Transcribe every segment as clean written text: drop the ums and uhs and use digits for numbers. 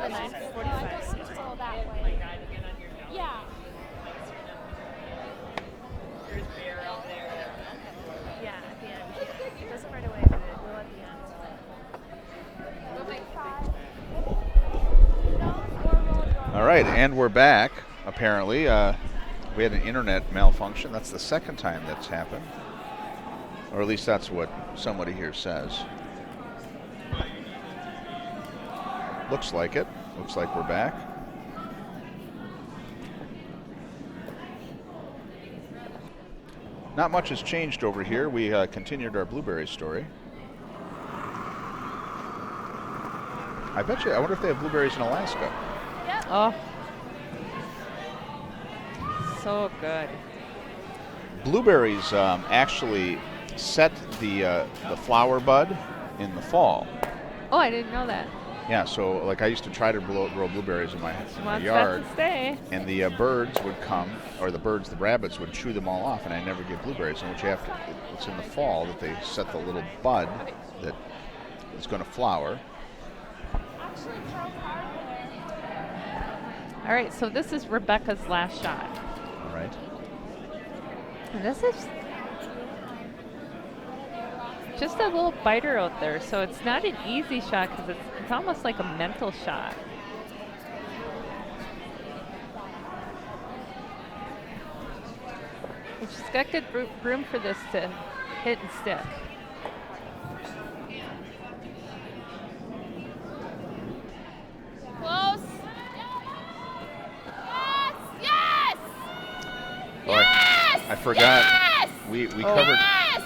the 9:45 season. Yeah. Yeah, at the end. It doesn't right away, but it will at the end. All right, and we're back, apparently. We had an internet malfunction. That's the second time that's happened. Or at least that's what somebody here says. Looks like it. Looks like we're back. Not much has changed over here. We continued our blueberry story. I bet you, I wonder if they have blueberries in Alaska. Oh. So good. Blueberries actually set the flower bud in the fall. Oh, I didn't know that. Yeah, so like I used to try to grow blueberries in my Wants yard, that to stay. and the birds would come, or the rabbits would chew them all off, and I never get blueberries. And what you have to, it's in the fall that they set the little bud that is going to flower. All right, so this is Rebecca's last shot. All right. And this is just a little biter out there, so it's not an easy shot because it's almost like a mental shot. And she's got good room for this to hit and stick. Close. Yes! Oh, I forgot. Yes! We covered Yes!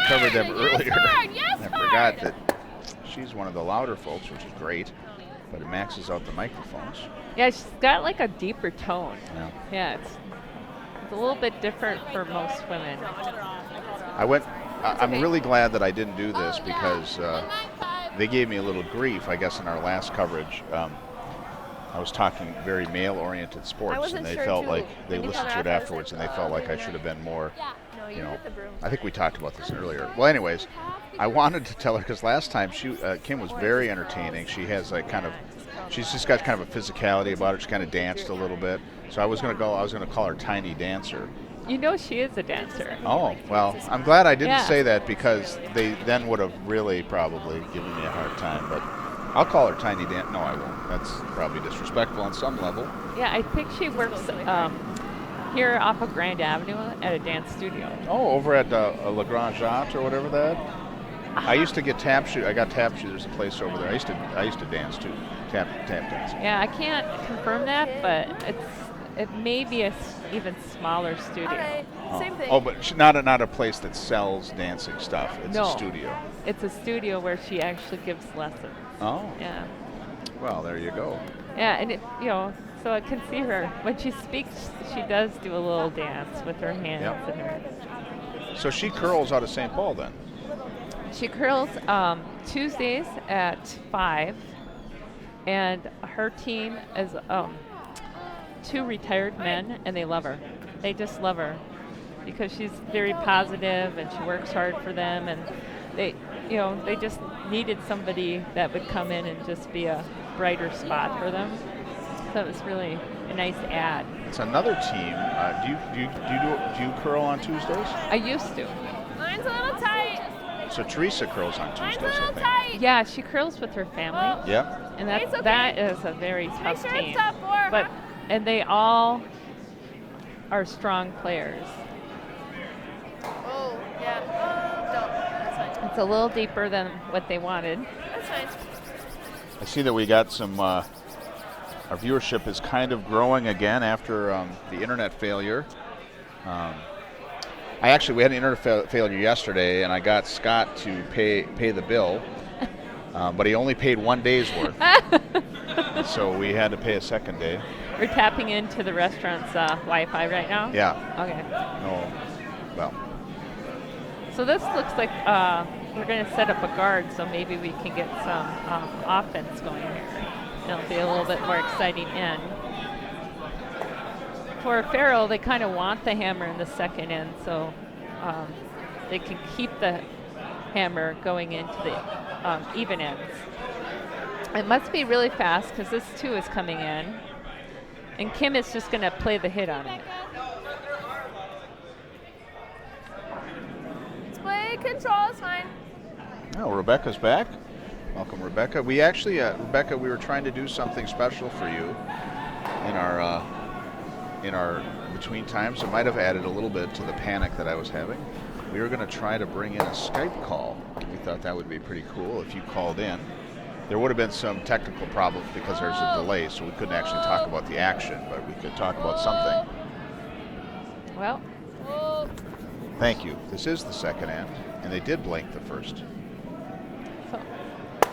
covered them Yes, earlier. Fern! Yes, I forgot Fern! that she's one of the louder folks, which is great, but it maxes out the microphones. Yeah, she's got like a deeper tone. Yeah. Yeah, it's a little bit different for most women. I'm really glad that I didn't do this because they gave me a little grief, I guess, in our last coverage. I was talking very male-oriented sports, wasn't and they sure felt too. like they When you listened to cut it it off, I was afterwards, like, and they felt like I yeah. should have been more, No, you know. hit the broom. I think we talked about this earlier. Well, anyways, I wanted to tell her because last time Kim was very entertaining. She has like she's just got kind of a physicality about her. She kind of danced a little bit. So I was going to call her Tiny Dancer. You know she is a dancer. Oh, well, I'm glad I didn't Yeah. say that because they then would have really probably given me a hard time. But I'll call her Tiny Dan. No, I won't. That's probably disrespectful on some level. Yeah, I think she works here off of Grand Avenue at a dance studio. Oh, over at Le Grand Jatte or whatever that. I used to get tap shoe. I got tap shoe. There's a place over there. I used to dance too. Tap dancing. Yeah, I can't confirm that, but it may be a even smaller studio. All right, same thing. Oh, but not a place that sells dancing stuff. It's No. a studio. It's a studio where she actually gives lessons. Oh. Yeah. Well, there you go. Yeah, and so I can see her when she speaks. She does do a little dance with her hands Yep. and her. So she curls out of St. Paul then. She curls Tuesdays at 5, and her team is 2 retired men, and they love her. They just love her because she's very positive and she works hard for them, and they just needed somebody that would come in and just be a brighter spot for them. So it was really a nice ad. It's another team. Do you curl on Tuesdays? I used to. Mine's a little tight. So Teresa curls on Mine's a Tuesdays, I little think. tight. Yeah, she curls with her family, Yep. and It's okay. that is a very Make tough sure team. it's top 4. But and they all are strong players. Oh, yeah. Don't. That's fine. It's a little deeper than what they wanted. That's fine. I see that we got some. Our viewership is kind of growing again after the internet failure. We had an internet failure yesterday, and I got Scott to pay the bill, but he only paid 1 day's worth. So we had to pay a second day. We're tapping into the restaurant's Wi-Fi right now? Yeah. Okay. No. Well. So this looks like we're going to set up a guard, so maybe we can get some offense going here. It'll be a little bit more exciting end. For Farrell, they kind of want the hammer in the second end, so they can keep the hammer going into the even ends. It must be really fast because this 2 is coming in. And Kim is just going to play the hit on it. Display control is fine. Oh, Rebecca's back. Welcome, Rebecca. We actually, Rebecca, we were trying to do something special for you in our between times. It might have added a little bit to the panic that I was having. We were going to try to bring in a Skype call. We thought that would be pretty cool if you called in. There would have been some technical problems because there's a delay, so we couldn't actually talk about the action, but we could talk about something. Well, Thank you. This is the second end, and they did blank the first. so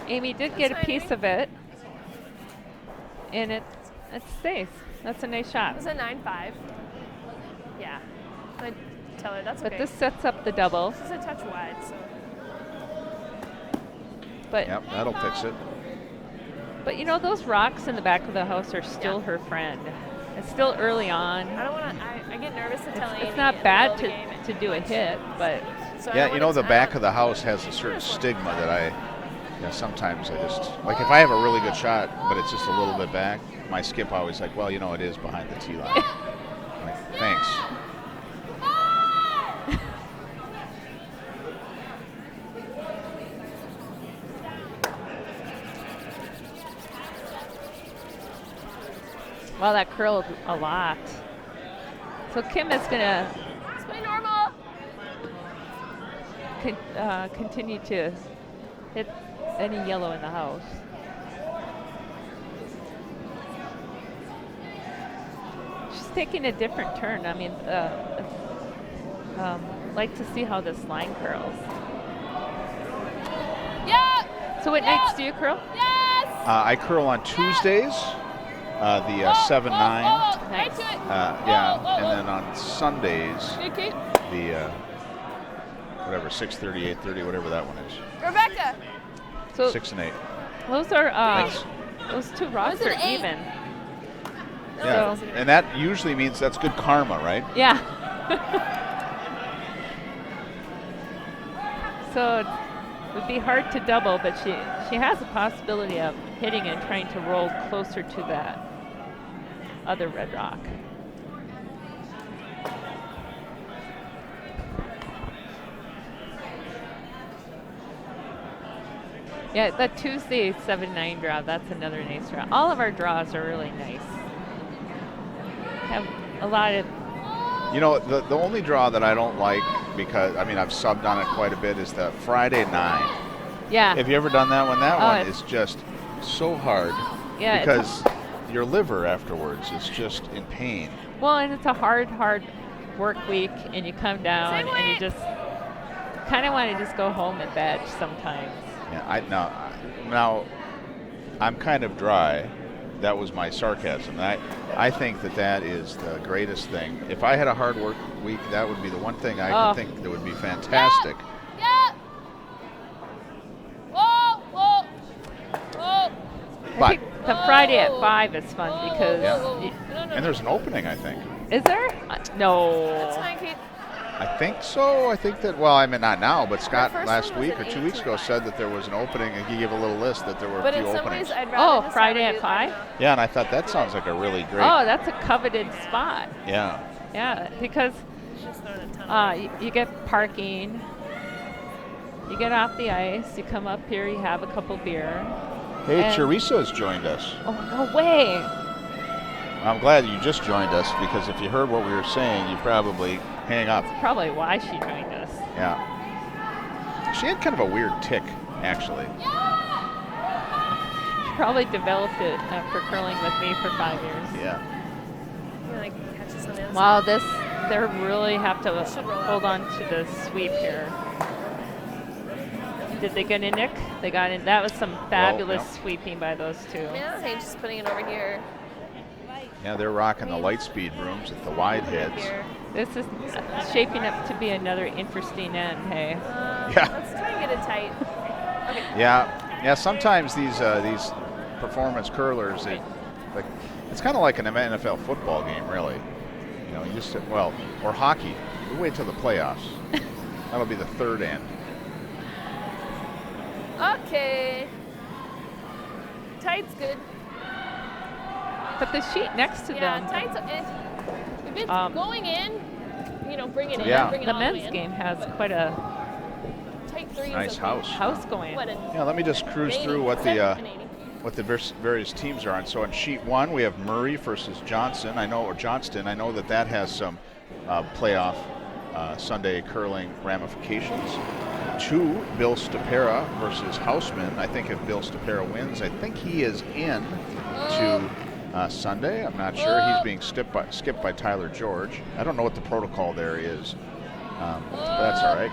Amy did get a piece of it. And it stays. That's a nice shot. It was a 9-5. Yeah. I tell her that's But okay. this sets up the double. This is a touch wide, so. But Yep, that'll fix it. But you know, those rocks in the back of the house are still her friend. It's still early on. I don't want to. I get nervous to tell Amy It's not in the bad middle of the game. to do a hit, but So I Yeah, don't you know, wanna- the I back don't- of the house has a certain stigma that sometimes I just, like if I have a really good shot, but it's just a little bit back, my skip always like, well, you know, it is behind the tee line. I'm like, thanks. well, that curled a lot. So Kim is going to Display normal. continue to hit any yellow in the house. She's taking a different turn. I mean, like to see how this line curls. Yeah. So what nights do you curl? Yes. I curl on Tuesdays, the 7-9. Right Nice. to it. Yeah, and then on Sundays, Good, Kate. the whatever, 6:30, 8:30, whatever that one is. Rebecca. So 6 and 8. those are Thanks. those 2 rocks Those are are 8. even. Yeah, So- and that usually means that's good karma, right? Yeah. So it would be hard to double, but she has a possibility of hitting and trying to roll closer to that other red rock. Yeah, that Tuesday 7-9 draw, that's another nice draw. All of our draws are really nice. Have a lot of You know, the only draw that I don't like, because, I mean, I've subbed on it quite a bit, is the Friday 9. yeah. Have you ever done that one? That Oh, one it's- is just so hard Yeah, it's because your liver afterwards is just in pain. Well, and it's a hard work week, and you come down Same and you way. just kind of want to just go home and veg sometimes. Yeah, now I'm kind of dry. That was my sarcasm. I think that is the greatest thing. If I had a hard work week, that would be the one thing I Oh. could think that would be fantastic. Yeah. Whoa, whoa, whoa. I But think the Friday at Whoa. 5 is fun because Yeah. y- and there's an opening, I think. is there? No. That's fine, Kate. I think so. I think that, well, I mean, not now, but Scott first last one was week or an 2 weeks ago 18-5. said that there was an opening, and he gave a little list that there were But a in few some openings. ways, I'd rather Oh, just Friday have at it- 5? Yeah, and I thought that sounds like a really great. Oh, that's a coveted spot. Yeah. Yeah, because Just throwing a ton of you get parking, you get off the ice, you come up here, you have a couple beer. Hey, And- Teresa's joined us. Oh, no way. I'm glad you just joined us because if you heard what we were saying, you probably hang up. Probably why she joined us. Yeah. She had kind of a weird tick, actually. She probably developed it after curling with me for 5 years. Yeah. You like catches on the other Wow, they really have to Should roll hold out. on to the sweep here. Did they get in, Nick? They got in. That was some fabulous yeah. sweeping by those two. Yeah, hey, just putting it over here. Yeah, they're rocking the light speed rooms at the wide heads. Here. This is shaping up to be another interesting end, hey? Yeah. Let's try and get it tight. Okay. Yeah. Yeah, sometimes these performance curlers, like it's kind of like an NFL football game, really. You know, you just, well, or hockey. We wait till the playoffs. That'll be the third end. Okay. Tight's good. But the sheet next to Yeah, them, tight's if it's going in, bring it in. Yeah. Bring it the all men's in. game has quite a Tight threes. Nice house. house going. What, Yeah, let me just cruise through what the various teams are on. So in sheet 1, we have Murray versus Johnston. I know that has some playoff Sunday curling ramifications. 2, Bill Stapera versus Houseman. I think if Bill Stapera wins, I think he is in to Sunday. I'm not sure. He's being skipped by Tyler George. I don't know what the protocol there is, but that's all right.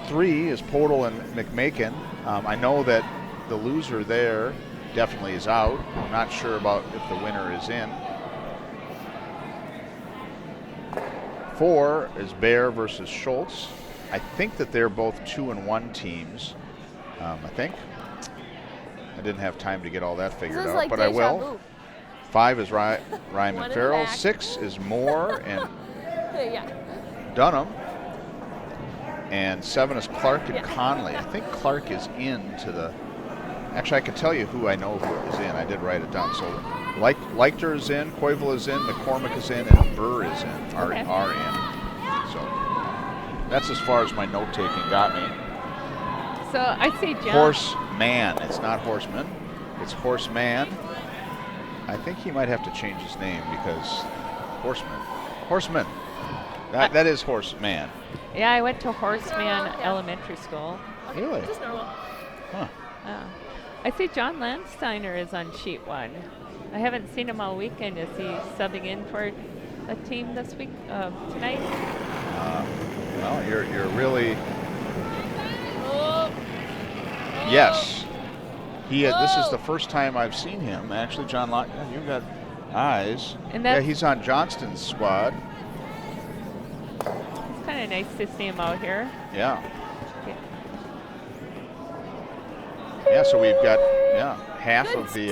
3 is Podol and McMakin. I know that the loser there definitely is out. I'm not sure about if the winner is in. 4 is Bear versus Schultz. I think that they're both 2-1 teams. I think. I didn't have time to get all that figured out, but I will. 5 is Ryman Farrell. 6 is Moore and Dunham. And 7 is Clark and Conley. I think Clark is into the... Actually, I can tell you who I know who is in. I did write it down. So Leichter is in, Koivu is in, McCormick is in, and Burr is in, are in. So that's as far as my note-taking got me. So I say John. Horseman. It's not Horseman. It's Horseman. I think he might have to change his name because Horseman. That is Horseman. Yeah, I went to Horseman Elementary School. Really? Just normal. Huh. I see John Landsteiner is on sheet 1. I haven't seen him all weekend. Is he subbing in for a team this week, tonight? Well, you're really... Yes. This is the first time I've seen him. Actually, John Locke, you've got eyes. And yeah, he's on Johnston's squad. It's kind of nice to see him out here. Yeah. Yeah, so we've got half of the...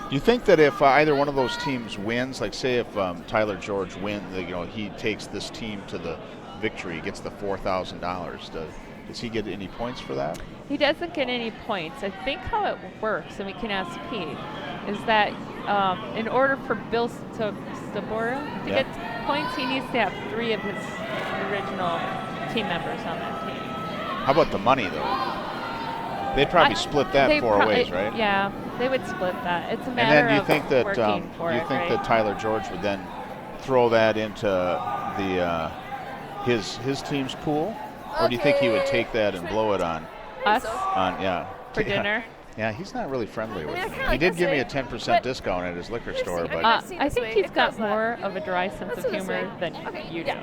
do you think that if either one of those teams wins, like say if Tyler George wins, he takes this team to the victory, gets the $4,000, does he get any points for that? He doesn't get any points. I think how it works, and we can ask Pete, is that in order for Bill Stabora to get points, he needs to have 3 of his original team members on that team. How about the money, though? They'd probably split that 4 ways, right? Yeah, they would split that. It's a matter and then do you of think that working for it, think right? that Tyler George would then throw that into the his team's pool, or do you think he would take that and blow it on us for dinner? Yeah, he's not really friendly with me. He did give me a 10% discount at his liquor store, but I think he's got more of a dry sense of humor than you do.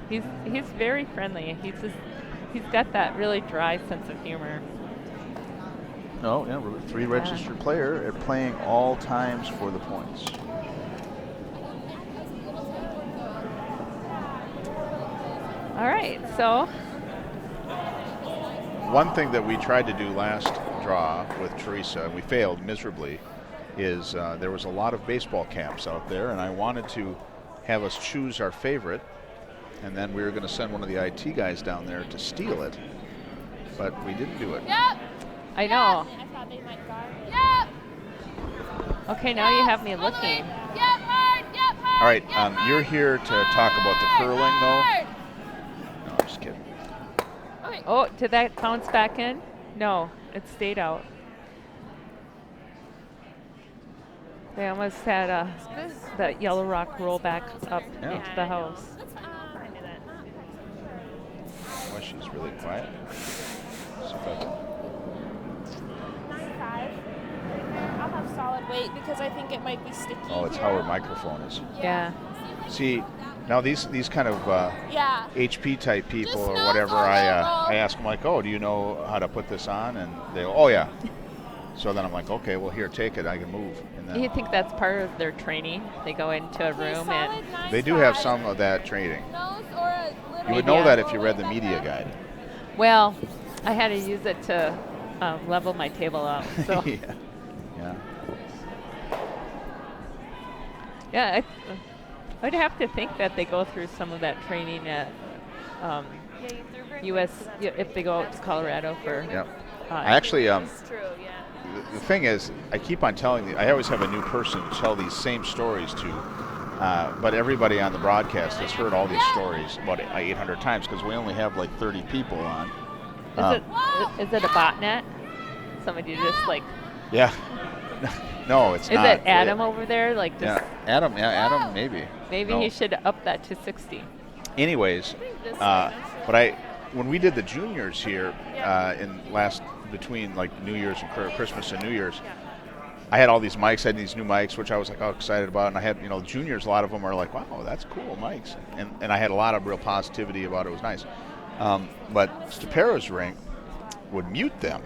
He's very friendly. He's got that really dry sense of humor. No, 3 registered player at playing all times for the points. All right, so. One thing that we tried to do last draw with Teresa, and we failed miserably, is there was a lot of baseball caps out there, and I wanted to have us choose our favorite, and then we were going to send one of the IT guys down there to steal it, but we didn't do it. Yep. I know. I thought they might guard. Yep. Okay, now you have me looking. Yep, hard. Yep, hard. All right, yep, you're here to talk about the curling, though. No, I'm just kidding. Okay. Oh, did that bounce back in? No, it stayed out. They almost had that Yellow Rock roll back up into the house. Well, she's really quiet. See if I can... I'll have solid weight because I think it might be sticky. Oh, it's how her microphone is. Yeah. See, now these kind of HP type people or whatever, I ask them like, oh, do you know how to put this on? And they go, oh yeah. So then I'm like, okay, well here, take it, I can move. And then Do you think that's part of their training? They go into a room and they do have some of that training. You would know Yeah. that if you read the media guide. well, I had to use it to level my table up. So Yeah. yeah, I'd have to think that they go through some of that training at US if they go out to Colorado for. Yep. I actually It's true, yeah. the thing is, I keep on telling I always have a new person to tell these same stories to, but everybody on the broadcast has heard all these stories about 800 times because we only have like 30 people on. Is it a botnet? Somebody just like. Yeah. No, it's not. Is it Adam over there? Like just. Yeah, Adam, maybe. Maybe he should up that to 60. Anyways, but when we did the juniors here between like New Year's and Christmas and New Year's, I had all these mics. I had these new mics, which I was like all excited about. And I had, juniors. A lot of them are like, "Wow, that's cool mics," and I had a lot of real positivity about it. It was nice. But Stupera's rink would mute them.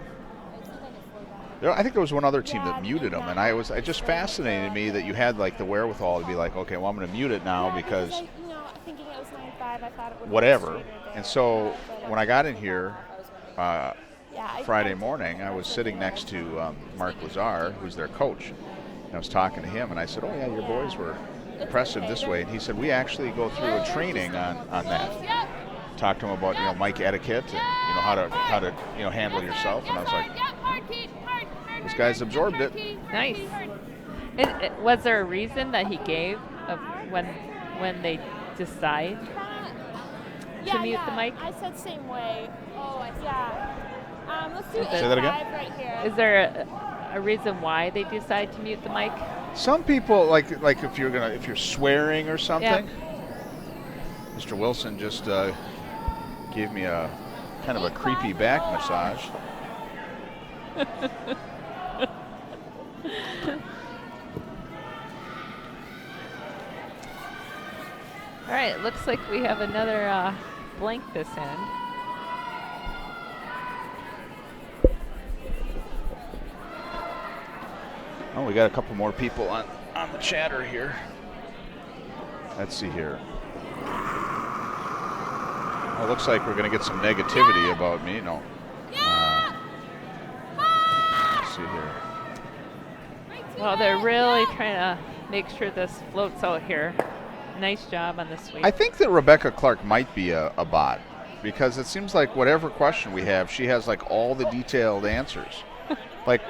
I think there was one other team that muted them, and it just fascinated me that you had like the wherewithal to be like, okay, well I'm going to mute it now because thinking it was 9.5, I thought it would whatever. And so when I got in here Friday morning, I was sitting next to Mark Lazar, who's their coach, and I was talking to him, and I said, "Oh yeah, your boys were impressive this way," and he said, "We actually go through a training on that." Talk to him about mic etiquette and how to handle yourself, and I was like, this guy's absorbed it. Nice. Was there a reason that he gave of when they decide to mute the mic? I said same way. Oh, I see. Let's do Say that again? right here. Is there a reason why they decide to mute the mic? Some people like if you're swearing or something. Yeah. Mr. Wilson just gave me a kind of a creepy back massage. All right, it looks like we have another blank this end. Oh, we got a couple more people on the chatter here. Let's see here. Oh, it looks like we're going to get some negativity about me. No. Let's see here. Well, they're really trying to make sure this floats out here. Nice job on the sweep. I think that Rebecca Clark might be a bot because it seems like whatever question we have, she has like all the detailed answers. Like,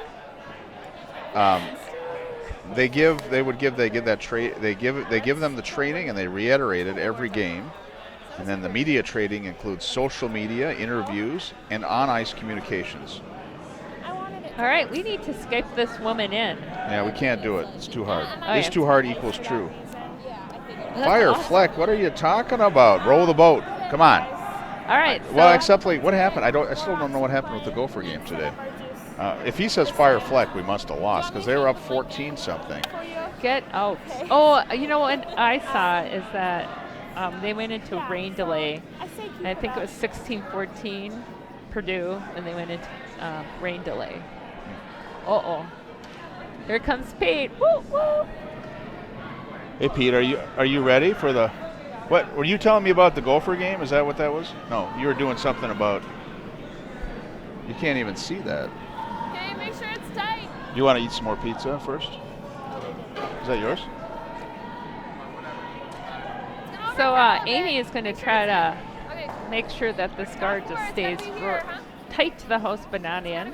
they give them the training and they reiterate it every game. And then the media training includes social media, interviews, and on-ice communications. All right, we need to Skype this woman in. Yeah, we can't do it. It's too hard. Oh, It's yeah. too hard equals true. That's Fire awesome. Fleck, what are you talking about? Roll the boat. Come on. All right. Well, except like, what happened? I still don't know what happened with the Gopher game today. If he says Fire Fleck, we must have lost because they were up 14 something. Get out. Oh, you know what I saw is that they went into rain delay. I think it was 16-14 Purdue, and they went into rain delay. Uh-oh. Here comes Pete. Woo, woo. Hey, Pete, are you ready for the... What, were you telling me about the Gopher game? Is that what that was? No, you were doing something about... You can't even see that. Okay, make sure it's tight. You want to eat some more pizza first? Is that yours? So Amy is going to try to make sure that this guard just stays tight to the house, but not in.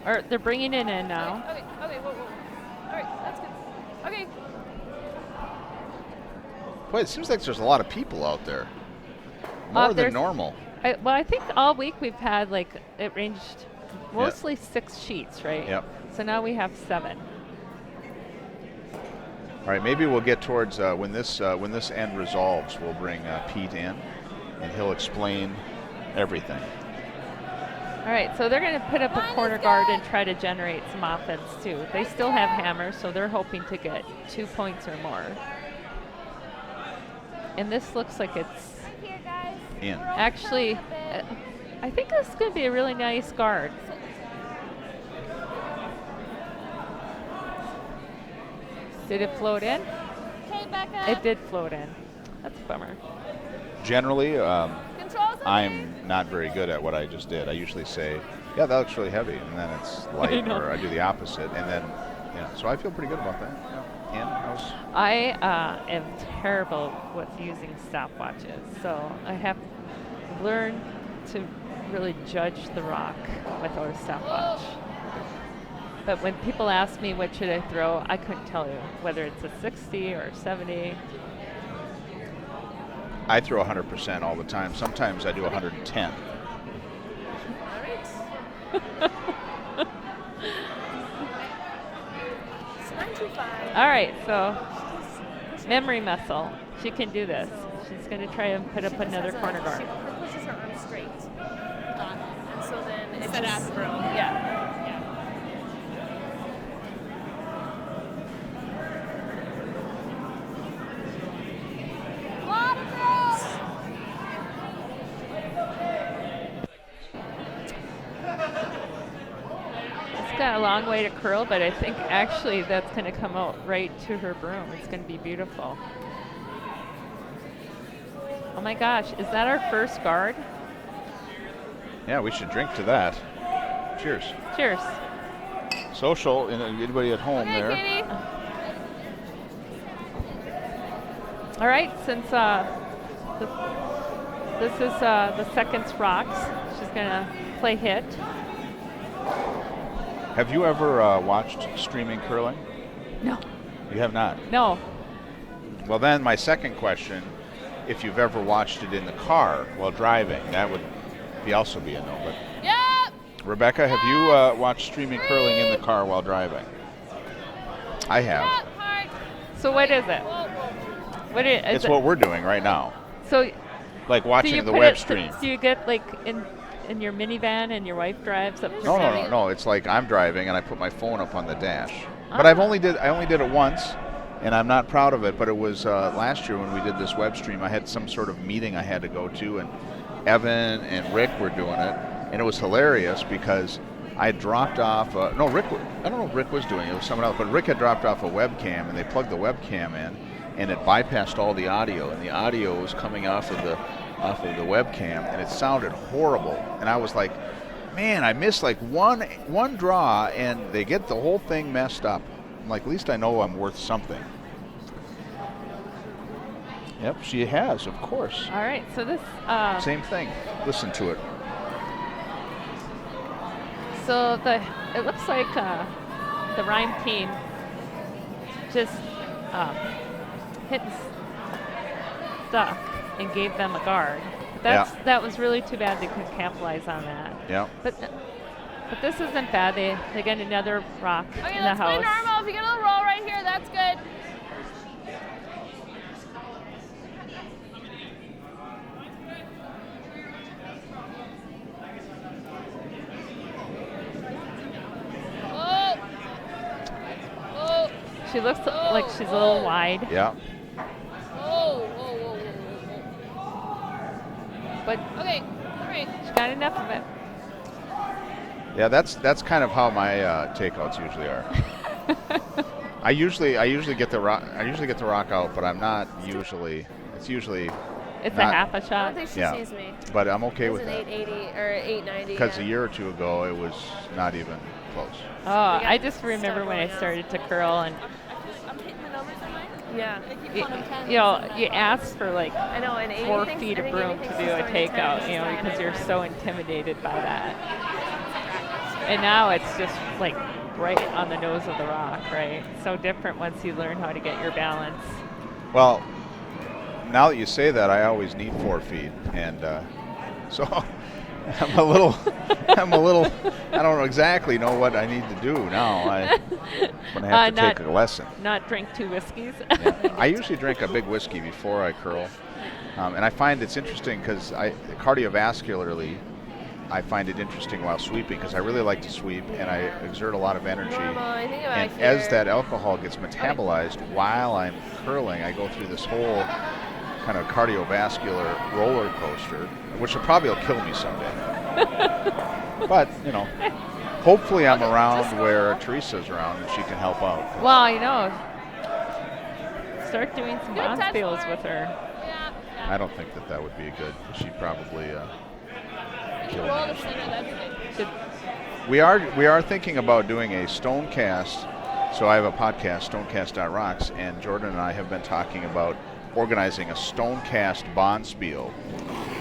Or they're bringing it in now. Okay, whoa. All right, that's good. Okay. Boy, it seems like there's a lot of people out there. More than normal. I think all week we've had, like, it ranged mostly 6 sheets, right? Yep. So now we have 7. All right, maybe we'll get towards when this end resolves, we'll bring Pete in, and he'll explain everything. All right, so they're going to put up a corner guard and try to generate some offense, too. They still have hammers, so they're hoping to get 2 points or more. And this looks like it's in. Actually, I think this is going to be a really nice guard. Did it float in? Okay, back up. It did float in. That's a bummer. Generally, I'm not very good at what I just did. I usually say, yeah, that looks really heavy, and then it's light, or I do the opposite, and then, so I feel pretty good about that. I am terrible with using stopwatches, so I have learned to really judge the rock without a stopwatch. But when people ask me what should I throw, I couldn't tell you whether it's a 60 or 70. I throw 100% all the time. Sometimes I do 110. All right. It's 925. All right, so memory muscle. She can do this. She's going to try and put up another corner guard. She pushes her arm straight. And so then it's Instead of just, at the row. yeah. It's got a long way to curl, but I think actually that's going to come out right to her broom. It's going to be beautiful. Oh my gosh, is that our first guard? Yeah, we should drink to that. Cheers. Cheers. Social, and anybody at home Okay, there. Katie. All right, since this is the second's rocks, she's going to play hit. Have you ever watched streaming curling? No. You have not? No. Well, then my second question, if you've ever watched it in the car while driving, that would also be a no. But Yep. Rebecca, have you watched streaming curling in the car while driving? I have. Yep. Hard. So what is it? Whoa, whoa. What is It's it? what we're doing right now, So like do watching you the put web it, stream. Do you get like in your minivan and your wife drives up? No. It's like I'm driving and I put my phone up on the dash. But I only did it once, and I'm not proud of it. But it was last year when we did this web stream. I had some sort of meeting I had to go to, and Evan and Rick were doing it, and it was hilarious because I dropped off. No, Rick. I don't know if Rick was doing it. It was someone else. But Rick had dropped off a webcam, and they plugged the webcam in, and it bypassed all the audio, and the audio was coming off of the webcam, and it sounded horrible. And I was like, man, I missed like one draw, and they get the whole thing messed up. I'm like, at least I know I'm worth something. Yep, she has, of course. All right, so this. Same thing. Listen to it. So it looks like the Rhyme team just hit stuck and gave them a guard. That was really too bad they couldn't capitalize on that. Yeah. But this isn't bad. They get another rock Okay, in the let's play house. normal. If you get a little roll right here, that's good. Oh. Oh. She looks like she's a little wide. Yeah. Oh. Whoa, whoa, whoa, whoa. But Okay, all right. she got enough of it. Yeah, that's kind of how my takeouts usually are. I usually get the rock out, but I'm not usually. It's usually. It's not, a half a I don't shot. think she Yeah. sees me. But I'm okay It with was an that 880 or 890. because yeah. a year or two ago it was not even close. Oh, got I just stuff remember when I going on. started to curl, and I'm hitting the numbers in mine. Yeah. you know, you ask for like I know, and Amy 4 thinks- feet I of think broom Amy to thinks do she's a throwing 10, takeout, she's you know, throwing because you're 9. so intimidated by that. And now it's just like right on the nose of the rock, right? So different once you learn how to get your balance. Well, now that you say that, I always need 4 feet, and so I'm a little. I don't exactly know what I need to do now. I'm gonna have to take a lesson. Not drink 2 whiskeys. Yeah. I usually drink a big whiskey before I curl, and I find it's interesting because cardiovascularly, I find it interesting while sweeping because I really like to sweep and I exert a lot of energy. Normal, I think about And here. as that alcohol gets metabolized while I'm curling, I go through this whole kind of cardiovascular roller coaster, which probably will kill me someday. But, you know, hopefully I'm around where Teresa's around and she can help out. Well, you know, start doing some Good bond touch, spills Lauren. with her. Yeah. I don't think that would be good. She'd probably You can roll the center, that'd be good. Should, We are thinking about doing a Stonecast. So I have a podcast, Stonecast.rocks, and Jordan and I have been talking about organizing a Stonecast bond spiel.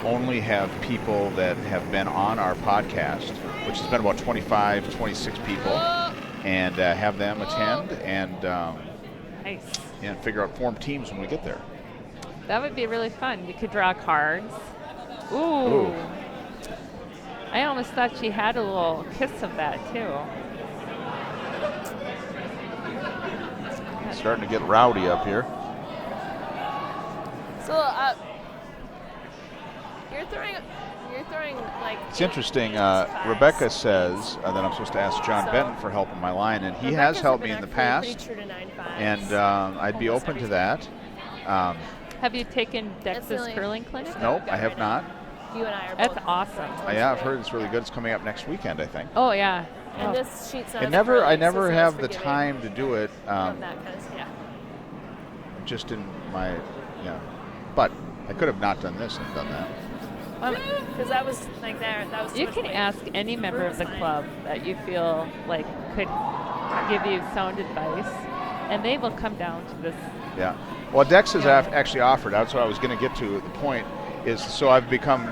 Only have people that have been on our podcast, which has been about 25, 26 people, and have them attend and Nice. and figure out form teams when we get there. That would be really fun. You could draw cards. Ooh. Ooh. I almost thought she had a little kiss of that too. It's starting to get rowdy up here. So, you're throwing like. It's interesting. Rebecca says that I'm supposed to ask John Benton for help on my line, and he has helped me in the past. And I'd be open to that. Have you taken Dex's curling clinic? Nope, I have not. You and I are That's both. awesome. Yeah, I've heard it's really good. It's coming up next weekend, I think. Oh yeah. And this sheet's not. I never have the time to do it. That kind of, yeah. Just in my, but I could have not done this and done that. Because that was like there. That was. You can ask any member of the club that you feel like could give you sound advice, and they will come down to this. Yeah. Well, Dex has actually offered. That's what I was going to get to. The point is, so I've become,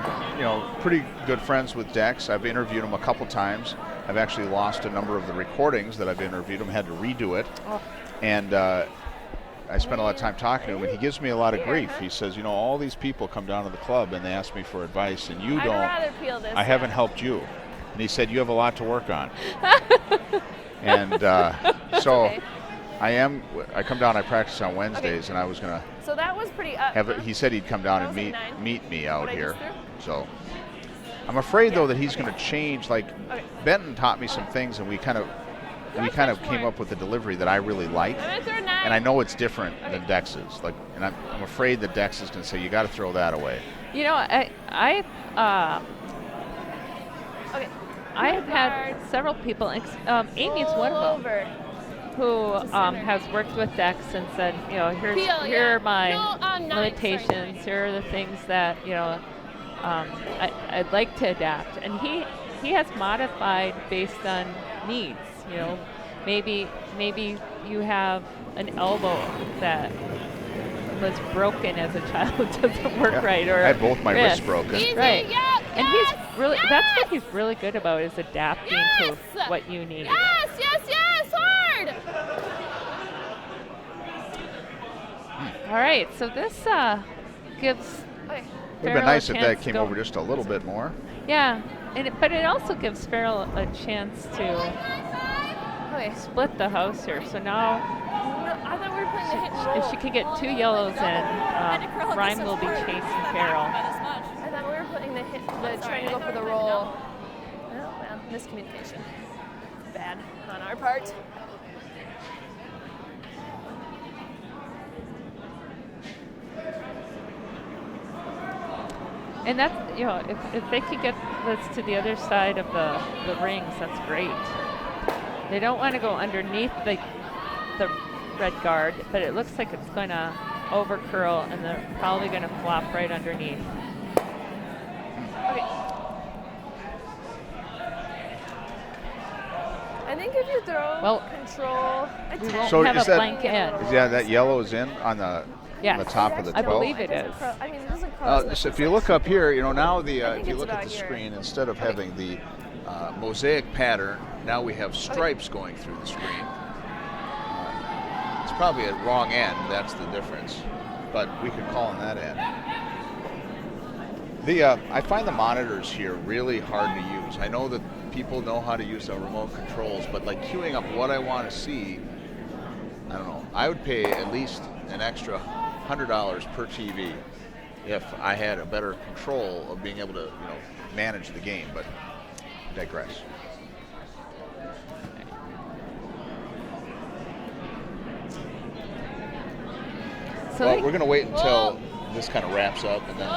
pretty good friends with Dex. I've interviewed him a couple times. I've actually lost a number of the recordings that I've interviewed him. Had to redo it, and I spent a lot of time talking to him, and he gives me a lot of grief. He says, all these people come down to the club and they ask me for advice, and you don't. I'd rather peel this. I haven't helped you. And he said, you have a lot to work on. And so Okay. I come down, I practice on Wednesdays, and I was going to So that was pretty. he said he'd come down and That was like meet me out What I here. just So I'm afraid, though, that he's going to change. Like, Okay. Benton taught me some things, and we kind of came up with a delivery that I really like. And I know it's different than Dex's. Like, and I'm afraid that Dex is going to say, you got to throw that away. I Okay. I have had several people. Amy's one of them. Who has worked with Dex and said, here are my limitations. Here are the things that I'd like to adapt. And he has modified based on needs. Maybe you have an elbow that was broken as a child, doesn't work right, or I had both my wrists broken. Right. And he's really that's what he's really good about, is adapting to what you need. Yes, hard. All right, so this gives Okay. It would have Farrell been nice a if that chance came to over just a little bit more. Yeah, but it also gives Farrell a chance to Okay. split the house here. So now, I thought we were playing the hit and roll. if she could get 2 yellows in, Ryan will be chasing Farrell. I thought we were playing trying to go for the roll. Oh, well, miscommunication. Bad on our part. And that's, if they could get this to the other side of the rings, that's great. They don't want to go underneath the red guard, but it looks like it's going to over curl, and they're probably going to flop right underneath. Okay. I think if you throw control a 10. We won't So have is a that- blank end. Yeah, that yellow is in on the top of the 12. I believe it doesn't is. curl- I mean, it doesn't curl as much So if as you it look should. up here, now I think if you it's look at about the here. screen, instead of having the mosaic pattern, now we have stripes going through the screen. It's probably at wrong end, that's the difference, but we could call on that end. I find the monitors here really hard to use. I know that people know how to use the remote controls, but like queuing up what I want to see, I don't know. I would pay at least an extra $100 per TV if I had a better control of being able to, manage the game, but digress. So Well, they, we're going to wait until this kind of wraps up, and then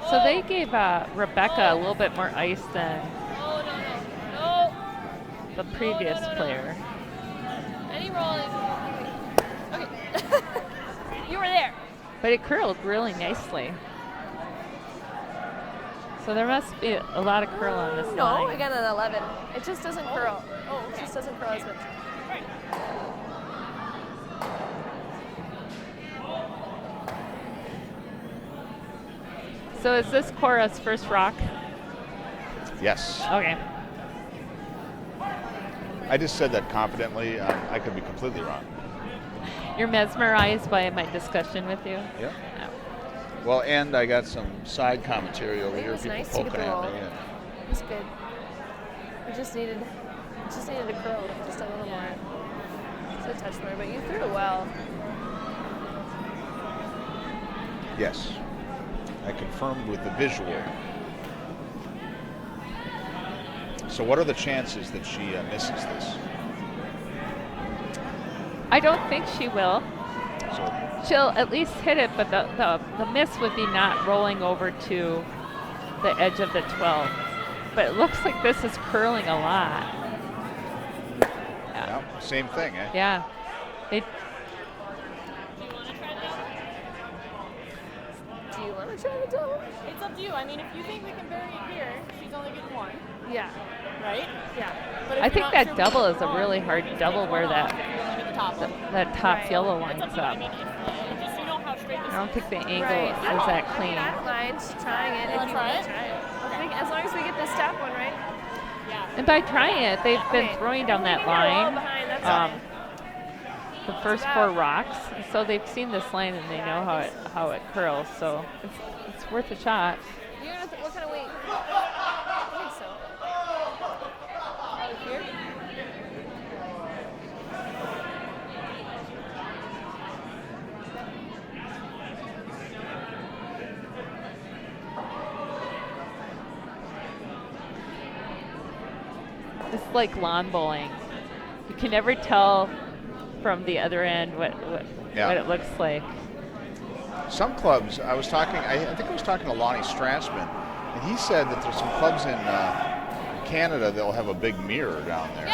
so they gave Rebecca a little bit more ice than the previous player. Any rolling. Okay. You were there. But it curled really nicely. So there must be a lot of curl on this No, line. I got an 11. It just doesn't curl. Oh, it just doesn't curl as much. So is this Cora's first rock? yes. Okay. I just said that confidently. I could be completely wrong. You're mesmerized by my discussion with you? Yeah. Well, and I got some side commentary over here. It was People nice to get poking the at roll. me. And It was good. We just needed a curl, just a little more. Just a touch more, but you threw it well. yes, I confirmed with the visual. So what are the chances that she misses this? I don't think she will. So She'll at least hit it, but the miss would be not rolling over to the edge of the 12. But it looks like this is curling a lot. yeah, same thing, eh? Yeah. It, Do you want to try the double? It's up to you. I mean, if you think we can bury it here, she's only getting one, Yeah. right? Yeah. But if I you're think not that sure double which is a one, really hard you can double take where one that off and only get the top one. that top Right. yellow It's lines up to you. I up. mean, if just you know how straight this I don't is. think the angle Right. is that I clean. mean, I don't mind trying it. You If wanna you try want it? to try it. I think as long as we get this top one right. Yeah. And by trying it, they've been Okay. throwing down If we that can get a roll line, behind, that's um, fine. the first that- 4 rocks, so they've seen this line and they know how it curls. So it's worth a shot. You're gonna what kind of weight? I think so. Oh, here? It's like lawn bowling. You can never tell from the other end what Yeah. it looks like. some clubs, I think I was talking to Lonnie Strassman, and he said that there's some clubs in Canada that'll have a big mirror down there.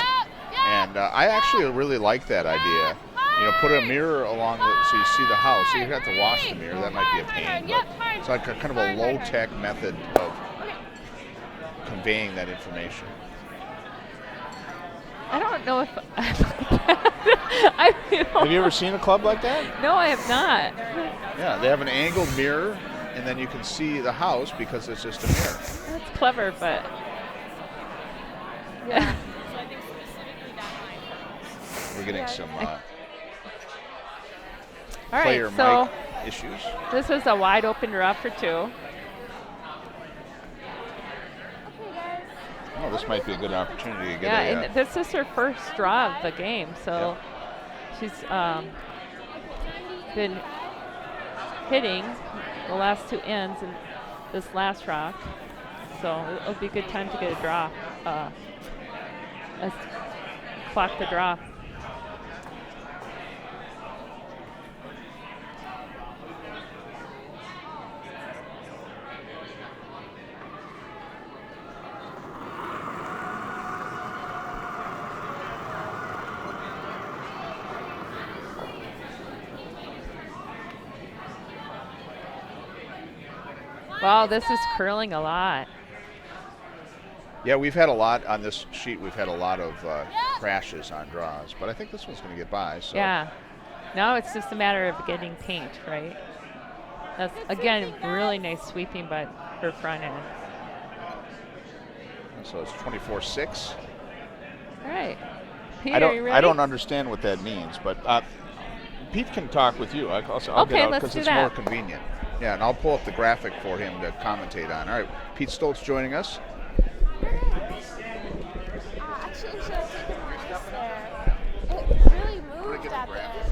And I actually really like that idea. You know, put a mirror along so you see the house. So you have to wash the mirror. That might be a pain. But it's like a kind of a low-tech method of conveying that information. I don't know if I feel, Have you ever seen a club like that? No, I have not. Yeah, they have an angled mirror, and then you can see the house because it's just a mirror. That's clever, but Yeah. So I think specifically that line. We're getting some all right. player So mic issues. this is a wide open draw for 2. Oh, this might be a good opportunity to get Yeah, a. and this is her first draw of the game, so she's been hitting the last 2 ends in this last rock, so it'll be a good time to get a draw. Clock the draw. Wow, this is curling a lot. Yeah, we've had a lot on this sheet. We've had a lot of crashes on draws, but I think this one's going to get by. So. Yeah. Now it's just a matter of getting paint, right? That's, again, really nice sweeping by her front end. So it's 24-6. All right. Peter, you ready? I don't understand what that means, but Pete can talk with you. I'll Okay, get out let's because do it's that. more convenient. Yeah, and I'll pull up the graphic for him to commentate on. All right, Pete Stoltz joining us. Actually, should have taken rice there. It really moved at the edge.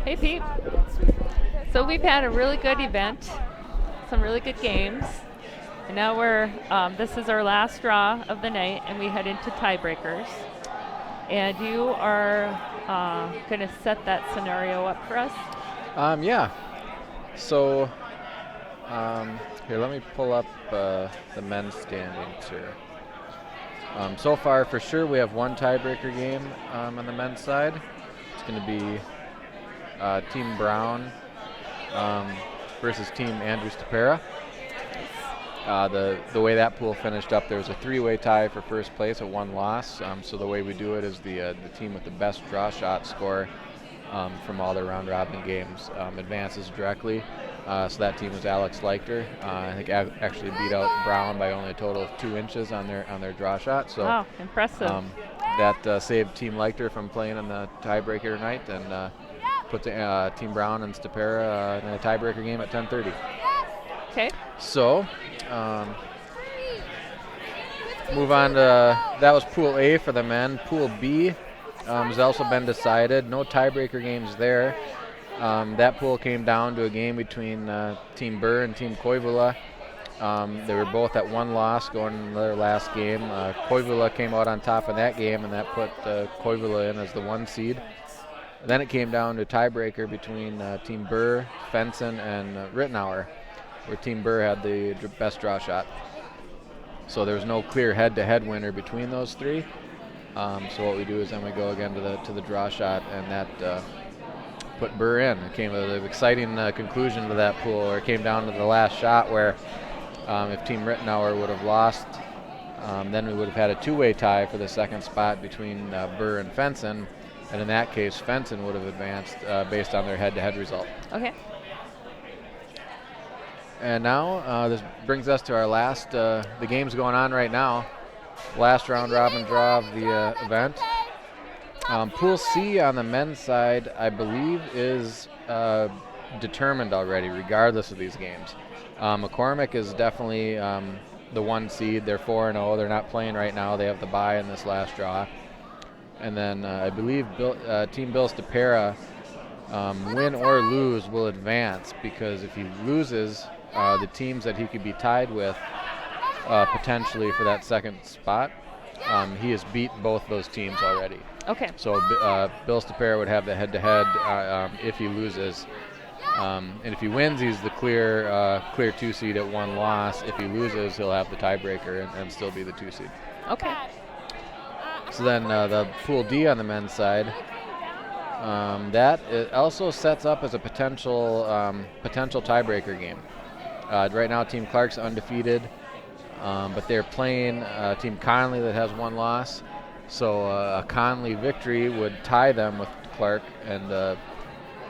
Hey, Pete. So we've had a really good event, some really good games, and now this is our last draw of the night, and we head into tiebreakers. And you are going to set that scenario up for us? Yeah. So, here, let me pull up the men's standings here. So far, for sure, we have one tiebreaker game on the men's side. It's going to be Team Brown versus Team Andrews Tapera. The way that pool finished up, there was a 3-way tie for first place, a 1 loss. So the way we do it is the team with the best draw shot score from all the round robin games advances directly. So that team was Alex Leichter. I think actually beat out Brown by only a total of 2 inches on their draw shot. So Wow, impressive. that saved Team Leichter from playing in the tiebreaker tonight, and put the Team Brown and Stapera in a tiebreaker game at 10:30. Okay. So move on to, that was Pool A for the men. Pool B has also been decided. No tiebreaker games there. That pool came down to a game between Team Burr and Team Koivula. They were both at 1 loss going into their last game. Koivula came out on top in that game, and that put Koivula in as the 1 seed. Then it came down to a tiebreaker between Team Burr, Fenson, and Rittenauer, where Team Burr had the best draw shot. So there was no clear head-to-head winner between those 3. So what we do is then we go again to the draw shot, and that put Burr in. It came to an exciting conclusion to that pool, where it came down to the last shot, where if Team Rittenauer would have lost, then we would have had a 2-way tie for the 2nd spot between Burr and Fenson, and in that case, Fenson would have advanced based on their head-to-head result. Okay. And now this brings us to our last, the games going on right now, last round robin draw of the event. Pool C on the men's side, I believe, is determined already, regardless of these games. McCormick is definitely the 1 seed. They're 4-0. They're not playing right now. They have the bye in this last draw. And then I believe Team Bill Stapera, win or lose, will advance, because if he loses, the teams that he could be tied with potentially for that 2nd spot, he has beat both those teams already. Okay. So Bill Stapera would have the head-to-head if he loses. And if he wins, he's the clear 2 seed at 1 loss. If he loses, he'll have the tiebreaker and still be the 2 seed. Okay. So then the Pool D on the men's side, that it also sets up as a potential tiebreaker game. Right now, Team Clark's undefeated, but they're playing Team Conley that has 1 loss. So a Conley victory would tie them with Clark, and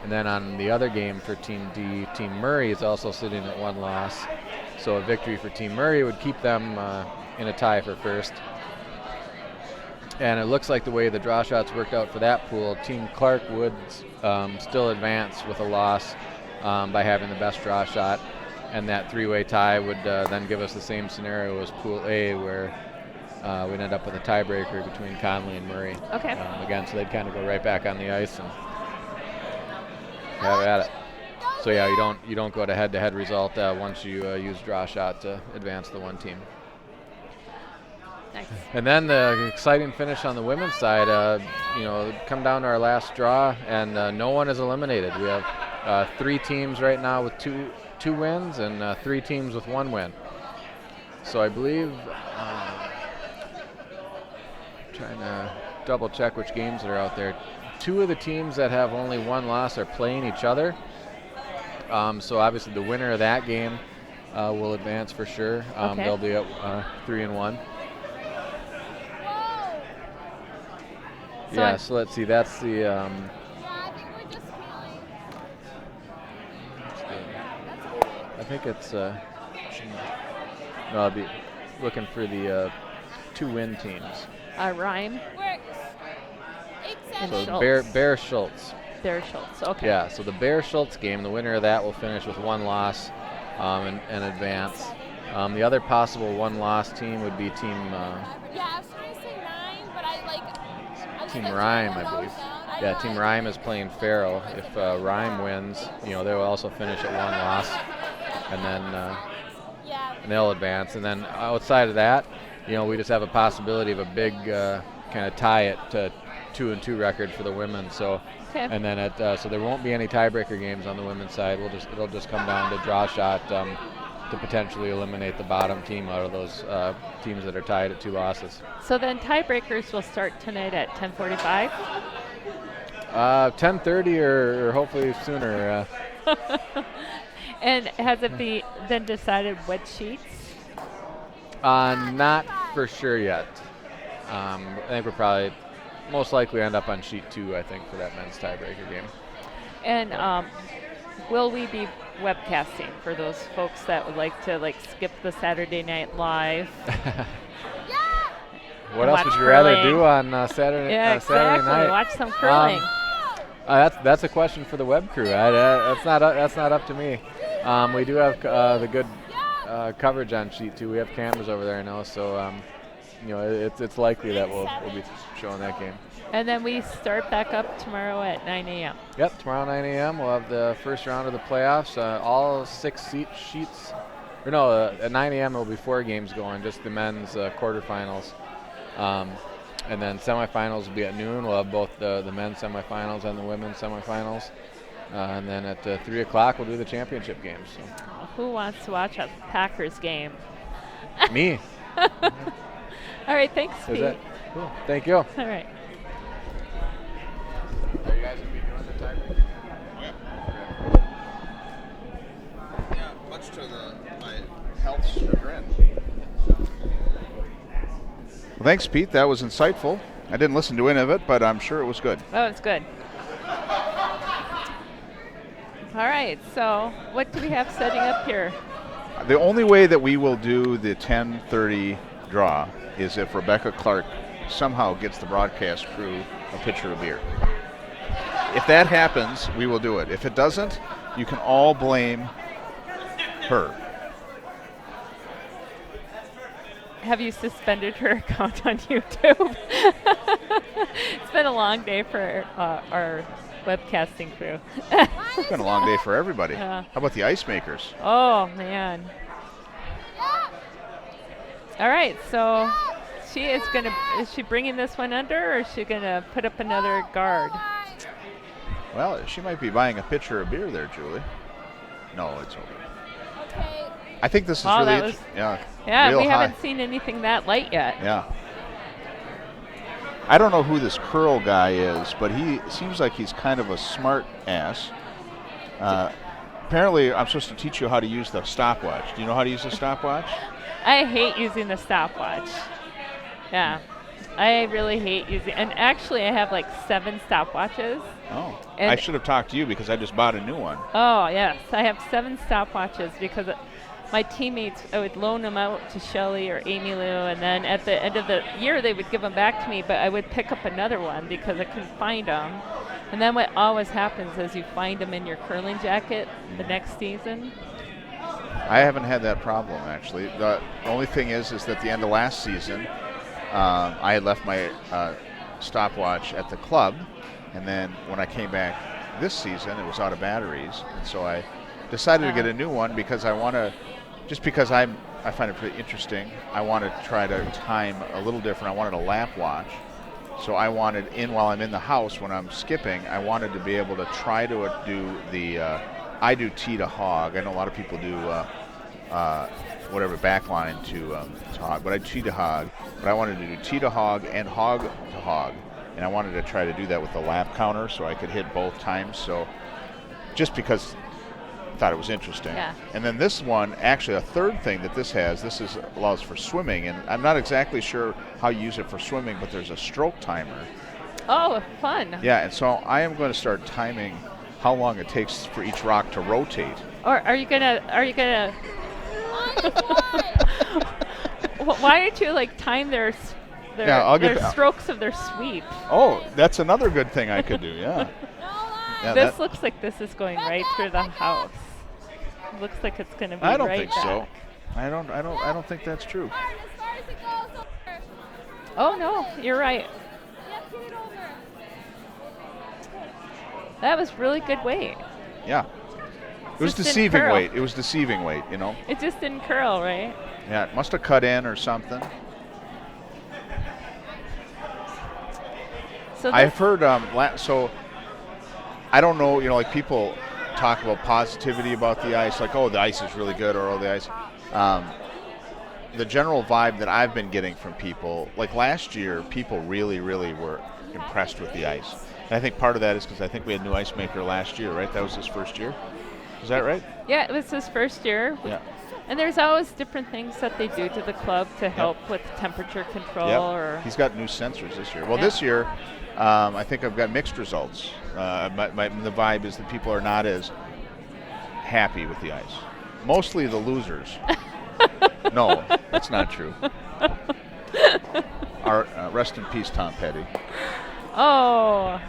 then on the other game for Team D, Team Murray is also sitting at 1 loss. So a victory for Team Murray would keep them in a tie for 1st. And it looks like the way the draw shots worked out for that pool, Team Clark would still advance with a loss by having the best draw shot. And that 3-way tie would then give us the same scenario as Pool A, where we'd end up with a tiebreaker between Conley and Murray. Okay. Again, so they'd kind of go right back on the ice and have at it. So yeah, you don't go to head-to-head result once you use draw shot to advance the 1 team. Nice. And then the exciting finish on the women's side, come down to our last draw, and no one is eliminated. We have 3 teams right now with two wins and 3 teams with 1 win. So I believe, trying to double check which games that are out there. 2 of the teams that have only 1 loss are playing each other. So obviously the winner of that game will advance for sure. Okay. They'll be at 3-1. So yeah, so let's see. That's the. Yeah, I think we're just feeling. I think it's. No, I'll be looking for the 2 win teams. Rhyme We're and So Schultz. Bear Schultz. Bear Schultz. Okay. Yeah, so the Bear Schultz game, the winner of that will finish with 1 loss and advance. The other possible 1 loss team would be Team. Yeah, I was trying to say 9, but Team Rhyme, I believe. Yeah, Team Rhyme is playing Farrell. If Rhyme wins, they will also finish at 1 loss, and then and they'll advance. And then outside of that, we just have a possibility of a big kind of tie it to 2-2 record for the women. So, Okay. and then so there won't be any tiebreaker games on the women's side. It'll just come down to draw shot to potentially eliminate the bottom team out of those teams that are tied at 2 losses. So then tiebreakers will start tonight at 10:45. 10:30 or hopefully sooner. And has it been decided what sheets? Not for sure yet. I think we're probably most likely end up on sheet 2, I think, for that men's tiebreaker game. And will we be webcasting for those folks that would like to skip the Saturday Night Live. What else Watch would you rather curling. do on Saturday? Yeah, Saturday exactly. night? Watch some curling. That's a question for the web crew. That's not up to me. We do have the good coverage on Sheet 2. We have cameras over there now, so it's likely that we'll be showing that game. And then we start back up tomorrow at 9 a.m. Yep, tomorrow 9 a.m. we'll have the first round of the playoffs. All 6 sheets. Or no, at 9 a.m. will be 4 games going, just the men's quarterfinals. And then semifinals will be at noon. We'll have both the men's semifinals and the women's semifinals. And then at 3 o'clock, we'll do the championship games. So. Who wants to watch a Packers game? Me. All right, thanks, Is Pete. that cool? Thank you. All right. Are you guys going to be doing the tiebreaker? Yeah, much to my health's chagrin. Well, thanks, Pete. That was insightful. I didn't listen to any of it, but I'm sure it was good. Oh, it's good. All right, so what do we have setting up here? The only way that we will do the 10:30 draw is if Rebecca Clark somehow gets the broadcast crew a pitcher of beer. If that happens, we will do it. If it doesn't, you can all blame her. Have you suspended her account on YouTube? It's been a long day for our webcasting crew. It's been a long day for everybody. Yeah. How about the ice makers? Oh, man. All right, so is she bringing this one under, or is she going to put up another guard? Well, she might be buying a pitcher of beer there, Julie. No, it's over. Okay. I think this is Oh, really that was- Yeah, real we high. haven't seen anything that light yet. Yeah. I don't know who this curl guy is, but he seems like he's kind of a smart ass. Apparently, I'm supposed to teach you how to use the stopwatch. Do you know how to use the stopwatch? I hate using the stopwatch. Yeah, I really hate using. And actually, I have like 7 stopwatches. Oh, And- I should have talked to you because I just bought a new one. Oh yes, I have 7 stopwatches because my teammates, I would loan them out to Shelly or Amy Lou, and then at the end of the year they would give them back to me, but I would pick up another one because I couldn't find them. And then what always happens is you find them in your curling jacket the next season. I haven't had that problem, actually. The only thing is that at the end of last season, I had left my stopwatch at the club, and then when I came back this season, it was out of batteries, and so I decided to get a new one because I want to, just because I find it pretty interesting, I want to try to time a little different. I wanted a lap watch, so I wanted while I'm in the house when I'm skipping, I wanted to be able to try to do the, I do tee to hog. I know a lot of people do whatever backline to hog, but I tee to hog. But I wanted to do tee to hog and hog to hog, and I wanted to try to do that with the lap counter so I could hit both times. So just because I thought it was interesting. Yeah. And then this one, actually a third thing that this allows for swimming, and I'm not exactly sure how you use it for swimming, but there's a stroke timer. Oh, fun. Yeah, and so I am going to start timing how long it takes for each rock to rotate. Or are you gonna? Why don't you time their strokes of their sweep? Oh, that's another good thing I could do. Yeah. Yeah, This looks like this is going right through the house. Looks like it's going to be I don't right think so. back. I don't think that's true. As far as it goes over. Oh no, you're right. Yep, get it over. That was really good weight. Yeah. It was Just didn't deceiving curl. weight. It was deceiving weight, you know. It just didn't curl, right? Yeah, it must have cut in or something. So I've heard so I don't know, people talk about positivity about the ice, like, oh, the ice is really good, or oh, the ice. The general vibe that I've been getting from people, like last year, people really, really were impressed with the ice. And I think part of that is because I think we had a new ice maker last year, right? That was his first year. Is that right? yeah, it was his first year. Yeah. And there's always different things that they do to the club to help with temperature control. Or He's got new sensors this year. Well, Yeah. this year, I think I've got mixed results. The vibe is that people are not as happy with the ice. Mostly the losers. No, that's not true. Our rest in peace, Tom Petty. Oh.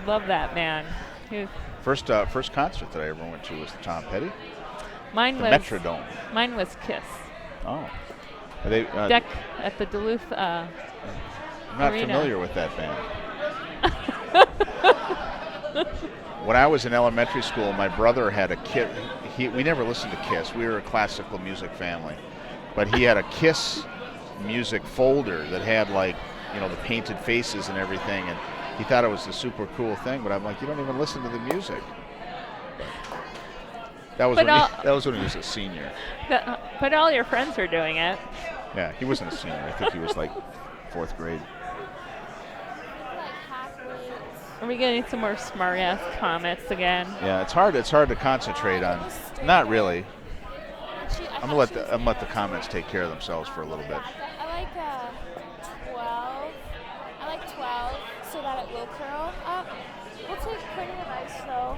Love that man. First concert that I ever went to was the Tom Petty. Mine the was Metrodome. Mine was Kiss. Oh. Are they, Deck at the Duluth I'm not arena. familiar with that band. When I was in elementary school, my brother had a Kiss. We never listened to Kiss. We were a classical music family. But he had a Kiss music folder that had, like, you know, the painted faces and everything. And he thought it was a super cool thing. But I'm like, you don't even listen to the music. That was when he was a senior. But all your friends were doing it. Yeah, he wasn't a senior. I think he was like 4th grade. Are we getting some more smart-ass comments again? Yeah, it's hard to concentrate on. Not really. I'm gonna let the comments take care of themselves for a little bit. I like 12. I like 12 so that it will curl up. We'll take plenty of ice though.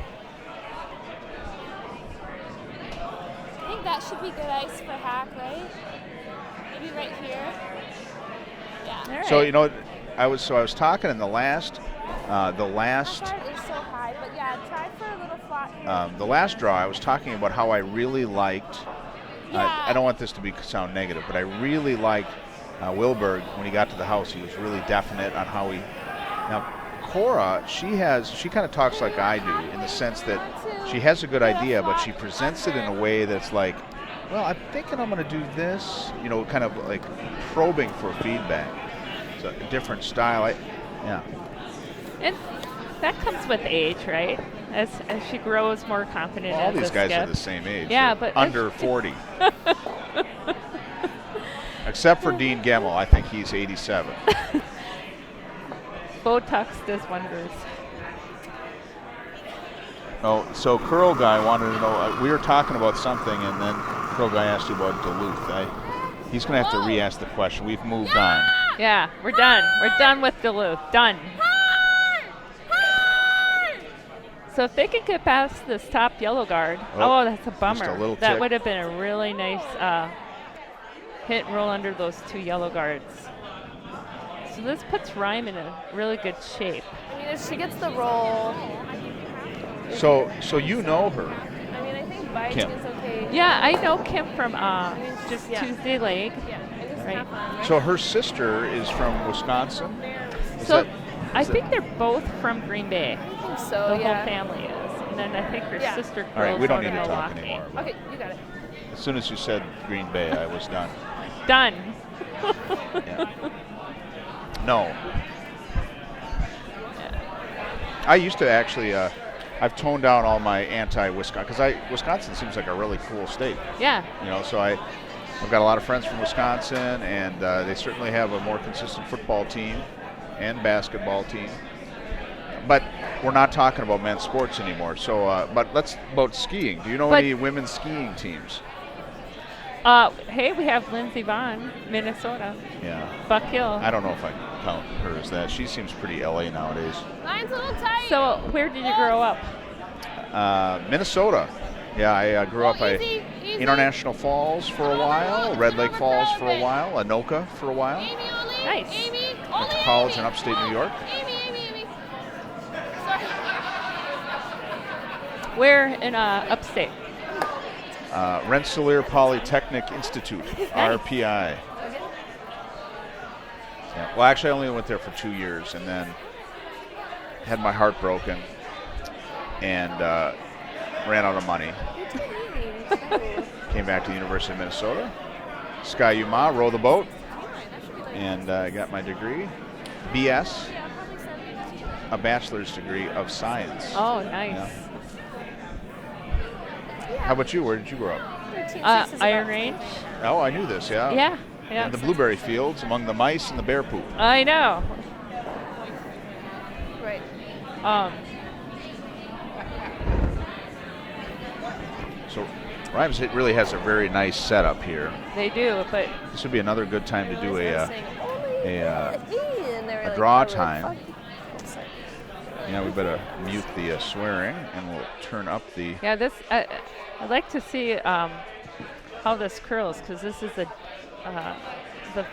I think that should be good ice for hack, right? Maybe right here. Yeah. All right. So you know, I was talking in the last. That part is so high, but yeah, try for a little flat here. The last draw, I was talking about how I really liked. Yeah. I don't want this to sound negative, but I really liked Wilberg when he got to the house. He was really definite on how he. Now, Cora, she kind of talks like I do in the sense that she has a good idea, but she presents it in a way that's like, well, I'm thinking I'm going to do this. You know, kind of like probing for feedback. It's a different style. Yeah. And that comes with age, right? As she grows more confident. All as these a guys skip. are the same age. Yeah, They're but under 40. Except for Dean Gemmel, I think he's 87. Botox does wonders. Oh, so Curl Guy wanted to know, we were talking about something, and then Curl Guy asked you about Duluth. He's going to have to re-ask the question. We've moved on. Yeah, we're done. We're done with Duluth. Done. So if they can get past this top yellow guard, that's a bummer. Just a little that tick. would have been a really nice hit and roll under those 2 yellow guards. So this puts Rhyme in a really good shape. I mean, if she gets the roll. So you know her. I mean, I think biting Kim. is okay. Yeah, I know Kim from just Yeah. Tuesday Lake. Yeah, I just Right. have fun, right? So her sister is from Wisconsin. So I think they're both from Green Bay. I think so, The yeah. whole family is. And then I think her Yeah. sister All right, girls we don't out need in to talk Milwaukee. anymore. but Okay, you got it. As soon as you said Green Bay, I was done. Done. Yeah. No. I used to actually, I've toned down all my anti-Wisconsin, because Wisconsin seems like a really cool state. Yeah. You know, so I've got a lot of friends from Wisconsin, and they certainly have a more consistent football team and basketball team. But we're not talking about men's sports anymore. So, but about skiing. Do you know any women's skiing teams? Hey, we have Lindsey Vaughn, Minnesota. Yeah. Buck Hill. I don't know if I can count her as that. She seems pretty LA nowadays. Mine's a little tight. So where did you grow up? Minnesota. Yeah, I grew up at easy. International Falls for a while, Red Lake Falls for a while, Anoka for a while. Amy, only. Nice. Amy, Went only. to college in Amy. upstate New York. Amy. Sorry. Where in upstate? Rensselaer Polytechnic Institute, RPI. Yeah. Well, actually, I only went there for 2 years, and then had my heart broken, and ran out of money. Came back to the University of Minnesota. Sky Yuma, row the boat, and got my degree, BS, a bachelor's degree of science. Oh, nice. Yeah. How about you? Where did you grow up? Iron Range. Oh, I knew this, yeah. Yeah. In the blueberry fields among the mice and the bear poop. I know. Right. So Rhymes really has a very nice setup here. They do, but This would be another good time to do a draw time. Yeah, we better mute the swearing, and we'll turn up the. Yeah, this I'd like to see how this curls, because this is the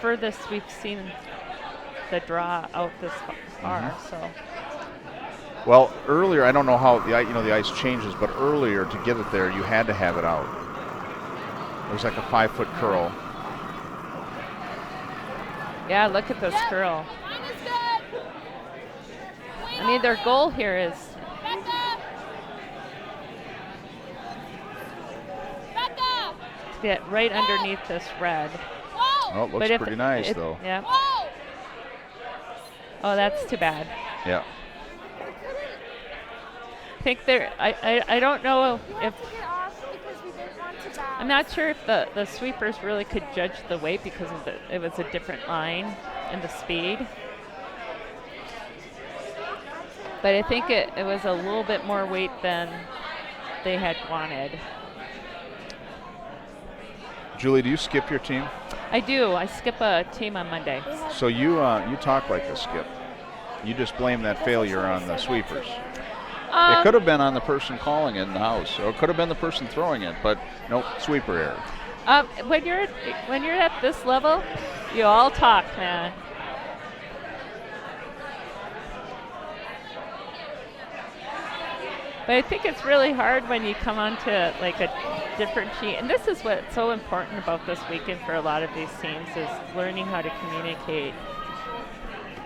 furthest we've seen the draw out this far. So. Well, earlier, I don't know how the ice changes, but earlier to get it there, you had to have it out. It was like a 5-foot curl. Yeah, look at this curl. I mean, their goal here is to get right underneath this red. Oh, it looks pretty nice, though. Yeah. Oh, that's too bad. Yeah. I think I don't know if I'm not sure if the sweepers really could judge the weight because of it was a different line and the speed. But I think it was a little bit more weight than they had wanted. Julie, do you skip your team? I do. I skip a team on Monday. So you talk like a skip. You just blame that failure on the sweepers. It could have been on the person calling in the house, or it could have been the person throwing it, but nope, sweeper error. When you're at this level, you all talk, man. But I think it's really hard when you come onto like a different sheet, and this is what's so important about this weekend for a lot of these teams is learning how to communicate.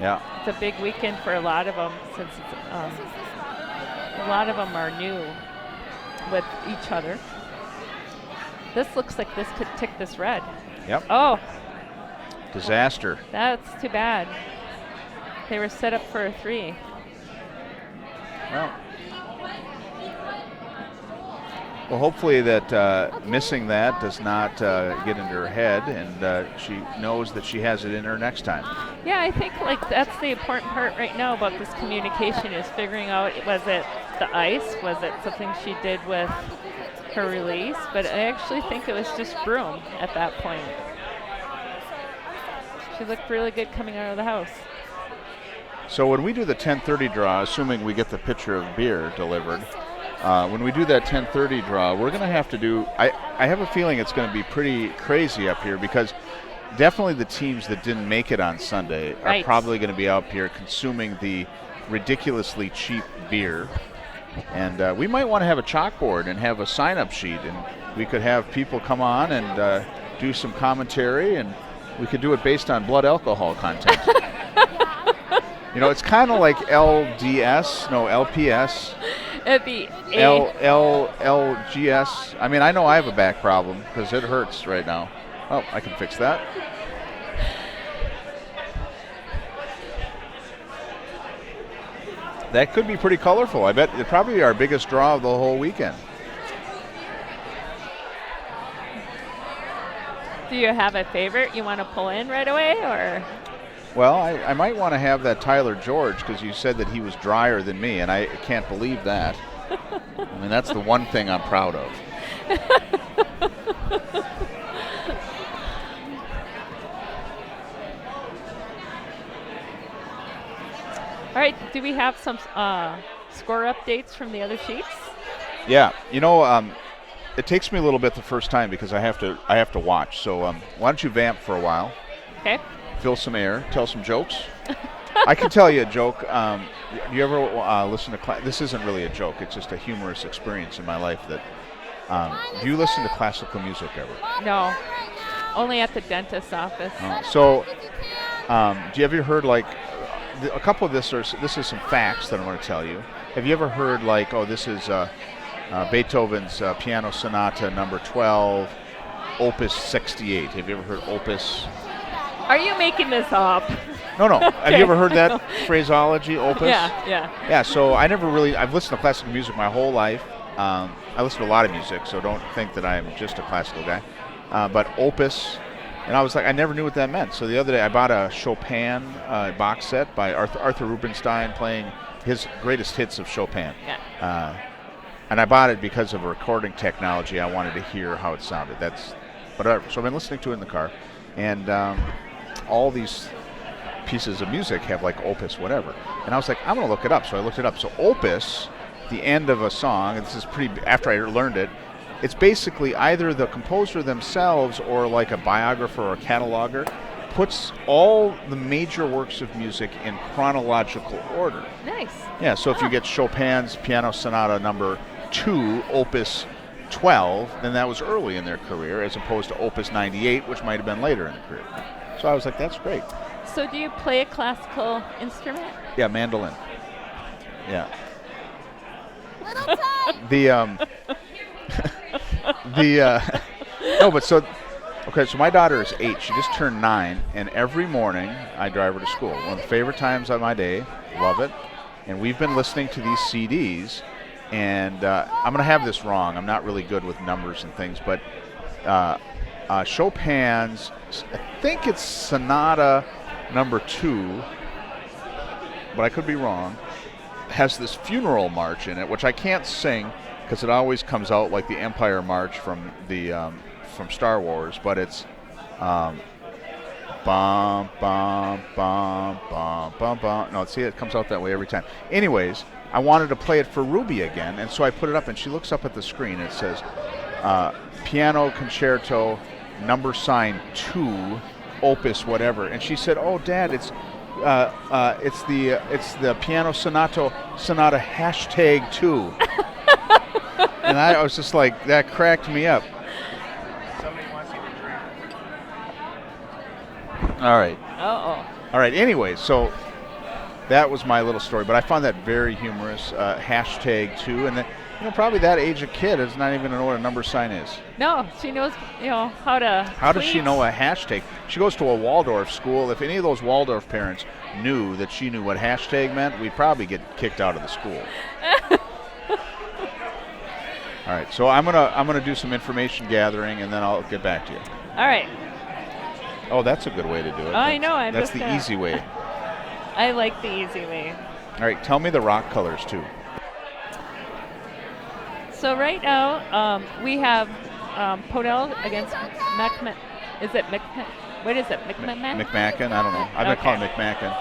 Yeah. It's a big weekend for a lot of them since it's, a lot of them are new with each other. This looks like this could tick this red. Yep. Oh. Disaster. That's too bad. They were set up for a 3. Well, hopefully that missing that does not get into her head, and she knows that she has it in her next time. Yeah, I think like that's the important part right now about this communication is figuring out, was it the ice? Was it something she did with her release? But I actually think it was just broom at that point. She looked really good coming out of the house. So when we do the 10:30 draw, assuming we get the pitcher of beer delivered, when we do that 10:30 draw, we're going to have to do, I have a feeling it's going to be pretty crazy up here because definitely the teams that didn't make it on Sunday are probably going to be up here consuming the ridiculously cheap beer. And we might want to have a chalkboard and have a sign-up sheet, and we could have people come on and do some commentary, and we could do it based on blood alcohol content. You know, it's kind of like LPS. It'd be LGS. I mean, I know I have a back problem because it hurts right now. Oh, I can fix that. That could be pretty colorful. I bet it's probably our biggest draw of the whole weekend. Do you have a favorite you want to pull in right away, or? Well, I might want to have that Tyler George because you said that he was drier than me, and I can't believe that. I mean, that's the one thing I'm proud of. All right, do we have some score updates from the other sheets? Yeah, you know, it takes me a little bit the first time because I have to watch. So why don't you vamp for a while? Okay. Fill some air, tell some jokes. I can tell you a joke. Do you ever listen to this isn't really a joke, it's just a humorous experience in my life that do you listen to classical music ever? No, only at the dentist's office. So do you ever heard like a couple of this is some facts that I'm going to tell you. Have you ever heard like, this is Beethoven's Piano Sonata number 12, Opus 68. Have you ever heard Opus? Are you making this up? No. Okay. Have you ever heard that phraseology, Opus? Yeah. So I've listened to classical music my whole life. I listen to a lot of music, so don't think that I'm just a classical guy. But Opus, and I was like, I never knew what that meant. So the other day I bought a Chopin box set by Arthur Rubinstein playing his greatest hits of Chopin. Yeah. And I bought it because of a recording technology. I wanted to hear how it sounded. That's whatever. So I've been listening to it in the car. And all these pieces of music have like opus whatever. And I was like, I'm going to look it up. So I looked it up. So opus, the end of a song, and this is pretty, after I learned it, it's basically either the composer themselves or like a biographer or a cataloger puts all the major works of music in chronological order. Nice. Yeah, so if you get Chopin's Piano Sonata number 2, opus 12, then that was early in their career, as opposed to opus 98, which might have been later in the career. So I was like, that's great. So do you play a classical instrument? Yeah, mandolin. Yeah. Little time. No, but so, okay, so my daughter is 8. She just turned 9, and every morning I drive her to school. One of the favorite times of my day. Love it. And we've been listening to these CDs, and I'm going to have this wrong. I'm not really good with numbers and things, but Chopin's, I think it's Sonata number 2, but I could be wrong, has this funeral march in it, which I can't sing because it always comes out like the Empire March from the from Star Wars, but it's bum bum bum bum bum bum. No, see, it comes out that way every time. Anyways, I wanted to play it for Ruby again, and so I put it up, and she looks up at the screen, and it says Piano Concerto number sign 2, opus whatever, and she said, "Oh, Dad, it's the Piano Sonata #2." And I was just like, that cracked me up. Somebody wants you to drink. All right. Uh-oh. All right. Anyway, so that was my little story, but I found that very humorous. #2, and then, probably that age of kid is not even going to know what a number sign is. No, she knows, how to. How does she know a hashtag? She goes to a Waldorf school. If any of those Waldorf parents knew that she knew what hashtag meant, we'd probably get kicked out of the school. All right, so I'm gonna do some information gathering, and then I'll get back to you. All right. Oh, that's a good way to do it. I know. That's the easy way. I like the easy way. All right, tell me the rock colors too. So right now we have Podell against McMahon. Is it McMahon? What is it? McMahon? McMacken? I don't know. I've been calling McMacken.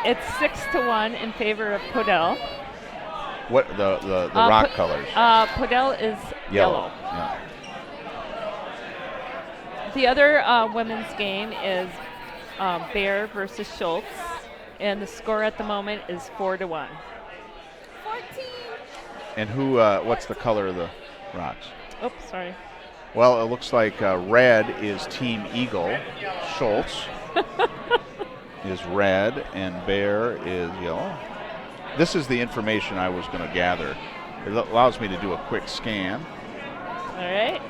It's 6-1 in favor of Podell. What the rock colors? Podell is yellow. Yeah. The other women's game is Bear versus Schultz, and the score at the moment is 4-1. 14. And who? What's the color of the rocks? Oops, sorry. Well, it looks like red is Team Eagle. Schultz is red, and Bear is yellow. This is the information I was going to gather. It allows me to do a quick scan. All right.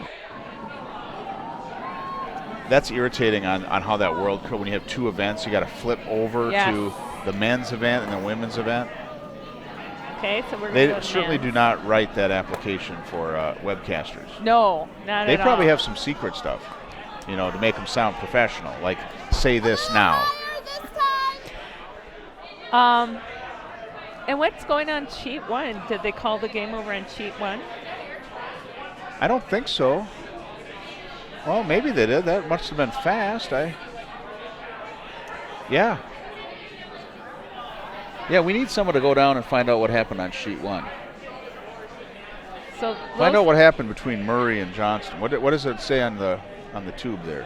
That's irritating on how that world code, when you have two events, you got to flip over to the men's event and the women's event. Okay, so we're They going to certainly do not write that application for webcasters. No, not They at all. probably have some secret stuff, to make them sound professional, like say this now. And what's going on sheet 1? Did they call the game over on sheet 1? I don't think so. Well, maybe they did. That must have been fast. Yeah. Yeah, we need someone to go down and find out what happened on sheet 1. So find out what happened between Murray and Johnston. What does it say on the tube there?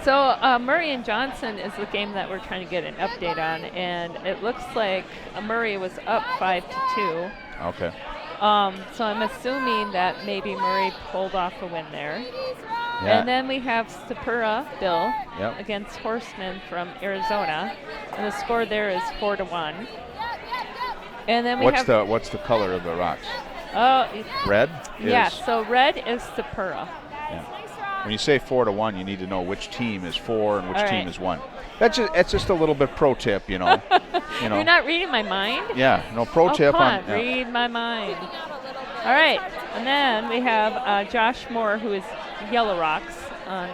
So Murray and Johnson is the game that we're trying to get an update on, and it looks like Murray was up 5-2. Okay. So I'm assuming that maybe Murray pulled off a win there. Yeah. And then we have Stapura, Bill, against Horseman from Arizona, and the score there is 4-1. And then what's the color of the rocks? Red? So red is Stapura. Yeah. When you say 4-1, you need to know which team is 4 and which team is 1. That's just a little bit pro tip, You're not reading my mind? Yeah, pro tip come on. Read my mind. All right, and then we have Josh Moore, who is Yellow Rocks on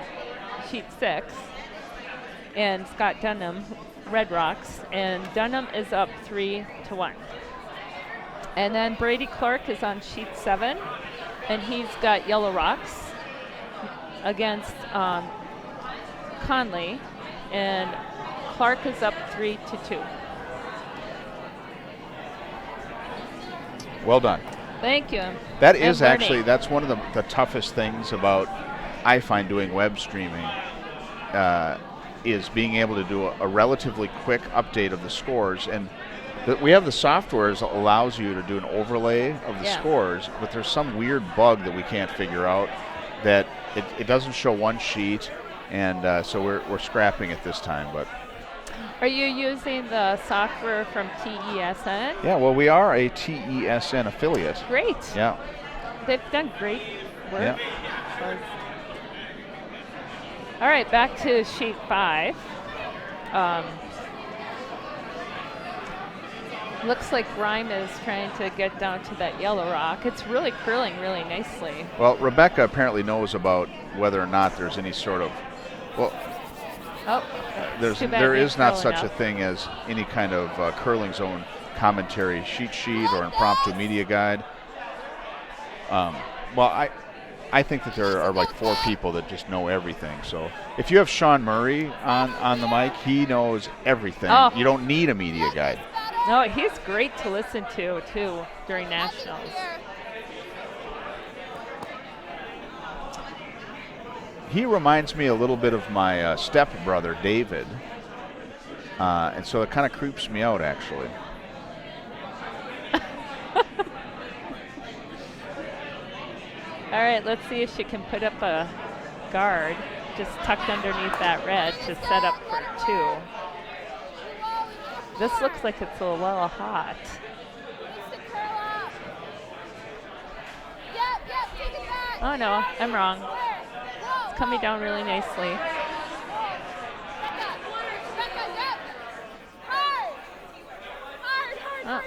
sheet 6, and Scott Dunham, Red Rocks, and Dunham is up 3-1. And then Brady Clark is on sheet 7, and he's got Yellow Rocks against Conley, and Clark is up 3-2. Well done. Thank you. That I'm is learning. actually, that's one of the toughest things about, I find, doing web streaming, is being able to do a relatively quick update of the scores. And we have the software that allows you to do an overlay of the scores, but there's some weird bug that we can't figure out that it doesn't show one sheet, and so we're scrapping it this time. But Are you using the software from TESN? yeah, well, we are a TESN affiliate. Great. Yeah. They've done great work. Yeah. All right, back to sheet 5. Looks like Rhyme is trying to get down to that yellow rock. It's really curling really nicely. Well, Rebecca apparently knows about whether or not there's any sort of, well, there is not such a thing as any kind of curling zone commentary cheat sheet or impromptu media guide. Well, I think that there are like 4 people that just know everything. So if you have Sean Murray on the mic, he knows everything. Oh. You don't need a media guide. No, he's great to listen to, too, during nationals. He reminds me a little bit of my stepbrother, David. And so it kind of creeps me out, actually. All right, let's see if she can put up a guard just tucked underneath that red to set up for 2. This looks like it's a little hot. Oh no, I'm wrong. It's coming down really nicely.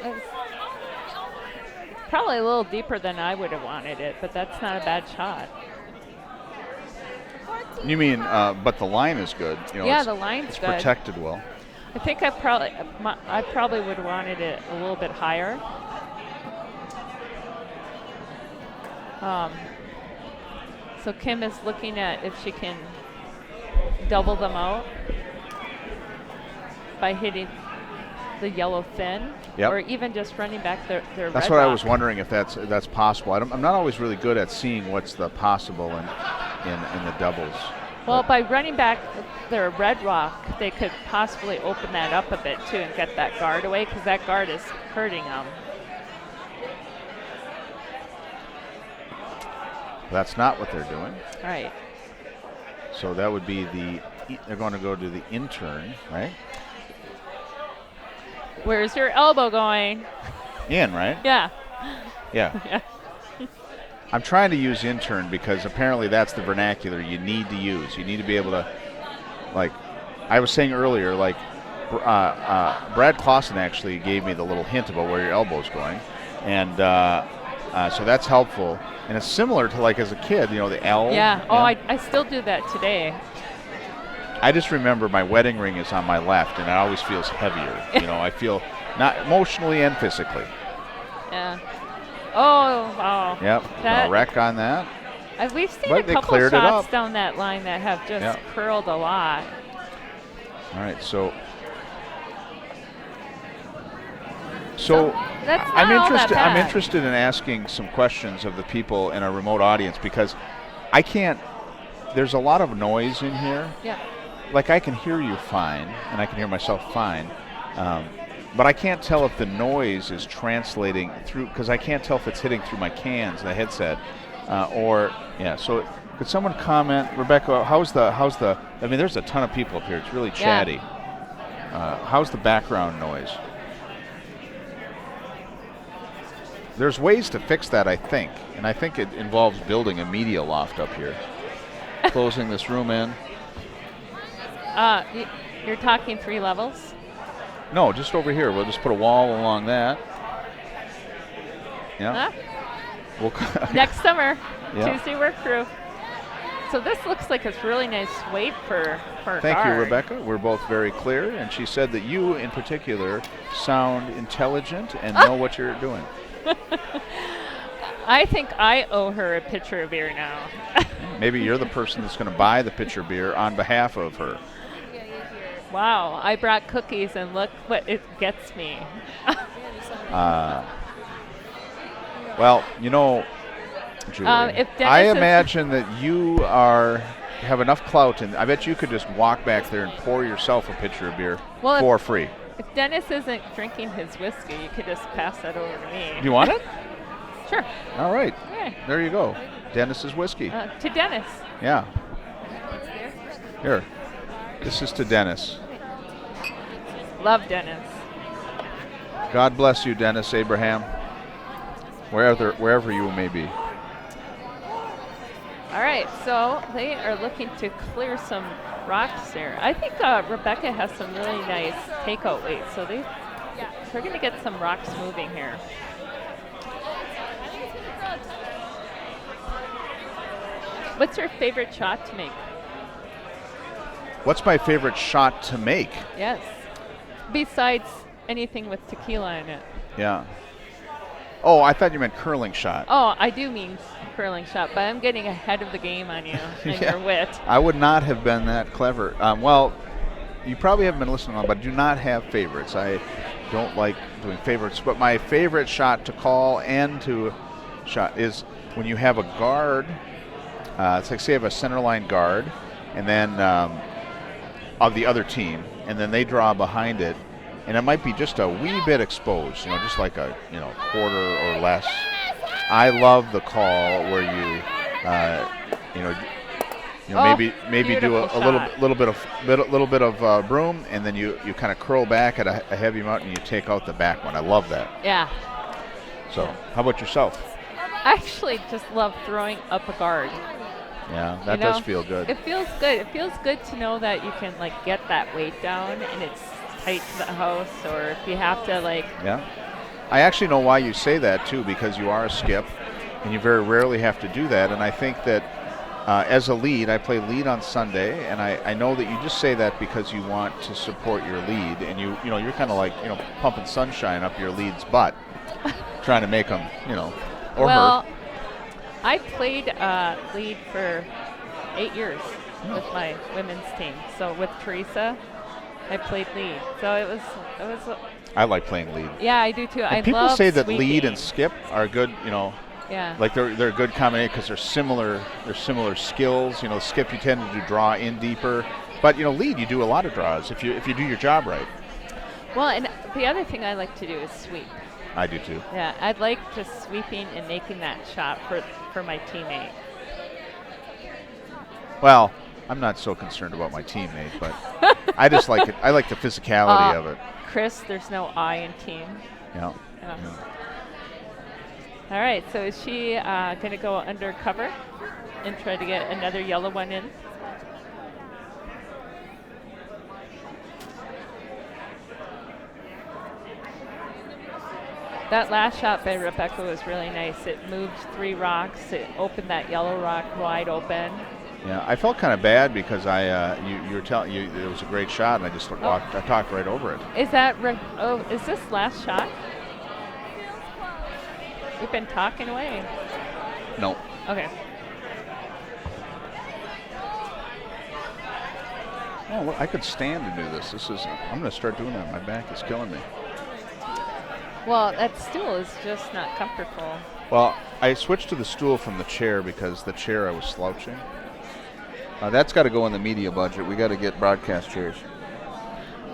It's probably a little deeper than I would have wanted it, but that's not a bad shot. You mean, but the line is good. You know, Yeah, the line's it's good. protected well. I think I probably would have wanted it a little bit higher. So Kim is looking at if she can double them out by hitting the yellow fin, or even just running back their That's red what I rock. was wondering if that's possible. I'm not always really good at seeing what's the possible in the doubles. Well, by running back their red rock, they could possibly open that up a bit too and get that guard away, because that guard is hurting them. That's not what they're doing. Right. So that would be they're going to go to the intern, right? Where's your elbow going? In, right? Yeah. Yeah. Yeah. I'm trying to use intern because apparently that's the vernacular you need to use. You need to be able to, like, I was saying earlier, like, Brad Clausen actually gave me the little hint about where your elbow's going. And so that's helpful. And it's similar to, like, as a kid, you know, the L. Yeah. Oh, I I still do that today. I just remember my wedding ring is on my left, and it always feels heavier. You know, I feel not emotionally and physically. Yeah. Oh, wow. Yep. A wreck on that. We've seen But a they couple cleared it shots up. down that line that have just curled a lot. All right, so that's not I'm all that interested. I'm bad. interested in asking some questions of the people in our remote audience because I can't. There's a lot of noise in here. Yeah. Like I can hear you fine, and I can hear myself fine, but I can't tell if the noise is translating through because I can't tell if it's hitting through my cans, the headset, or yeah. So could someone comment, Rebecca? How's the? I mean, there's a ton of people up here. It's really chatty. How's the background noise? There's ways to fix that, I think, and I think it involves building a media loft up here, closing this room in. You're talking 3 levels? No, just over here. We'll just put a wall along that. Yeah. We'll Next summer, Yeah. Tuesday work crew. So this looks like it's really nice weight for a Thank you, guard. Rebecca. We're both very clear, and she said that you, in particular, sound intelligent and know what you're doing. I think I owe her a pitcher of beer now. Maybe you're the person that's going to buy the pitcher beer on behalf of her. Wow, I brought cookies and look what it gets me. Well, you know, Julie, if Dennis I is- imagine that you have enough clout, and I bet you could just walk back there and pour yourself a pitcher of beer Well, for free. If Dennis isn't drinking his whiskey, you could just pass that over to me. Do you want it? Sure. All right. Okay. There you go. Dennis's whiskey. To Dennis. Yeah. Here. This is to Dennis. Love Dennis. God bless you, Dennis Abraham, wherever you may be. All right, so they are looking to clear some rocks there. I think Rebecca has some really nice takeout weight, so they're going to get some rocks moving here. What's your favorite shot to make? What's my favorite shot to make? Yes. Besides anything with tequila in it. Yeah. Oh, I thought you meant curling shot. Oh, I do mean curling shot, but I'm getting ahead of the game on you and Yeah. your wit. I would not have been that clever. Well, you probably haven't been listening on, but I do not have favorites. I don't like doing favorites, but my favorite shot to call and to shot is when you have a guard. It's like, say, you have a center line guard, and then of the other team, and then they draw behind it, and it might be just a wee bit exposed, just like a quarter or less. I love the call where maybe do a little bit of broom, and then you kind of curl back at a heavy amount, and you take out the back one. I love that. Yeah. So, how about yourself? I actually just love throwing up a guard. Yeah, that does feel good. It feels good. It feels good to know that you can get that weight down and it's tight to the house, or if you have to Yeah. I actually know why you say that too, because you are a skip and you very rarely have to do that. And I think that as a lead, I play lead on Sunday, and I know that you just say that because you want to support your lead, and you're kind of pumping sunshine up your lead's butt, trying to make them, or well, her. I played lead for 8 years with my women's team. So with Teresa, I played lead. So it was. I like playing lead. Yeah, I do too. And I people love say that sweeping. lead and skip are good, Yeah. like they're a good combination because they're similar. They're similar skills. Skip you tend to draw in deeper, but lead you do a lot of draws if you do your job right. Well, and the other thing I like to do is sweep. I do too. Yeah, I'd like just sweeping and making that shot for my teammate. Well, I'm not so concerned about my teammate, but I just like it. I like the physicality of it. Chris, there's no I in team. Yeah. All right, so is she going to go undercover and try to get another yellow one in? That last shot by Rebecca was really nice. It moved 3 rocks. It opened that yellow rock wide open. Yeah, I felt kind of bad because you were telling you it was a great shot, and I just I talked right over it. Is that is this last shot? We've been talking away. No. Okay. Oh, look, I could stand to do this. I'm going to start doing that. My back is killing me. Well, that stool is just not comfortable. Well, I switched to the stool from the chair because the chair I was slouching. That's got to go in the media budget. We got to get broadcast chairs.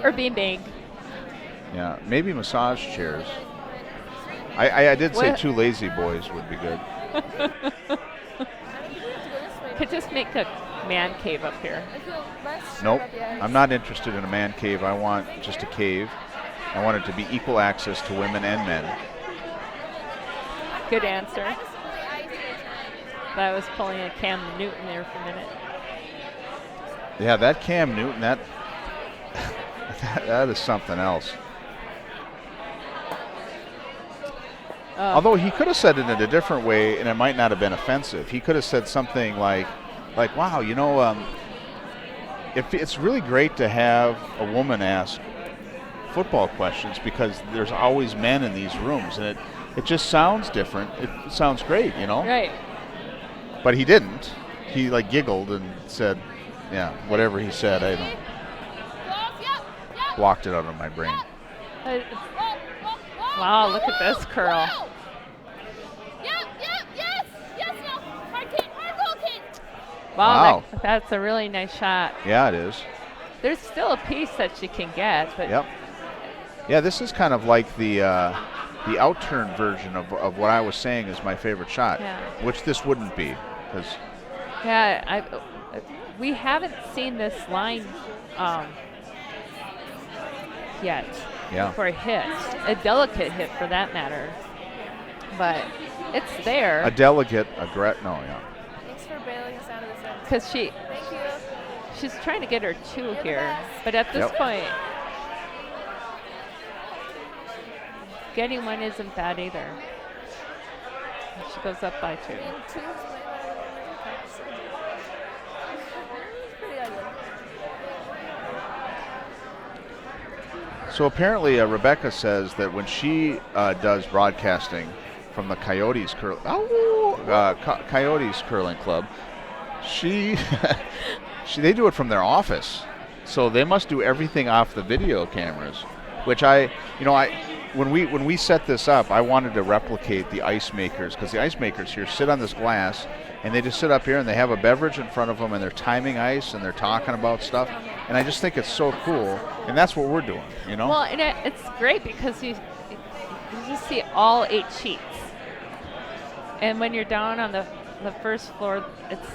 Or beanbag. Yeah, maybe massage chairs. I did say What? 2 lazy boys would be good. Could just make a man cave up here. Nope, I'm not interested in a man cave. I want just a cave. I want it to be equal access to women and men. Good answer. I was pulling a Cam Newton there for a minute. Yeah, that Cam Newton, that is something else. Although he could have said it in a different way, and it might not have been offensive. He could have said something like, "Wow, if it's really great to have a woman ask football questions because there's always men in these rooms, and it just sounds different. It sounds great, Right. But he didn't. He giggled and said, "Yeah, whatever he said, I don't." walked it out of my brain. Wow, look at this curl. Yep, yes, no. Hard goal, kid. Wow. That's a really nice shot. Yeah, it is. There's still a piece that she can get, but Yep. Yeah, this is kind of like the outturn version of what I was saying is my favorite shot, which this wouldn't be, because. Yeah, we haven't seen this line yet for a hit, a delicate hit for that matter, but it's there. A delicate, no, yeah. Thanks for bailing us out of this end. Because Thank you. she's trying to get her 2 You're here, but at this point, getting 1 isn't bad either. She goes up by 2. So apparently Rebecca says that when she does broadcasting from the Coyotes Curling Club, they do it from their office. So they must do everything off the video cameras, which when we set this up, I wanted to replicate the ice makers, because the ice makers here sit on this glass and they just sit up here and they have a beverage in front of them and they're timing ice and they're talking about stuff, and I just think it's so cool, and that's what we're doing, Well, and it's great because you just see all 8 sheets, and when you're down on the first floor, it's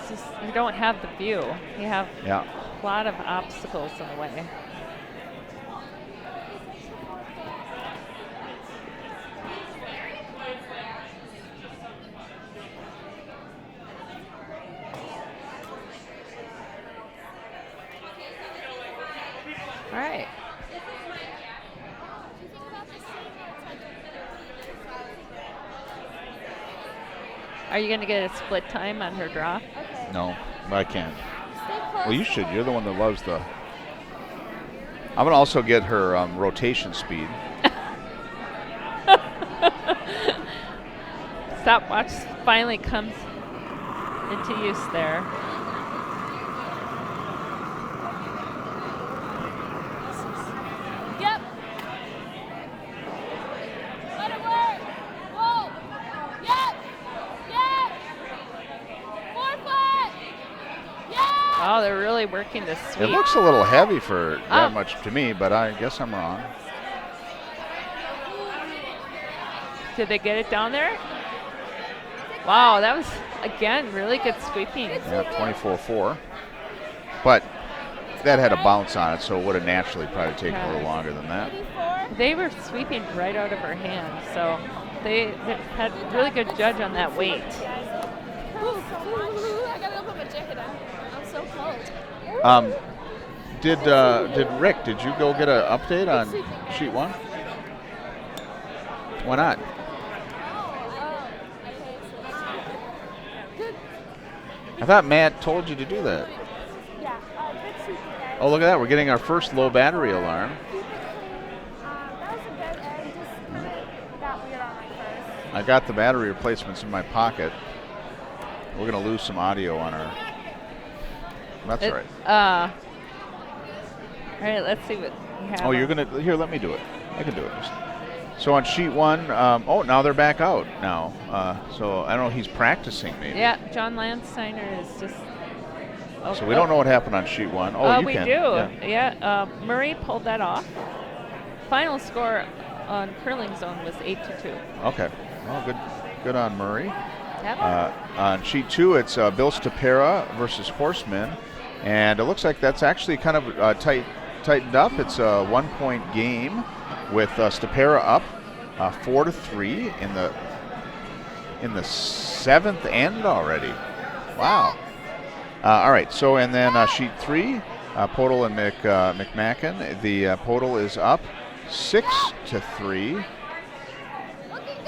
just you don't have the view. You have a lot of obstacles in the way. All right. Are you going to get a split time on her draw? Okay. No, I can't. Well, you should. You're the one that loves the. I'm going to also get her rotation speed. Stopwatch finally comes into use there. Yep. Let it work. Whoa. Yep. 4 foot. Yeah. Oh, they're really working this sweep. It looks a little heavy for that much to me, but I guess I'm wrong. Did they get it down there? Wow, that was, again, really good sweeping. Yeah, 24-4. But that had a bounce on it, so it would have naturally probably taken a little longer than that. They were sweeping right out of her hand, so they had really good judge on that weight. I gotta go put my jacket on. I'm so cold. Rick, did you go get an update on sheet 1? Why not? I thought Matt told you to do that. Yeah, good shooting, guys. Oh, look at that. We're getting our first low battery alarm. That was a good egg, just kind of got weird on my first. I got the battery replacements in my pocket. We're going to lose some audio on our. That's all right. All right, let's see what we have. Oh, you're going to. Here, let me do it. I can do it. So on sheet 1, now they're back out now. So I don't know, he's practicing maybe. Yeah, John Landsteiner is just. So we don't know what happened on sheet 1. Oh, you we can. do. Yeah, Murray pulled that off. Final score on curling zone was 8-2. Okay. Well, good on Murray. Yep. On sheet 2, it's Bill Stapera versus Horseman, and it looks like that's actually kind of tightened up. It's a 1-point game with Stapera up 4-3 in the 7th end already. Wow. All right. So and then sheet 3, Podol and McMacken. The Podol is up 6-3.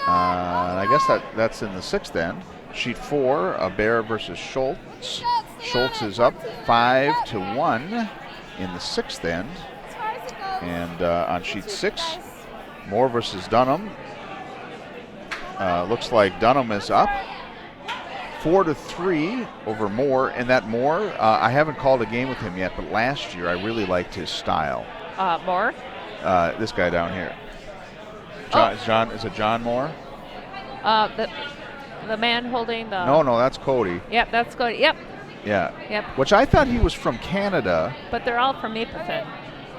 I guess that's in the 6th end. Sheet 4, Bear versus Schultz. Schultz is up 5-1 in the 6th end. And on sheet 6, Moore versus Dunham. Looks like Dunham is up 4-3 over Moore. And that Moore, I haven't called a game with him yet, but last year I really liked his style. Moore. This guy down here. Is it John Moore? The man holding the. No, that's Cody. Yep, that's Cody. Yep. Yeah. Yep. Which I thought he was from Canada. But they're all from Mapleton.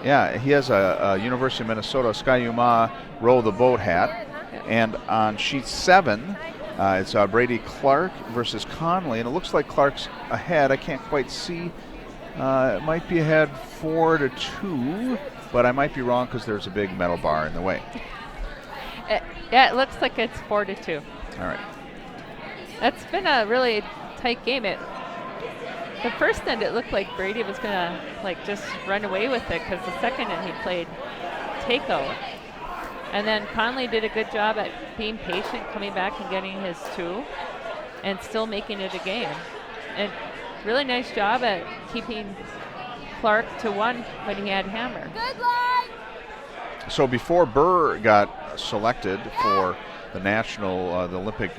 Yeah, he has a University of Minnesota Ski-U-Mah row the boat hat. And on sheet 7, it's Brady Clark versus Conley, and it looks like Clark's ahead. I can't quite see. It might be ahead 4-2, but I might be wrong because there's a big metal bar in the way. Yeah, it looks like it's 4-2. All right. That's been a really tight game. The first end, it looked like Brady was going to just run away with it because the second end he played takeout. And then Conley did a good job at being patient, coming back and getting his 2, and still making it a game. And really nice job at keeping Clark to 1 when he had hammer. Good line. So before Burr got selected for the national, the Olympic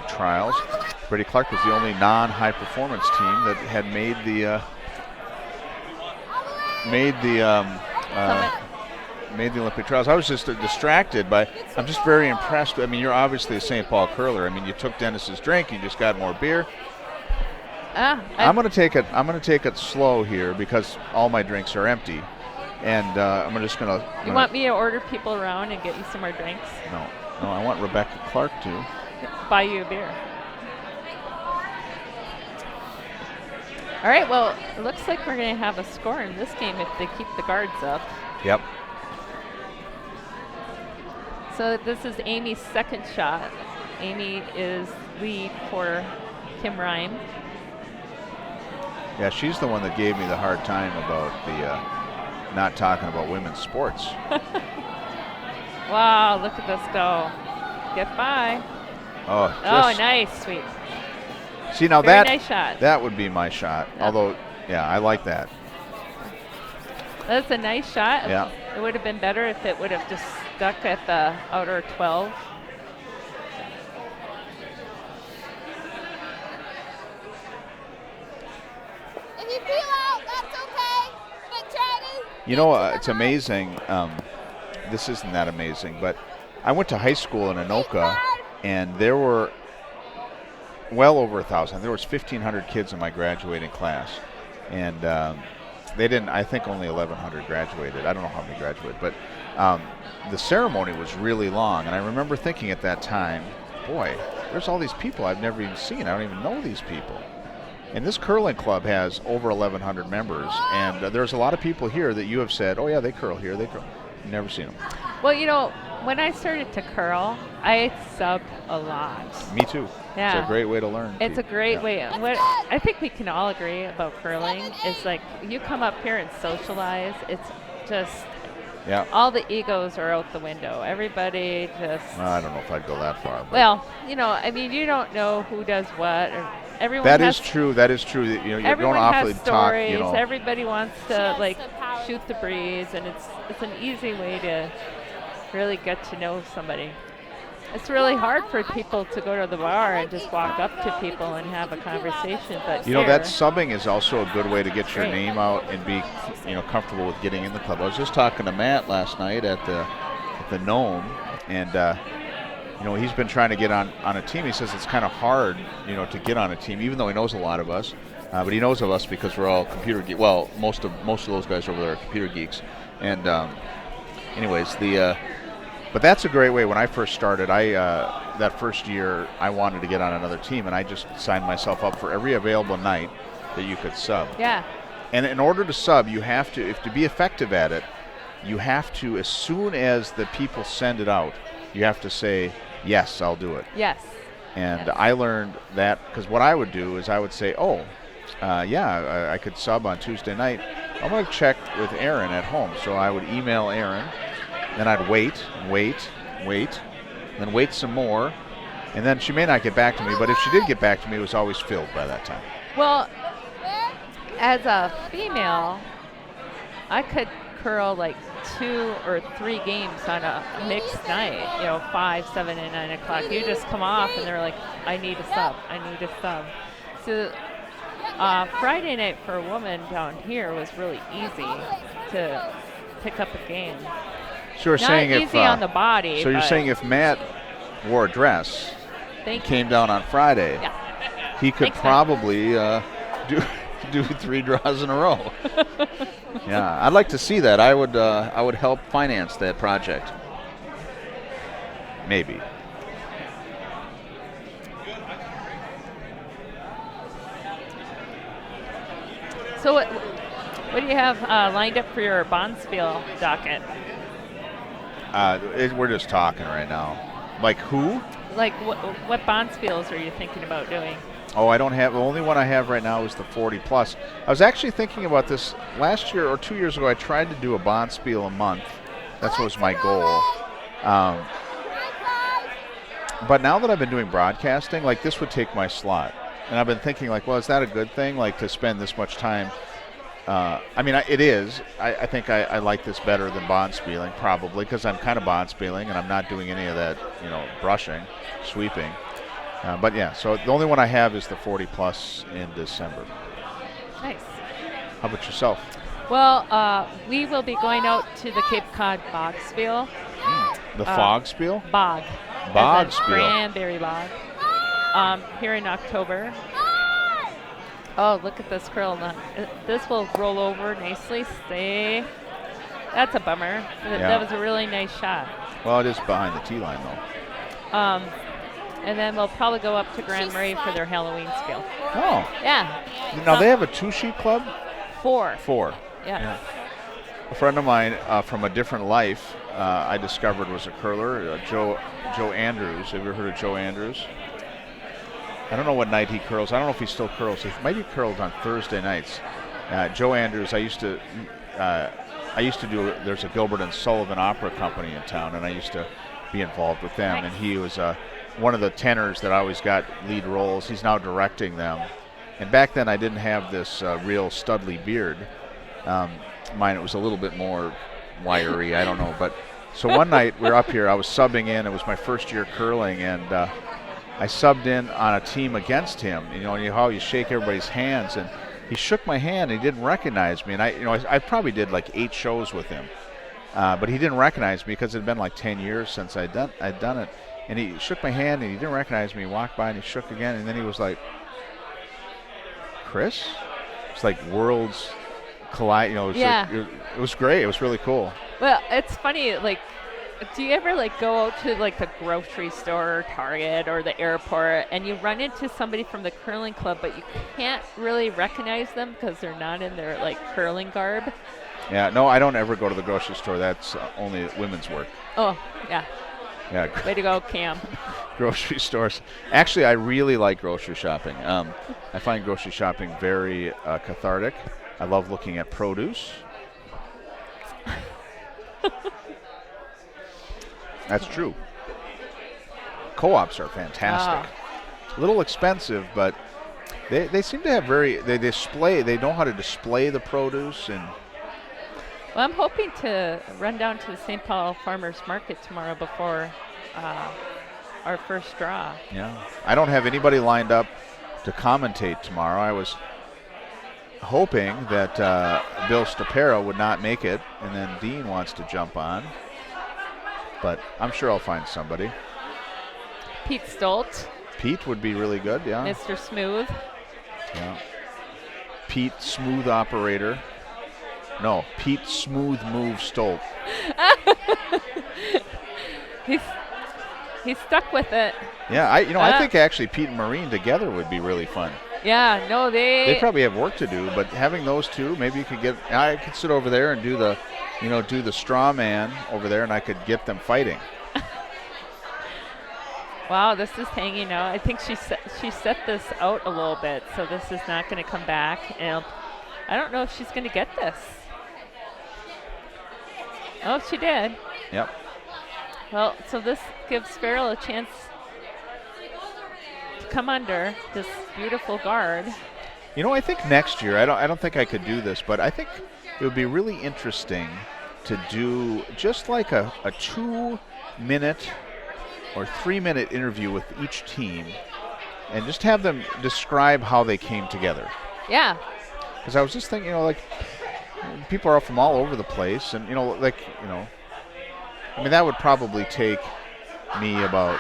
trials, Brady Clark was the only non-high performance team that had made the Olympic trials. I was just distracted by. I'm just very impressed. I mean, you're obviously a St. Paul curler. I mean, you took Dennis's drink, you just got more beer. I'm going to take it. I'm going to take it slow here because all my drinks are empty, and I'm just going to. You want me to order people around and get you some more drinks? No. I want Rebecca Clark to buy you a beer. All right. Well, it looks like we're going to have a score in this game if they keep the guards up. Yep. So this is Amy's second shot. Amy is lead for Kim Rhyme. Yeah, she's the one that gave me the hard time about the not talking about women's sports. Wow, look at this go. Get by. Oh, nice, sweet. See, now Very nice shot. That would be my shot. Yep. Although, yeah, I like that. That's a nice shot. Yeah. It would have been better if it would have just stuck at the outer 12. If you peel out, that's okay. But try to. You know, it's amazing. This isn't that amazing, but I went to high school in Anoka, and there were well over 1,000. There was 1,500 kids in my graduating class, and they didn't. I think only 1,100 graduated. I don't know how many graduated, but the ceremony was really long. And I remember thinking at that time, boy, there's all these people I've never even seen. I don't even know these people. And this curling club has over 1,100 members, and there's a lot of people here that you have said, oh yeah, they curl here, they curl. Never seen them. Well, you know, when I started to curl, I subbed a lot. Me too. Yeah. It's a great way to learn. It's a great way. What I think we can all agree about curling is like you come up here and socialize. It's just all the egos are out the window. Everybody just. I don't know if I'd go that far. Well, you know, I mean, you don't know who does what. Or everyone. That is true. That is true. You know, you don't awfully talk. You know. Everybody wants to like shoot the breeze, and it's an easy way to really get to know somebody. It's really hard for people to go to the bar and just walk up to people and have a conversation. But you know, that subbing is also a good way to get your name out and be, you know, comfortable with getting in the club. I was just talking to Matt last night at the Gnome, and you know, he's been trying to get on a team. He says it's kind of hard, you know, to get on a team, even though he knows a lot of us. But he knows of us because we're all computer geeks. Well, most of those guys over there are computer geeks. And anyways, but that's a great way. When I first started, that first year I wanted to get on another team, and I just signed myself up for every available night that you could sub. Yeah. And in order to sub, you have to, to be effective at it, you have to, as soon as the people send it out, you have to say, yes, I'll do it. Yes. And I learned that because what I would do is I would say, I could sub on Tuesday night. I'm going to check with Erin at home. So I would email Erin. Then I'd wait, then wait some more. And then she may not get back to me, but if she did get back to me, it was always filled by that time. Well, as a female, I could curl like 2 or 3 games on a mixed night, you know, 5, 7, and 9 o'clock. You just come off and they're like, I need a sub. So Friday night for a woman down here was really easy to pick up a game. So you're Not saying easy on the body. So you're but saying if Matt wore a dress and came down on Friday, he could Next time. probably do 3 draws in a row. Yeah, I'd like to see that. I would help finance that project. Maybe. So what do you have lined up for your Bonspiel docket? We're just talking right now. Like who? Like what Bonspiels are you thinking about doing? Oh, I don't have. The only one I have right now is the 40 plus. I was actually thinking about this last year or 2 years ago. I tried to do a Bonspiel a month. That was my goal. But now that I've been doing broadcasting, like this would take my slot. And I've been thinking, like, well, is that a good thing, like, to spend this much time? I mean, it is. I think I like this better than Bonspieling, probably, because I'm kind of Bonspieling, and I'm not doing any of that, brushing, sweeping. But, yeah, so the only one I have is the 40 plus in December. Nice. How about yourself? Well, we will be going out to the Cape Cod Bog Spiel. The Fog Spiel? Bog. Bog As in Spiel. Cranberry bog. Here in October. Oh, look at this curl. This will roll over nicely. Stay. That's a bummer. That was a really nice shot. Well, it is behind the tee line, though. And then we'll probably go up to Grand Marais for their Halloween spiel. Oh. Yeah. Now, they have a 2-sheet club? 4. 4. Yeah. A friend of mine from a different life I discovered was a curler, Joe Andrews. Have you ever heard of Joe Andrews? I don't know what night he curls. I don't know if he still curls. He might be curled on Thursday nights. Joe Andrews, I used to do, there's a Gilbert and Sullivan Opera Company in town, and I used to be involved with them. Nice. And he was one of the tenors that always got lead roles. He's now directing them. And back then I didn't have this real studly beard. Mine, it was a little bit more wiry, I don't know. But so one night we were up here, I was subbing in. It was my first year curling, and I subbed in on a team against him. How you shake everybody's hands, and he shook my hand. And he didn't recognize me, and I probably did like 8 shows with him, but he didn't recognize me because it had been like 10 years since I'd done it. And he shook my hand, and he didn't recognize me. He walked by, and he shook again, and then he was like, "Chris?" It's like worlds collide. It was great. It was really cool. Well, it's funny, like, do you ever go out to the grocery store or Target or the airport and you run into somebody from the curling club but you can't really recognize them because they're not in their curling garb? Yeah, no, I don't ever go to the grocery store. That's only women's work. Oh, yeah. Yeah. Way to go, Cam. Grocery stores. Actually, I really like grocery shopping. I find grocery shopping very cathartic. I love looking at produce. That's true. Co-ops are fantastic. A little expensive, but they seem to have they know how to display the produce. And well, I'm hoping to run down to the St. Paul Farmers Market tomorrow before our first draw. Yeah. I don't have anybody lined up to commentate tomorrow. I was hoping that Bill Stapera would not make it, and then Dean wants to jump on. But I'm sure I'll find somebody. Pete Stolt. Pete would be really good, yeah. Mr. Smooth. Yeah. Pete Smooth Operator. No, Pete Smooth Move Stolt. He's stuck with it. Yeah, I think actually Pete and Maureen together would be really fun. Yeah, no, they probably have work to do, but having those two, maybe you could I could sit over there and do the straw man over there, and I could get them fighting. Wow, this is hanging out. I think she set this out a little bit, so this is not going to come back. And I don't know if she's going to get this. Oh, she did. Yep. Well, so this gives Farrell a chance to come under this beautiful guard. I think next year, I don't think I could do this, but I think it would be really interesting to do just like a 2-minute or 3-minute interview with each team and just have them describe how they came together. Yeah. Because I was just thinking, like, people are from all over the place, and I mean, that would probably take me about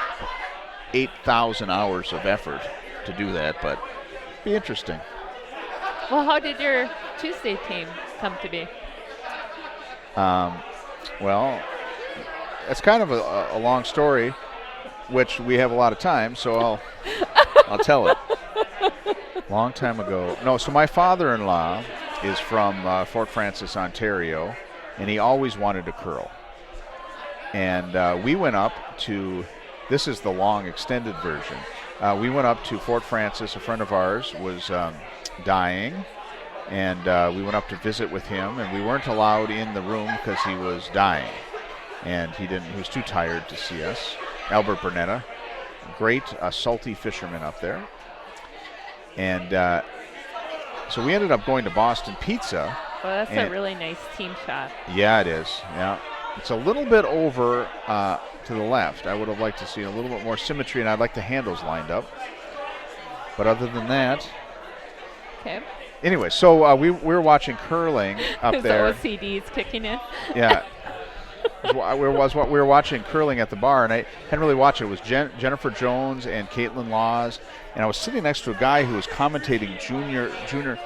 8,000 hours of effort to do that, but it'd be interesting. Well, how did your Tuesday team come to be? Well, it's kind of a long story, which we have a lot of time, so I'll tell it. Long time ago. No, so my father-in-law is from Fort Francis, Ontario, and he always wanted to curl. And we went up to, this is the long extended version. We went up to Fort Francis. A friend of ours was dying, and we went up to visit with him, and we weren't allowed in the room because he was dying. And he was too tired to see us. Albert Burnetta, great salty fisherman up there. And so we ended up going to Boston Pizza. Well, that's a really nice team shot. Yeah, it is. Yeah. It's a little bit over to the left. I would have liked to see a little bit more symmetry, and I'd like the handles lined up. But other than that. Okay. Anyway, so we were watching curling up there. His OCD's kicking in. Yeah. We were watching curling at the bar, and I hadn't really watched it. It was Jennifer Jones and Caitlin Laws, and I was sitting next to a guy who was commentating junior.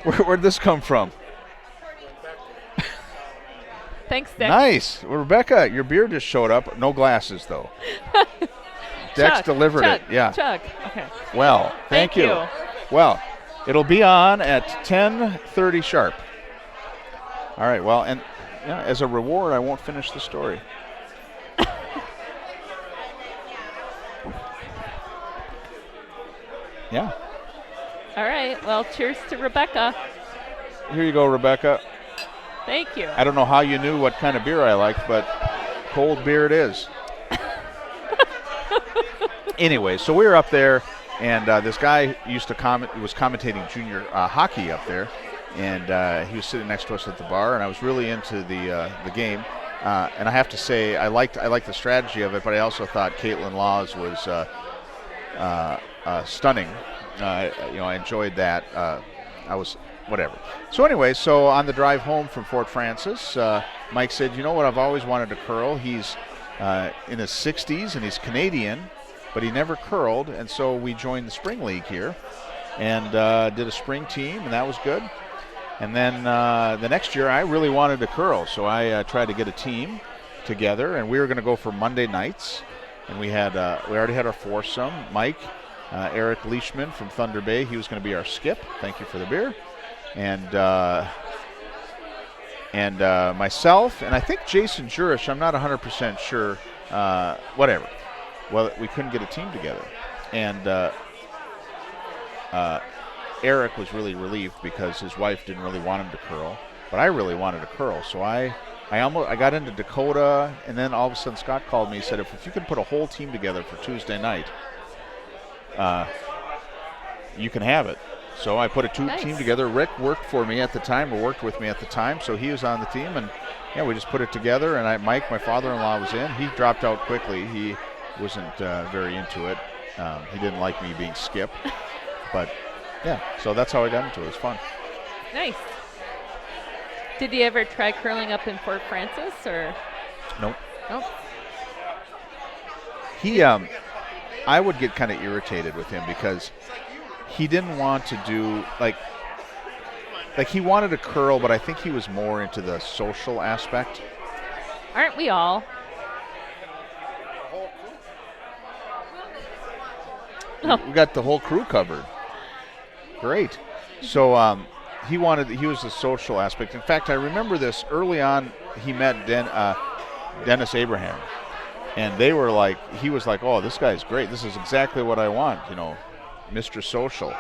Where'd this come from? Thanks, Dex. Nice. Well, Rebecca, your beer just showed up. No glasses, though. Dex delivered it. Yeah. Chuck. Okay. Well, thank you. Well, it'll be on at 10:30 sharp. All right. Well, and as a reward, I won't finish the story. Yeah. All right. Well, cheers to Rebecca. Here you go, Rebecca. Thank you. I don't know how you knew what kind of beer I liked, but cold beer it is. Anyway, so we were up there, and this guy was commentating junior hockey up there, and he was sitting next to us at the bar, and I was really into the game. And I have to say, I liked the strategy of it, but I also thought Caitlin Laws was stunning. I enjoyed that. I was whatever. So anyway, so on the drive home from Fort Francis, Mike said, you know what, I've always wanted to curl. He's in his 60s, and he's Canadian, but he never curled, and so we joined the spring league here and did a spring team, and that was good. And then the next year, I really wanted to curl, so I tried to get a team together, and we were going to go for Monday nights, and we already had our foursome. Mike, Eric Leishman from Thunder Bay, he was going to be our skip. Thank you for the beer. And myself, and I think Jason Jurish, I'm not 100% sure, whatever. Well, we couldn't get a team together. And Eric was really relieved because his wife didn't really want him to curl, but I really wanted to curl. So I got into Dakota, and then all of a sudden Scott called me and said, if you can put a whole team together for Tuesday night, you can have it. So I put a team together. Rick worked for me at the time, or worked with me at the time, so he was on the team, and yeah, we just put it together. And Mike, my father-in-law, was in. He dropped out quickly. He wasn't very into it. He didn't like me being skip, but yeah. So that's how I got into it. It was fun. Nice. Did you ever try curling up in Fort Francis, or? Nope. Nope. I would get kind of irritated with him because he didn't want to do like he wanted to curl, but I think he was more into the social aspect. Aren't we all? We got the whole crew covered. Great. So he was the social aspect. In fact, I remember this early on. He met Dennis Abraham, and he was like, oh, this guy's great. This is exactly what I want, Mr. Social.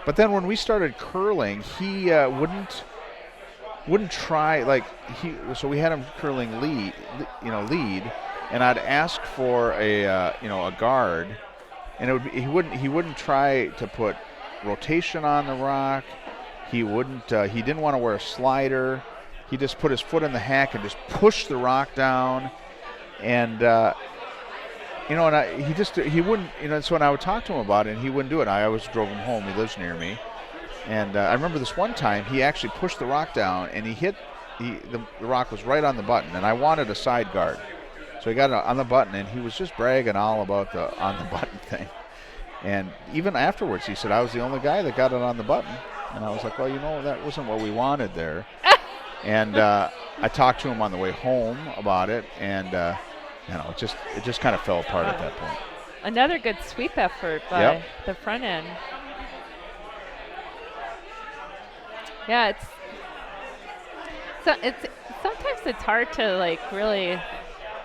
But then when we started curling, he wouldn't try, so we had him curling lead, and I'd ask for a guard, and he wouldn't try to put rotation on the rock. He didn't want to wear a slider. He just put his foot in the hack and just pushed the rock down, and you know, and he wouldn't, you know, so when I would talk to him about it, and he wouldn't do it. I always drove him home. He lives near me. And I remember this one time he actually pushed the rock down, and the rock was right on the button, and I wanted a side guard. So he got it on the button, and he was just bragging all about the on the button thing. And even afterwards, he said, I was the only guy that got it on the button. And I was like, well, you know, that wasn't what we wanted there. And I talked to him on the way home about it, and you know, it just kind of fell apart at that point. Another good sweep effort by the front end. Yeah, sometimes it's hard to like really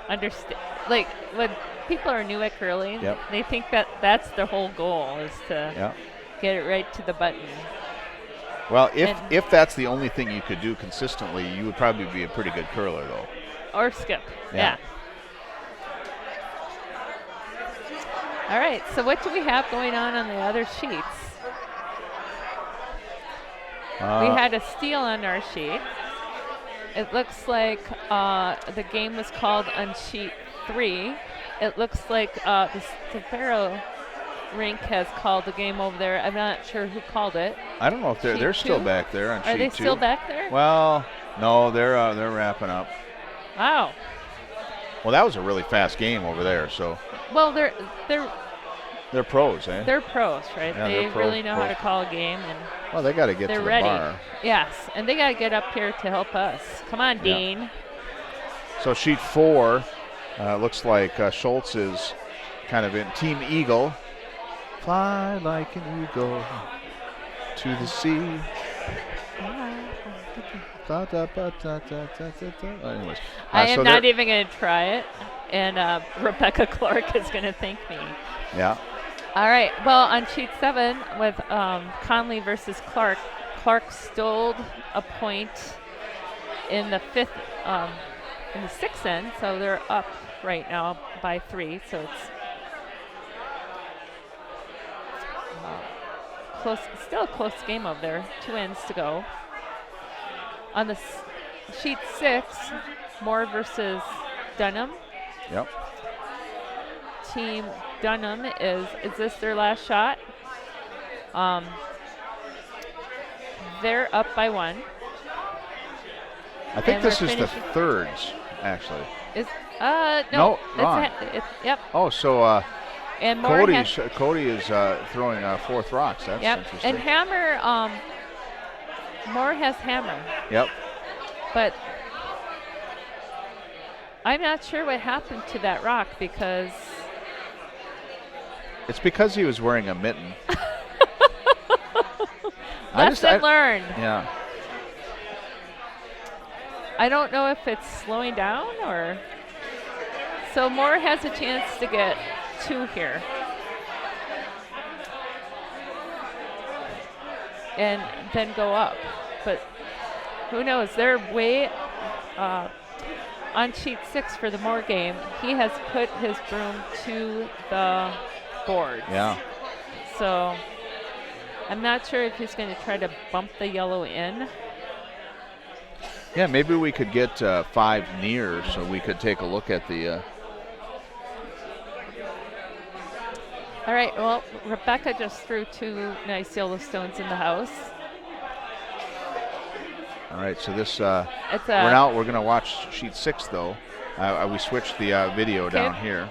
understand. Like when people are new at curling, they think that that's their whole goal is to get it right to the button. Well, if that's the only thing you could do consistently, you would probably be a pretty good curler, though. Or skip. Yeah. All right. So what do we have going on the other sheets? We had a steal on our sheet. It looks like the game was called on sheet 3. It looks like the Farrell rink has called the game over there. I'm not sure who called it. I don't know if they're still back there on sheet 2. Are they still back there? Well, no, they're wrapping up. Wow. Well, that was a really fast game over there. So. Well, they're pros, eh? They're pros, right? Yeah, they really know how to call a game, and well, they got to get to the ready. bar. Yes, and they got to get up here to help us. Come on, Dean. So sheet 4 looks like Schultz is kind of in Team Eagle. Fly like an eagle to the sea. Anyways, I am not even going to try it, and Rebecca Clark is going to thank me. Yeah. All right. Well, on sheet 7 with Conley versus Clark, Clark stole a point in the 6th end, so they're up right now by 3. So it's close, still a close game over there. 2 ends to go. On the sheet 6, Moore versus Dunham. Yep. Team Dunham is this their last shot? They're up by 1. I think this is the thirds, actually. No, wrong. Yep. Oh, so and Cody is throwing 4th rocks. That's interesting. And Hammer, Moore has Hammer. Yep. But I'm not sure what happened to that rock because it's because he was wearing a mitten. Lesson learned. Yeah. I don't know if it's slowing down or. So Moore has a chance to get 2 here. And then go up. But who knows? They're way on sheet 6 for the Moore game. He has put his broom to the board. Yeah. So I'm not sure if he's going to try to bump the yellow in. Yeah, maybe we could get 5 near so we could take a look at the. All right, well, Rebecca just threw 2 nice Yellowstones in the house. All right, so this we're going to watch sheet 6 though. We switched the video down here.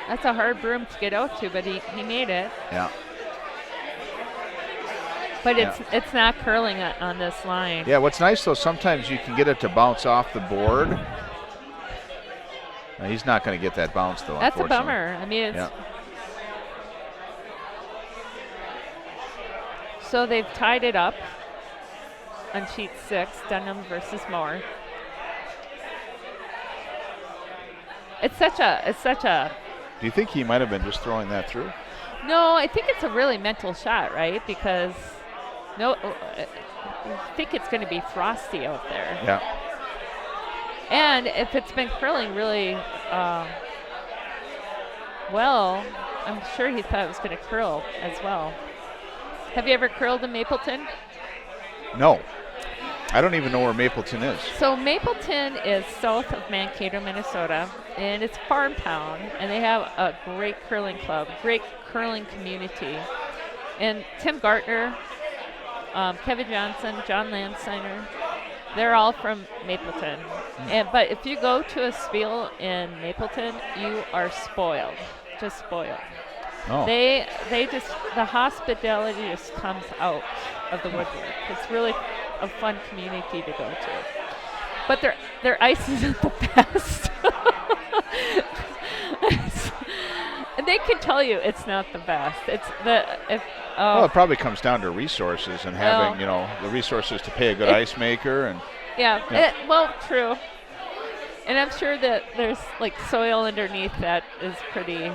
That's a hard broom to get out to, but he made it. Yeah. But it's not curling on this line. Yeah, what's nice though, sometimes you can get it to bounce off the board. Now, he's not going to get that bounce though. That's a bummer. I mean, it's. Yeah. So they've tied it up on sheet 6, Dunham versus Moore. It's such a. Do you think he might have been just throwing that through? No, I think it's a really mental shot, right? Because I think it's going to be frosty out there. Yeah. And if it's been curling really well, I'm sure he thought it was going to curl as well. Have you ever curled in Mapleton? No. I don't even know where Mapleton is. So Mapleton is south of Mankato, Minnesota, and it's a farm town, and they have a great curling club, great curling community. And Tim Gartner, Kevin Johnson, John Landsteiner, they're all from Mapleton. But if you go to a Spiel in Mapleton, you are spoiled, just spoiled. Oh. They just, the hospitality just comes out of the woodwork. It's really a fun community to go to. But their ice isn't the best. And they can tell you it's not the best. It's Well, it probably comes down to resources and having, the resources to pay a good ice maker and. Yeah. Well, true. And I'm sure that there's like soil underneath that is pretty.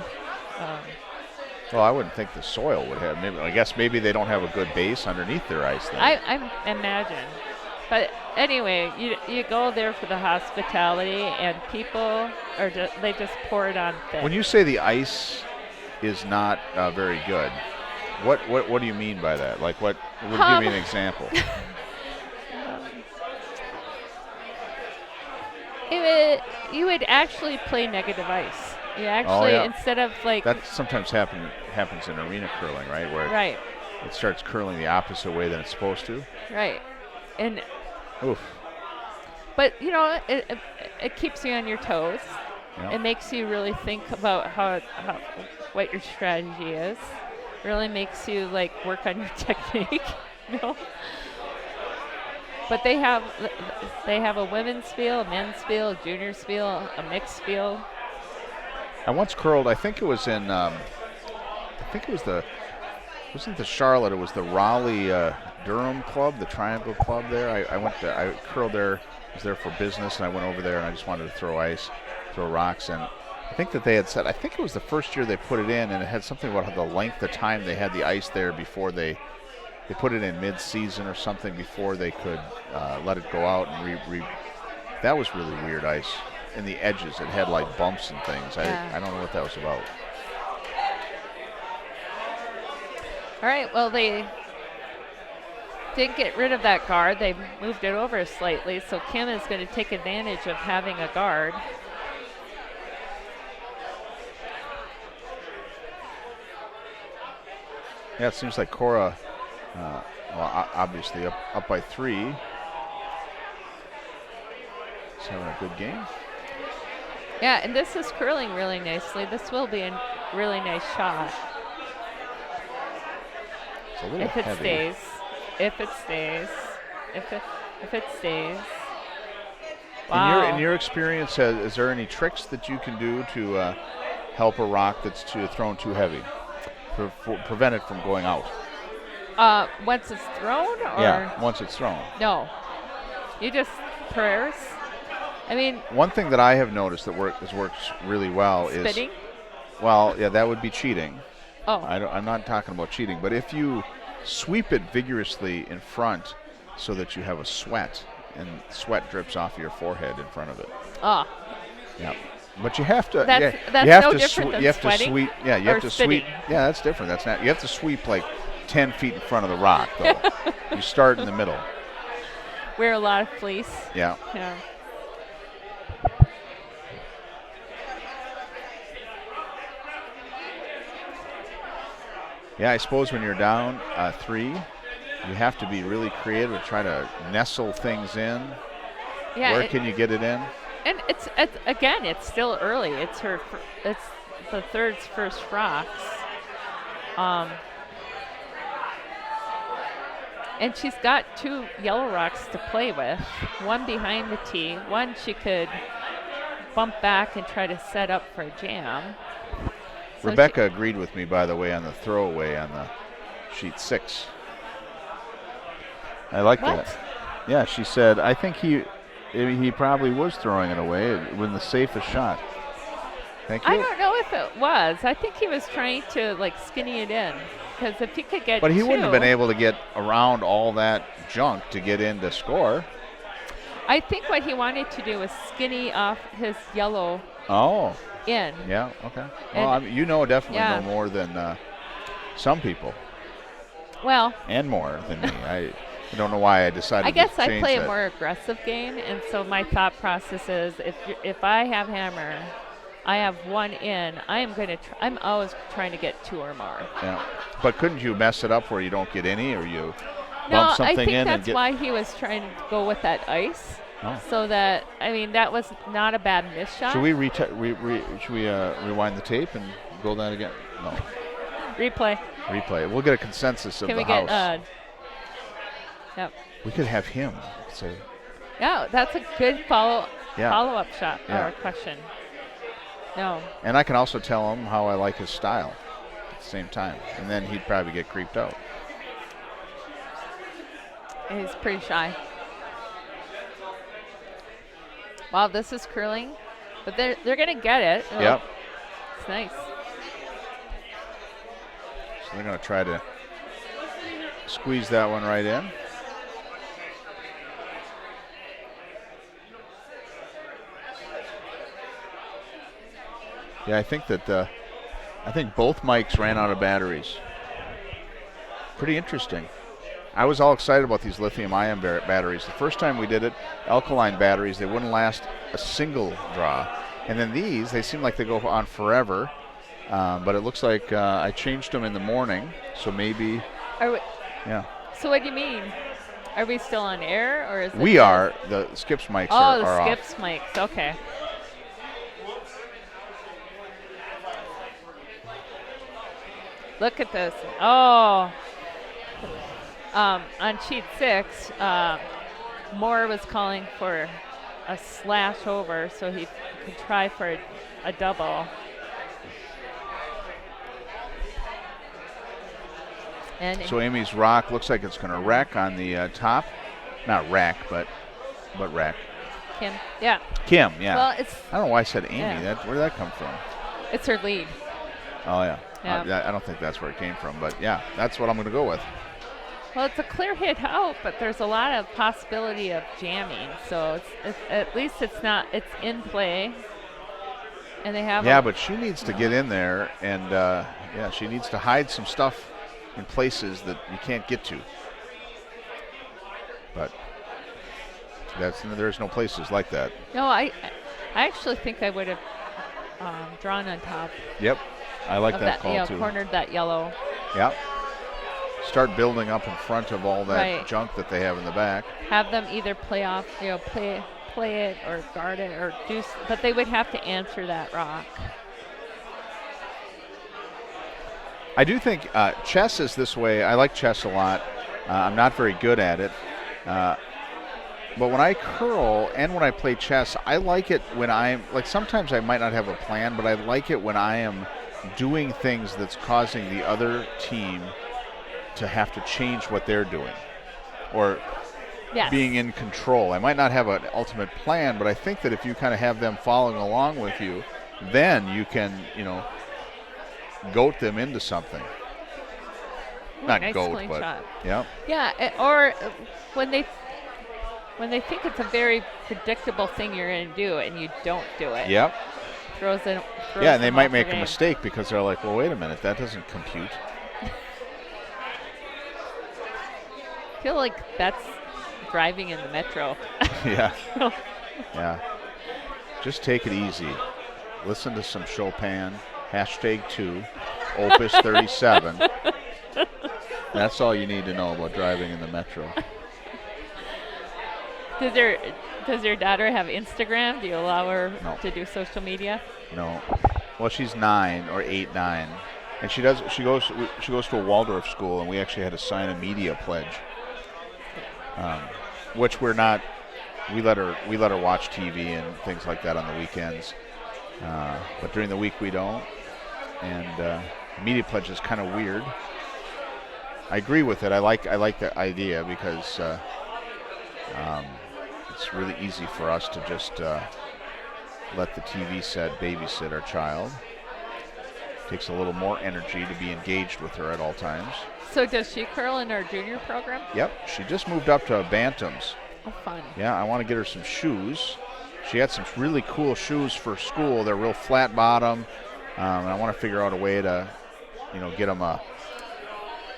Well, I wouldn't think the soil would have. I guess maybe they don't have a good base underneath their ice. Then. I imagine. But anyway, you go there for the hospitality, and people they just pour it on thick. When you say the ice is not very good, what do you mean by that? Like what? Give me an example. You would actually play negative ice. You actually instead of like that sometimes happens in arena curling, right? Where it starts curling the opposite way than it's supposed to. Right, and oof. But it keeps you on your toes. Yep. It makes you really think about how what your strategy is. Really makes you like work on your technique. But they have a women's Spiel, a men's Spiel, a junior Spiel, a mixed Spiel. I once curled. I think it was in. Wasn't the Charlotte? It was the Raleigh Durham Club, the Triangle Club. There, I curled there. I was there for business, and I went over there, and I just wanted to throw rocks, and I think that they had said. I think it was the first year they put it in, and it had something about the length of time they had the ice there before they put it in mid-season or something before they could let it go out and that was really weird ice. In the edges, it had like bumps and things. I don't know what that was about. All right, well, they didn't get rid of that guard. They moved it over slightly, so Kim is going to take advantage of having a guard. Yeah, it seems like Cora, obviously up by 3. He's having a good game. Yeah, and this is curling really nicely. This will be a really nice shot. It's a little if it heavy. stays. If it stays. If it stays. Wow. In your experience, is there any tricks that you can do to help a rock that's thrown too heavy? Prevent it from going out? Once it's thrown? Or Yeah, once it's thrown. No. You just prayers. I mean, one thing that I have noticed that works really well spitting? is, well, yeah, that would be cheating. Oh. I'm not talking about cheating, but if you sweep it vigorously in front so that you have a sweat, and sweat drips off your forehead in front of it. Ah. Yeah. But you have to. That's you have no to different than you have sweating. To sweep. Yeah, you have to spitting. sweep. Yeah, that's different. That's not. You have to sweep like 10 feet in front of the rock, though. You start in the middle. Wear a lot of fleece. Yeah. Yeah. Yeah, I suppose when you're down 3, you have to be really creative and try to nestle things in. Yeah. Where can you get it in? And it's again, it's still early. It's the third's first rocks. And she's got 2 yellow rocks to play with. One behind the tee. One she could bump back and try to set up for a jam. So Rebecca agreed with me, by the way, on the throwaway on the sheet 6. I like that. Yeah, she said, I think he probably was throwing it away with the safest shot. Thank you. I don't know if it was. I think he was trying to like skinny it in, because if he could get But he 2, wouldn't have been able to get around all that junk to get in to score. I think what he wanted to do was skinny off his yellow in. Yeah, okay. Well, you definitely know more than some people. Well. And more than me. I don't know why I decided I guess to change I play that. a more aggressive game, and so my thought process is if I have hammer, I have one in. I'm always trying to get 2 or more. Yeah. But couldn't you mess it up where you don't get any, or you No, bump something I think in and that's get? why he was trying to go with that ice. Oh. So that that was not a bad miss shot. Should we rewind the tape and go that again? No. Replay? Replay. We'll get a consensus of Can the we house. get? Yep. We could have him say. Yeah, that's a good Yeah. follow-up shot Yeah. or question. No. And I can also tell him how I like his style at the same time, and then he'd probably get creeped out. He's pretty shy. Wow, this is curling, but they're gonna get it. Oh, Yep. It's nice. So they're going to try to squeeze that one right in. Yeah, I think both mics ran out of batteries. Pretty interesting. I was all excited about these lithium-ion batteries. The first time we did it, alkaline batteries, they wouldn't last a single draw. And then these, they seem like they go on forever. But it looks like I changed them in the morning, so maybe. Are we, Yeah. so what do you mean? Are we still on air, or is it? We are. The Skip's mics are Oh, the off. Skip's mics. Okay. Look at this. Oh. On sheet 6, Moore was calling for a slash over, so he could try for a double. And So Amy's rock looks like it's going to wreck on the top. Not wreck, but wreck. Kim, yeah. Kim, yeah. Well, I don't know why I said Amy. yeah. Where did that come from? It's her lead. Oh, yeah. Yeah. I don't think that's where it came from, but yeah, that's what I'm going to go with. Well, it's a clear hit out, but there's a lot of possibility of jamming. So it's at least it's in play. And they have. Yeah, but she needs to get in there, and she needs to hide some stuff in places that you can't get to. But there's no places like that. No, I actually think I would have drawn on top. Yep, I like of that call too. Cornered that yellow. Yep. Start building up in front of all that Right. junk that they have in the back. Have them either play off, play it or guard it or do, but they would have to answer that rock. I do think chess is this way. I like chess a lot. I'm not very good at it. But when I curl and when I play chess, I like it when sometimes I might not have a plan, but I like it when I am doing things that's causing the other team to have to change what they're doing or Yes. being in control. I might not have an ultimate plan, but I think that if you kind of have them following along with you, then you can, goat them into something. Not nice goat, clean but shot. yeah. Yeah, or when they think it's a very predictable thing you're going to do and you don't do it. Yep. Throws Yeah, and they them might off their make a game. mistake because they're like, well, wait a minute, that doesn't compute. I feel like that's driving in the metro. Yeah. Yeah. Just take it easy. Listen to some Chopin, #2, Opus 37. That's all you need to know about driving in the metro. Does your daughter have Instagram? Do you allow her No. to do social media? No. Well, she's 9 or 8, 9. And she goes to a Waldorf school, and we actually had to sign a media pledge. Which we're not. We let her watch TV and things like that on the weekends, but during the week we don't. And media pledge is kind of weird. I agree with it. I like the idea because it's really easy for us to just let the TV set babysit our child. Takes a little more energy to be engaged with her at all times. So does she curl in our junior program? Yep, she just moved up to Bantams. Oh, fun. Yeah, I want to get her some shoes. She had some really cool shoes for school. They're real flat bottom, and I want to figure out a way to, get them a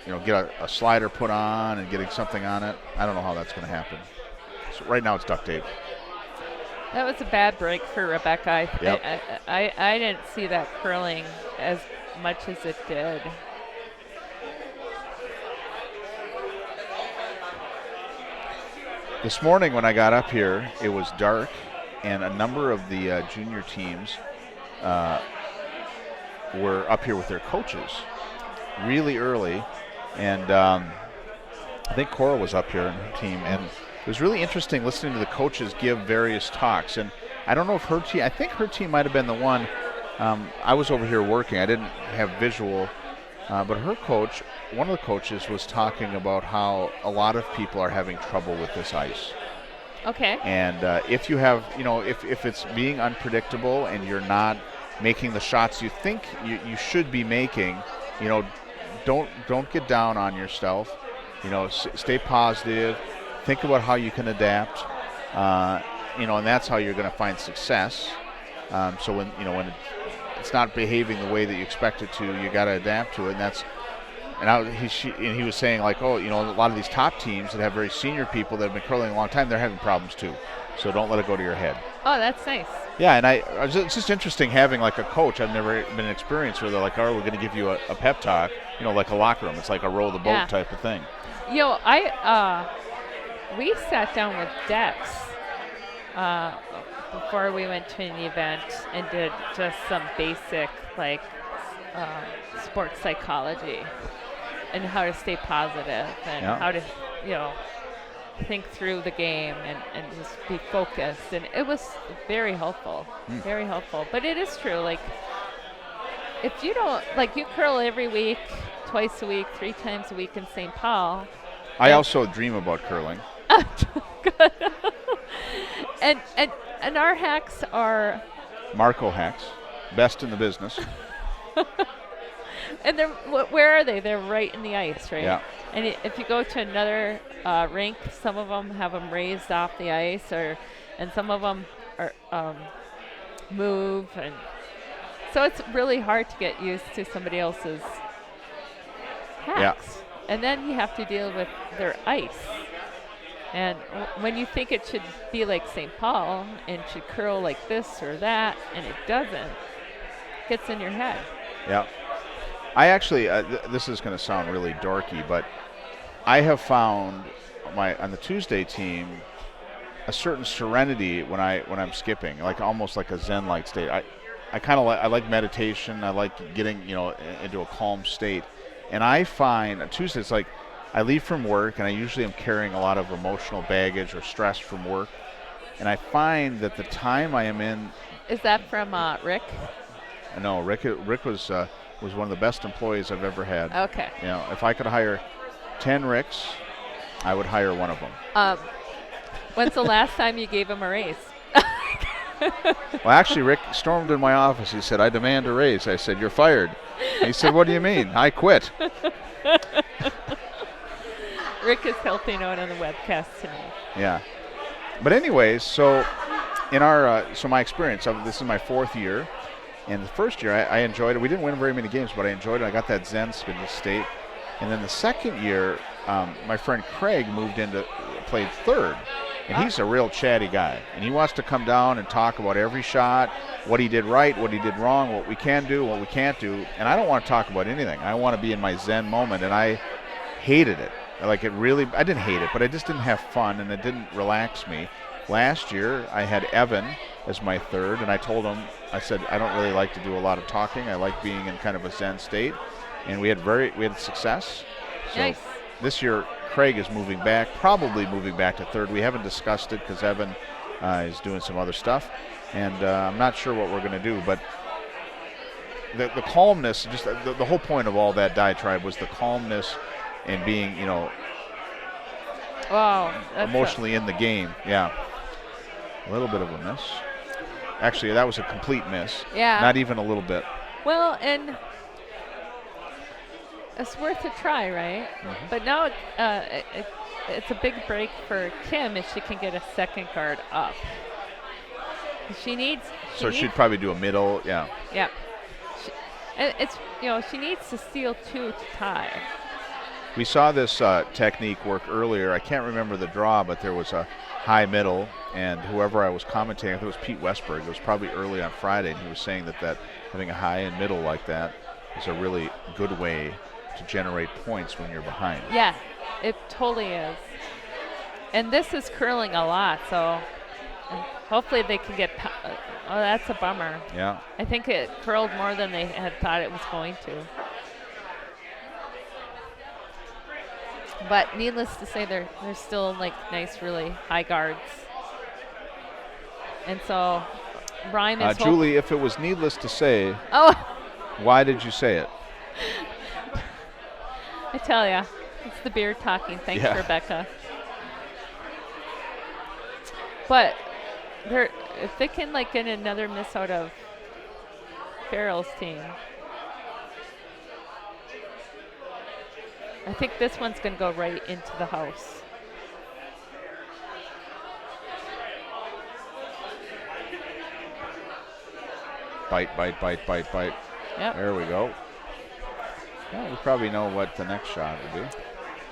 get a slider put on and getting something on it. I don't know how that's going to happen. So right now it's duct tape. That was a bad break for Rebecca. Yep. I didn't see that curling as much as it did. This morning when I got up here, it was dark, and a number of the junior teams were up here with their coaches really early, and I think Cora was up here in her team, and it was really interesting listening to the coaches give various talks. And I don't know if her team, I think her team might have been the one. I was over here working. I didn't have visual, but her coach, one of the coaches, was talking about how a lot of people are having trouble with this ice. Okay. And if you have, if it's being unpredictable and you're not making the shots you think you should be making, don't get down on yourself. Stay positive. Think about how you can adapt. And that's how you're going to find success. So when it's not behaving the way that you expect it to, you got to adapt to it. And he was saying, like, a lot of these top teams that have very senior people that have been curling a long time, they're having problems too. So don't let it go to your head. Oh, that's nice. Yeah, and it's just interesting having like a coach. I've never been experienced where they're like, we're going to give you a pep talk, like a locker room. It's like a row the boat type of thing. We sat down with Dex before we went to an event and did just some basic sports psychology and how to stay positive and how to think through the game and just be focused, and it was very helpful. Very helpful. But it is true, like, if you don't, you curl every week, twice a week, 3 times a week in St. Paul. I also dream about curling. Good. and our hacks are Marco hacks, best in the business. And where are they? They're right in the ice, right? Yeah. And if you go to another rink, some of them have them raised off the ice, and some of them are move, and so it's really hard to get used to somebody else's hacks. Yeah. And then you have to deal with their ice. And when you think it should be like St. Paul and should curl like this or that, and it doesn't, it gets in your head. Yeah. I actually, this is going to sound really dorky, but I have found on the Tuesday team a certain serenity when I'm skipping, like almost like a Zen-like state. I kind of like meditation. I like getting into a calm state, and I find on Tuesday it's like I leave from work and I usually am carrying a lot of emotional baggage or stress from work, and I find that the time I am in. Is that from Rick? No, Rick was one of the best employees I've ever had. Okay. If I could hire 10 Ricks, I would hire one of them. When's the last time you gave him a raise? Well, actually, Rick stormed in my office. He said, "I demand a raise." I said, "You're fired." And he said, "What do you mean? I quit." Rick is helping out on the webcast tonight. Yeah. But anyways, so in my experience, this is my 4th year. And the first year, I enjoyed it. We didn't win very many games, but I enjoyed it. I got that Zen state. And then the second year, my friend Craig moved played third. And he's a real chatty guy. And he wants to come down and talk about every shot, what he did right, what he did wrong, what we can do, what we can't do. And I don't want to talk about anything. I want to be in my Zen moment. And I hated it. I didn't hate it, but I just didn't have fun, and it didn't relax me. Last year, I had Evan as my third, and I told him, I said, I don't really like to do a lot of talking. I like being in kind of a Zen state. And we had success. So nice. This year, Craig is probably moving back to third. We haven't discussed it because Evan is doing some other stuff. And I'm not sure what we're going to do. But the calmness, just the whole point of all that diatribe was the calmness and being, emotionally in the game. Yeah. A little bit of a miss. Actually, that was a complete miss. Yeah. Not even a little bit. Well, and it's worth a try, right? Mm-hmm. But now it's a big break for Kim if she can get a second guard up. She'd probably do a middle, yeah. Yeah. She needs to steal 2 to tie. We saw this technique work earlier. I can't remember the draw, but there was a high middle, and whoever I was commentating, I think it was Pete Westberg. It was probably early on Friday, and he was saying that having a high and middle like that is a really good way to generate points when you're behind. Yeah, it totally is. And this is curling a lot, so hopefully they can get. Oh, that's a bummer. Yeah. I think it curled more than they had thought it was going to. But needless to say, they're still like nice, really high guards. And so, Rhyme is. Julie, if it was needless to say, oh, why did you say it? I tell ya, it's the beer talking. Thanks, Yeah. Rebecca. But if they can like get another miss out of Farrell's team, I think this one's going to go right into the house. Bite, bite, bite, bite, bite. Yep. There we go. Yeah, we probably know what the next shot will be.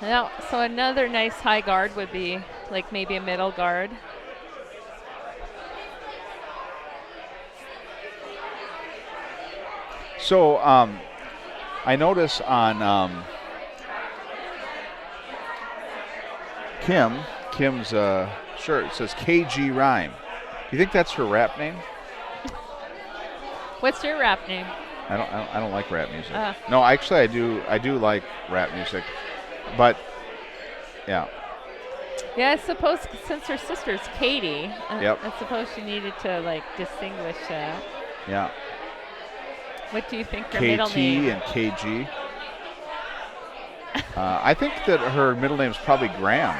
Now, so another nice high guard would be like maybe a middle guard. So I notice on Kim's shirt, it says KG Rhyme. You think that's her rap name? What's your rap name? I don't like rap music. No, actually I do like rap music, but yeah. Yeah, I suppose since her sister's Katie, Yep. I suppose she needed to like distinguish that. Yeah. What do you think her middle KT name? and KG. I think that her middle name is probably Graham.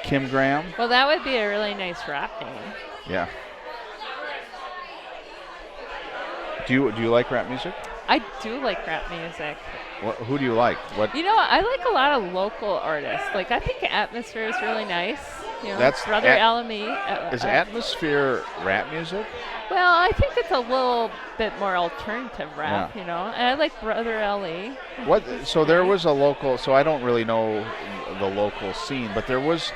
Kim Graham. Well, that would be a really nice rap name. Yeah. Do you like rap music? I do like rap music. Who do you like? What? You know, I like a lot of local artists. Like, I think Atmosphere is really nice. You know, That's Brother Alamy. Is Atmosphere rap music? Well, I think it's a little bit more alternative rap, Yeah. you know. And I like Brother Ali. What? So there was a local. So I don't really know the local scene, but there was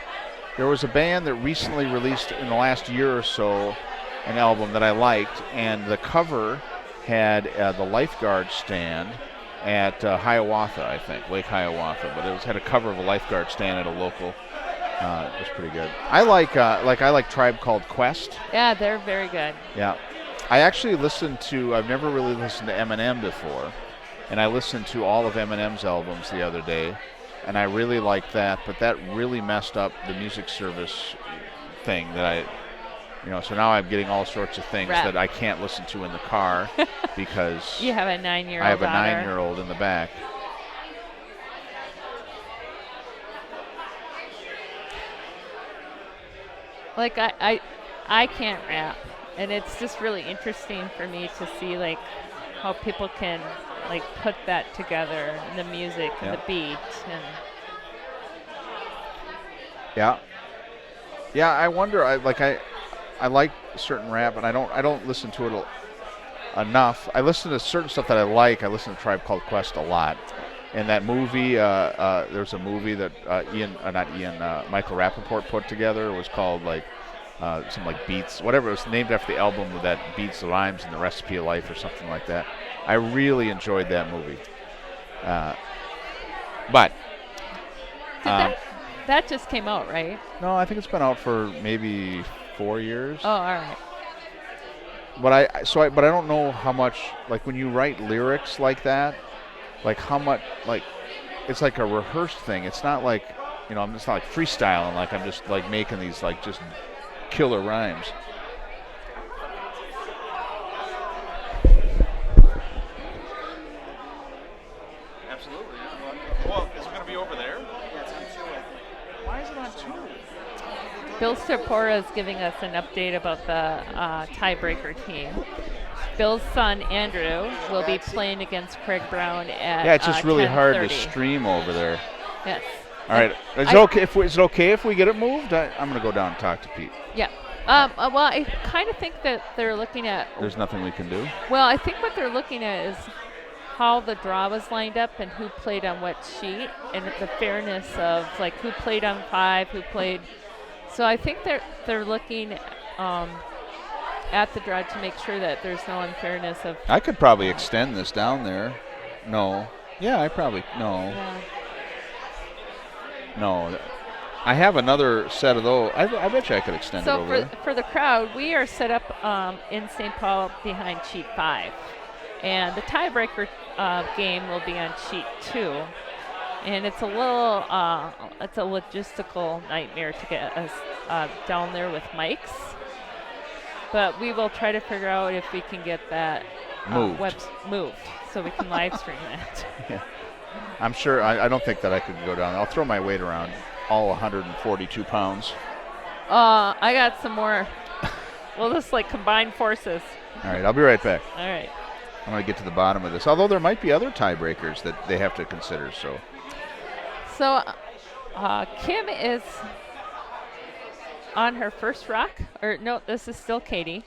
a band that recently released in the last year or so an album that I liked, and the cover had the lifeguard stand at Hiawatha, I think, Lake Hiawatha, but it had a cover of a lifeguard stand at a local. It was pretty good. I like Tribe Called Quest. Yeah, they're very good. Yeah, I actually I've never really listened to Eminem before, and I listened to all of Eminem's albums the other day, and I really liked that. But that really messed up the music service thing that so now I'm getting all sorts of things Rap. that I can't listen to in the car because You have a 9-year-old I have a daughter. 9-year-old in the back. Like, I can't rap. And it's just really interesting for me to see, like, how people can, like, put that together, the music and the beat. And Yeah, I wonder. I like certain rap, and I don't listen to it enough. I listen to certain stuff that I like. I listen to Tribe Called Quest a lot. And that movie, there's a movie that Michael Rappaport put together. It was called something like Beats, whatever. It was named after the album that Beats, Rhymes, and the Recipe of Life or something like that. I really enjoyed that movie. But that just came out, right? no, I think it's been out for maybe 4 years. Oh, all right. But I don't know how much, like, when you write lyrics like that, like how much, like, it's like a rehearsed thing. It's not like, I'm just not like freestyling, like I'm just like making these like just killer rhymes. Absolutely. Well, is it going to be over there? Yeah, it's on 2, I think. Why is it on 2? Bill Stapora is giving us an update about the tiebreaker team. Bill's son, Andrew, will be playing against Craig Brown at Yeah, it's just really hard to 10:30. stream over there. Yes. All right. Is it okay if we get it moved? I'm going to go down and talk to Pete. Yeah. Well, I kind of think that they're looking at. There's nothing we can do. Well, I think what they're looking at is how the draw was lined up and who played on what sheet, and the fairness of like who played on 5, who played. So I think they're looking at the draw to make sure that there's no unfairness of. I could probably extend this down there. No. Yeah, I probably no. Yeah. No. I have another set of those. I bet you I could extend it So over there. for the crowd, we are set up in St. Paul behind sheet 5, and the tiebreaker game will be on sheet 2. And it's a little, it's a logistical nightmare to get us down there with mics. But we will try to figure out if we can get that moved so we can live stream that. Yeah. I'm sure, I don't think that I could go down. I'll throw my weight around, all 142 pounds. I got some more. We'll just like combine forces. All right, I'll be right back. All right. I'm going to get to the bottom of this. Although there might be other tiebreakers that they have to consider. So Kim is on her first rock. Or no, this is still Katie.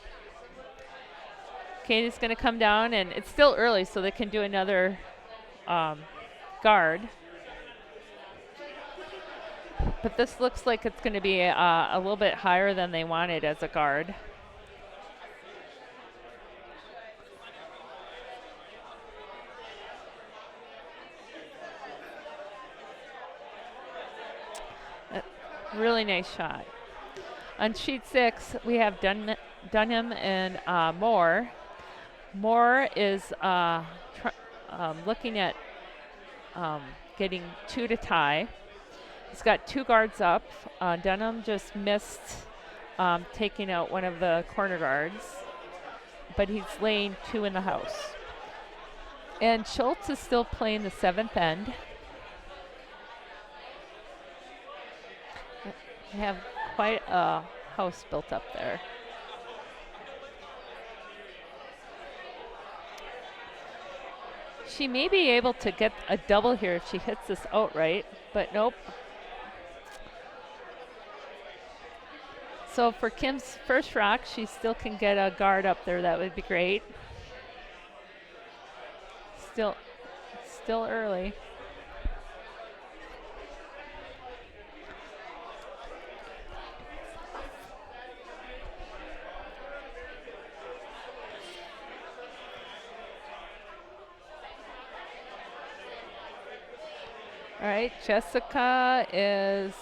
Katie's going to come down, and it's still early, so they can do another guard. But this looks like it's going to be a little bit higher than they wanted as a guard. Really nice shot. On sheet 6, we have Dunham and Moore. Moore is looking at getting 2 to tie. He's got 2 guards up. Dunham just missed taking out one of the corner guards, but he's laying 2 in the house. And Schultz is still playing the 7th end. They have quite a house built up there. She may be able to get a double here if she hits this outright, but nope. So for Kim's first rock, she still can get a guard up there. That would be great. Still early. All right, Jessica is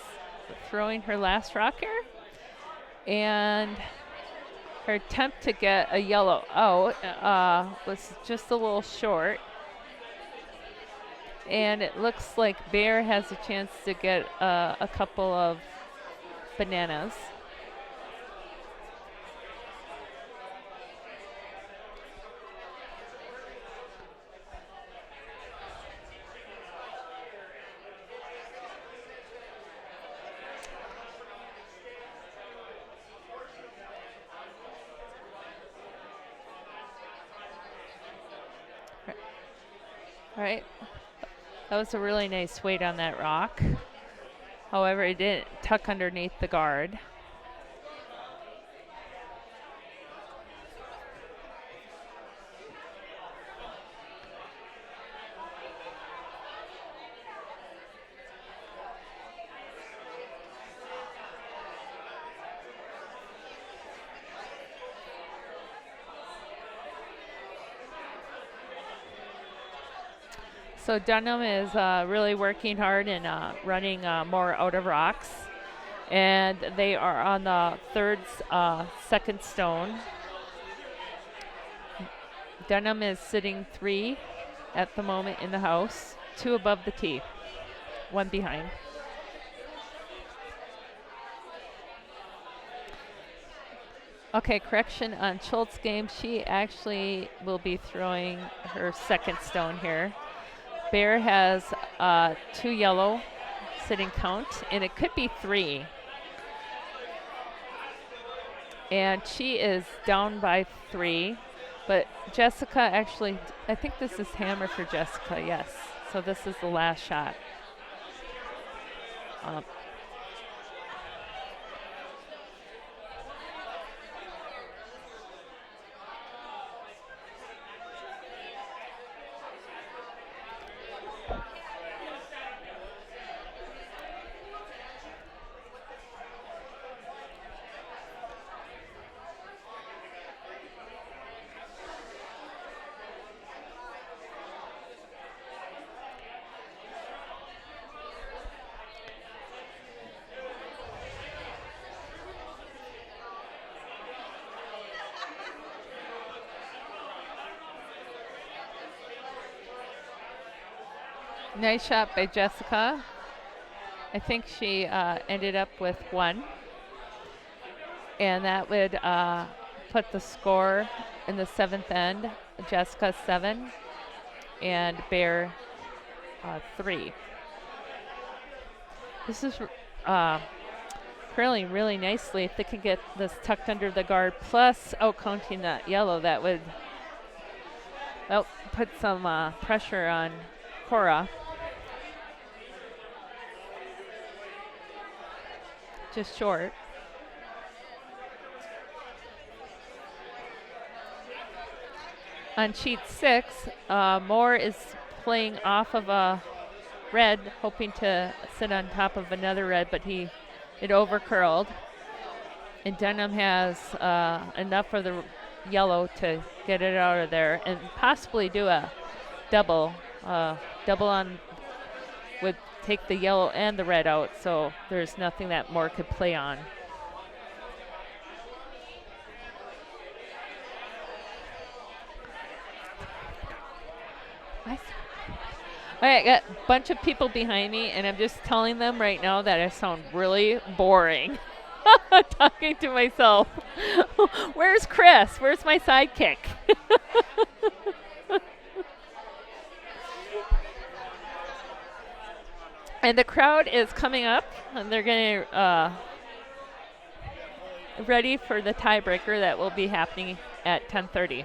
throwing her last rocker, and her attempt to get a yellow out was just a little short. And it looks like Bear has a chance to get a couple of bananas. All right, that was a really nice weight on that rock. However, it didn't tuck underneath the guard. So Dunham is really working hard and running more out of rocks. And they are on the second stone. Dunham is sitting 3 at the moment in the house, 2 above the tee, 1 behind. Okay, correction on Schultz's game. She actually will be throwing her second stone here. Bear has 2 yellow sitting count, and it could be 3. And she is down by 3, but Jessica actually, I think this is hammer for Jessica, yes. So this is the last shot. Nice shot by Jessica. I think she ended up with 1. And that would put the score in the 7th end. Jessica 7 and Bear 3. This is curling really nicely. If they could get this tucked under the guard, plus counting that yellow, that would put some pressure on Cora. Just short. On sheet 6, Moore is playing off of a red, hoping to sit on top of another red, but it overcurled. And Dunham has enough of the yellow to get it out of there and possibly do a double. Double on would take the yellow and the red out, so there's nothing that Moore could play on. All right, I got a bunch of people behind me, and I'm just telling them right now that I sound really boring. Talking to myself. Where's Chris? Where's my sidekick? And the crowd is coming up, and they're going to ready for the tiebreaker that will be happening at 10:30.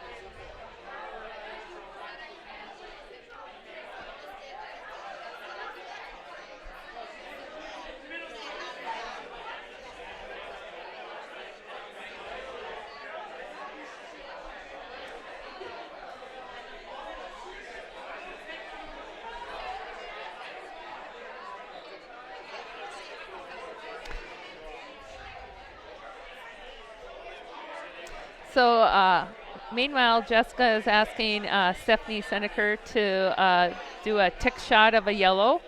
So meanwhile, Jessica is asking Stephanie Seneker to do a tick shot of a yellow.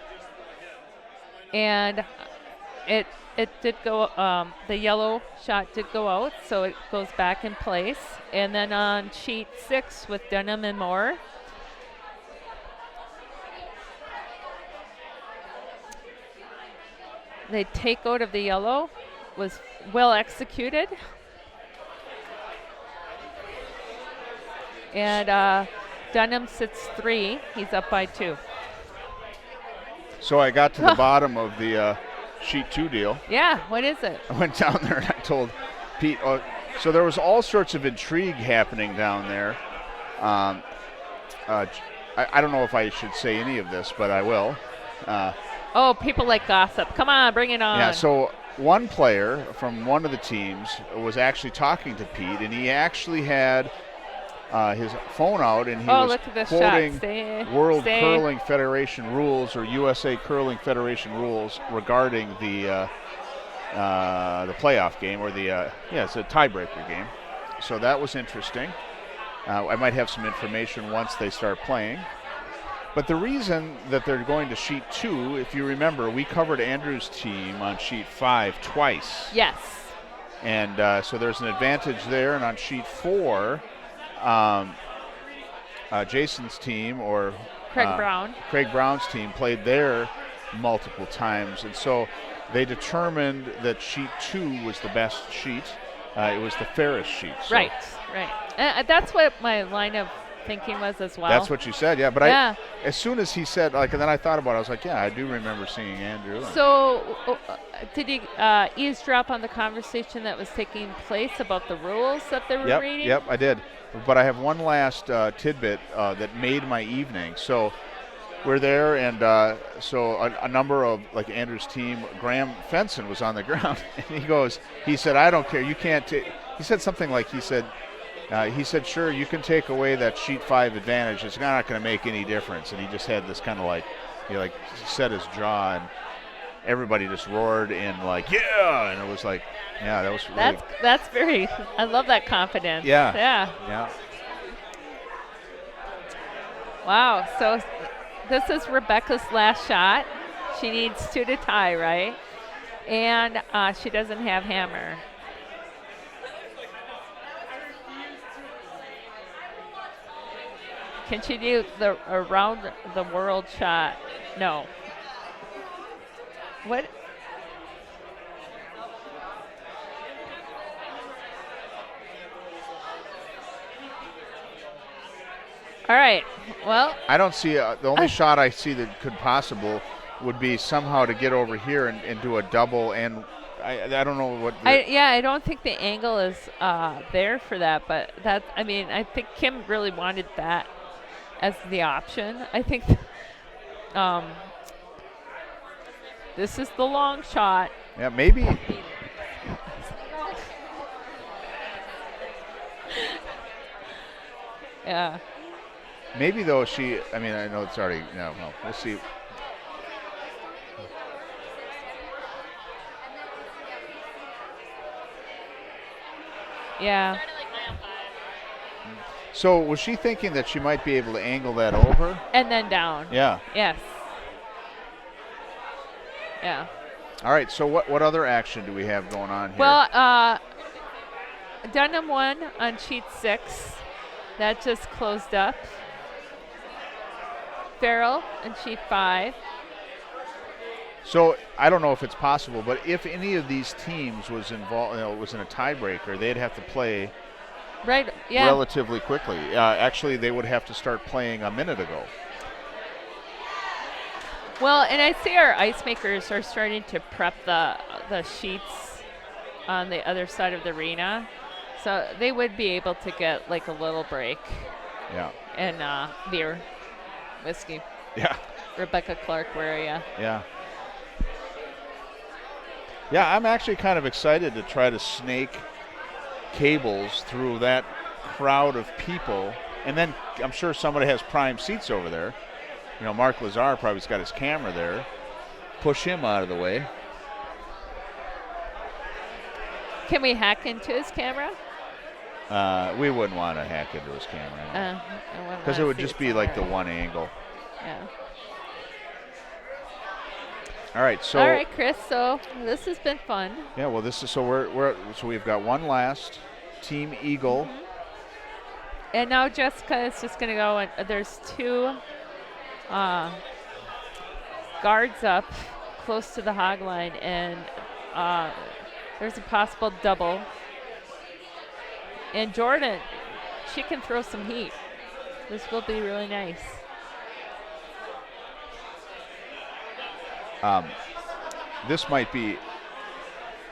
And it did go, the yellow shot did go out, so it goes back in place. And then on sheet 6 with Dunham and Moore, the take out of the yellow was well executed. And Dunham sits 3. He's up by 2. So I got to the bottom of the sheet 2 deal. Yeah, what is it? I went down there and I told Pete. So there was all sorts of intrigue happening down there. I don't know if I should say any of this, but I will. People like gossip. Come on, bring it on. Yeah, so one player from one of the teams was actually talking to Pete, and he actually had his phone out, and he was quoting World Curling Federation rules or USA Curling Federation rules regarding the playoff game, or it's a tiebreaker game. So that was interesting. I might have some information once they start playing. But the reason that they're going to sheet 2, if you remember, we covered Andrew's team on sheet 5 twice. Yes. And so there's an advantage there. And on sheet 4, Jason's team, or Craig Brown's team, played there multiple times. And so they determined that sheet 2 was the best sheet. It was the fairest sheet. So right. That's what my line of thinking was as well. That's what you said, yeah. But as soon as he said, and then I thought about it, I was like, yeah, I do remember seeing Andrew. So did he eavesdrop on the conversation that was taking place about the rules that they were reading? Yep, I did. But I have one last tidbit that made my evening. So we're there, and so a number of, like, Andrew's team, Graham Fenson was on the ground, and he said, I don't care, you can't he said something like, he said, sure, you can take away that sheet 5 advantage. It's not going to make any difference. And he just had this kind of like, he set his jaw, and everybody just roared in like, yeah. And it was like, yeah, that was really. That's very, I love that confidence. Yeah. Wow. So this is Rebecca's last shot. She needs 2 to tie, right? And she doesn't have hammer. Can she do the around the world shot? No. What? All right. Well, I don't see the only shot I see that could possible would be somehow to get over here and do a double, and I don't know what. I don't think the angle is there for that, but I think Kim really wanted that as the option. I think this is the long shot. Yeah, maybe. Yeah. Maybe though I know it's already, no, we'll see. Yeah. So was she thinking that she might be able to angle that over? And then down. Yeah. Yes. Yeah. All right, so what other action do we have going on here? Well, Dunham won on sheet 6. That just closed up. Farrell on sheet 5. So I don't know if it's possible, but if any of these teams was involved, was in a tiebreaker, they'd have to play relatively quickly. Actually, they would have to start playing a minute ago. Well, and I see our ice makers are starting to prep the sheets on the other side of the arena, so they would be able to get like a little break. Yeah. And beer, whiskey. Yeah. Rebecca Clark, where are you? Yeah. Yeah, I'm actually kind of excited to try to snake cables through that crowd of people, and then I'm sure somebody has prime seats over there. Mark Lazar probably's got his camera there. Push him out of the way. Can we hack into his camera? We wouldn't want to hack into his camera. Because it would just be like the one angle. Yeah. All right, so. All right, Chris. So this has been fun. Yeah, well, this is so we've got one last Team Eagle. Mm-hmm. And now Jessica is just going to go, and there's 2 guards up close to the hog line, and there's a possible double. And Jordan, she can throw some heat. This will be really nice. This might be.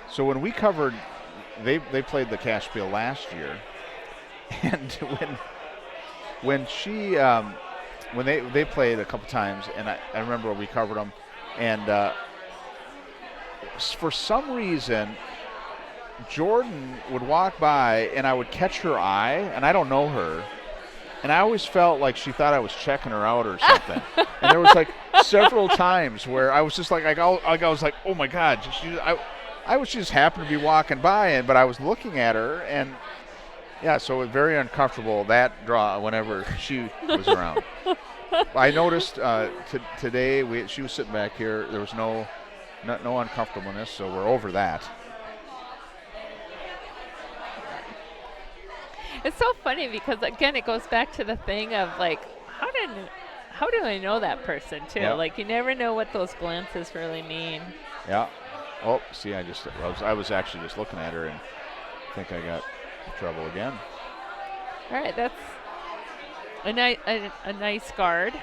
So when we covered, they played the cash Spiel last year, and when they played a couple times, and I remember we covered them, and for some reason, Jordan would walk by, and I would catch her eye, and I don't know her, and I always felt like she thought I was checking her out or something. And there was like several times where I was just like I was like, oh my God, I was just happened to be walking by, but I was looking at her, and yeah, so it was very uncomfortable, that draw whenever she was around. I noticed today she was sitting back here. There was no uncomfortableness, so we're over that. It's so funny because, again, it goes back to the thing of, like, how do I know that person, too? Yeah. Like, you never know what those glances really mean. Yeah. Oh, see, I was actually just looking at her, and I think I got in trouble again. All right, that's a nice guard.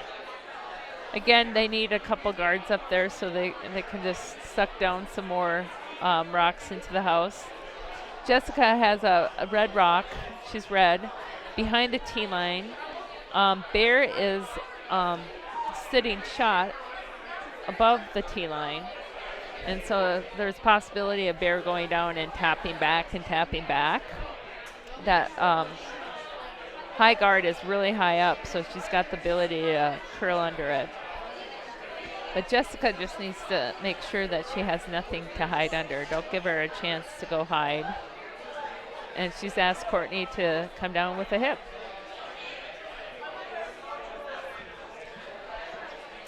Again, they need a couple guards up there so they can just suck down some more rocks into the house. Jessica has a red rock. She's red. Behind the tee line. Bear is sitting shot above the tee line. And so there's possibility of Bear going down and tapping back. That high guard is really high up, so she's got the ability to curl under it. But Jessica just needs to make sure that she has nothing to hide under. Don't give her a chance to go hide. And she's asked Courtney to come down with a hip.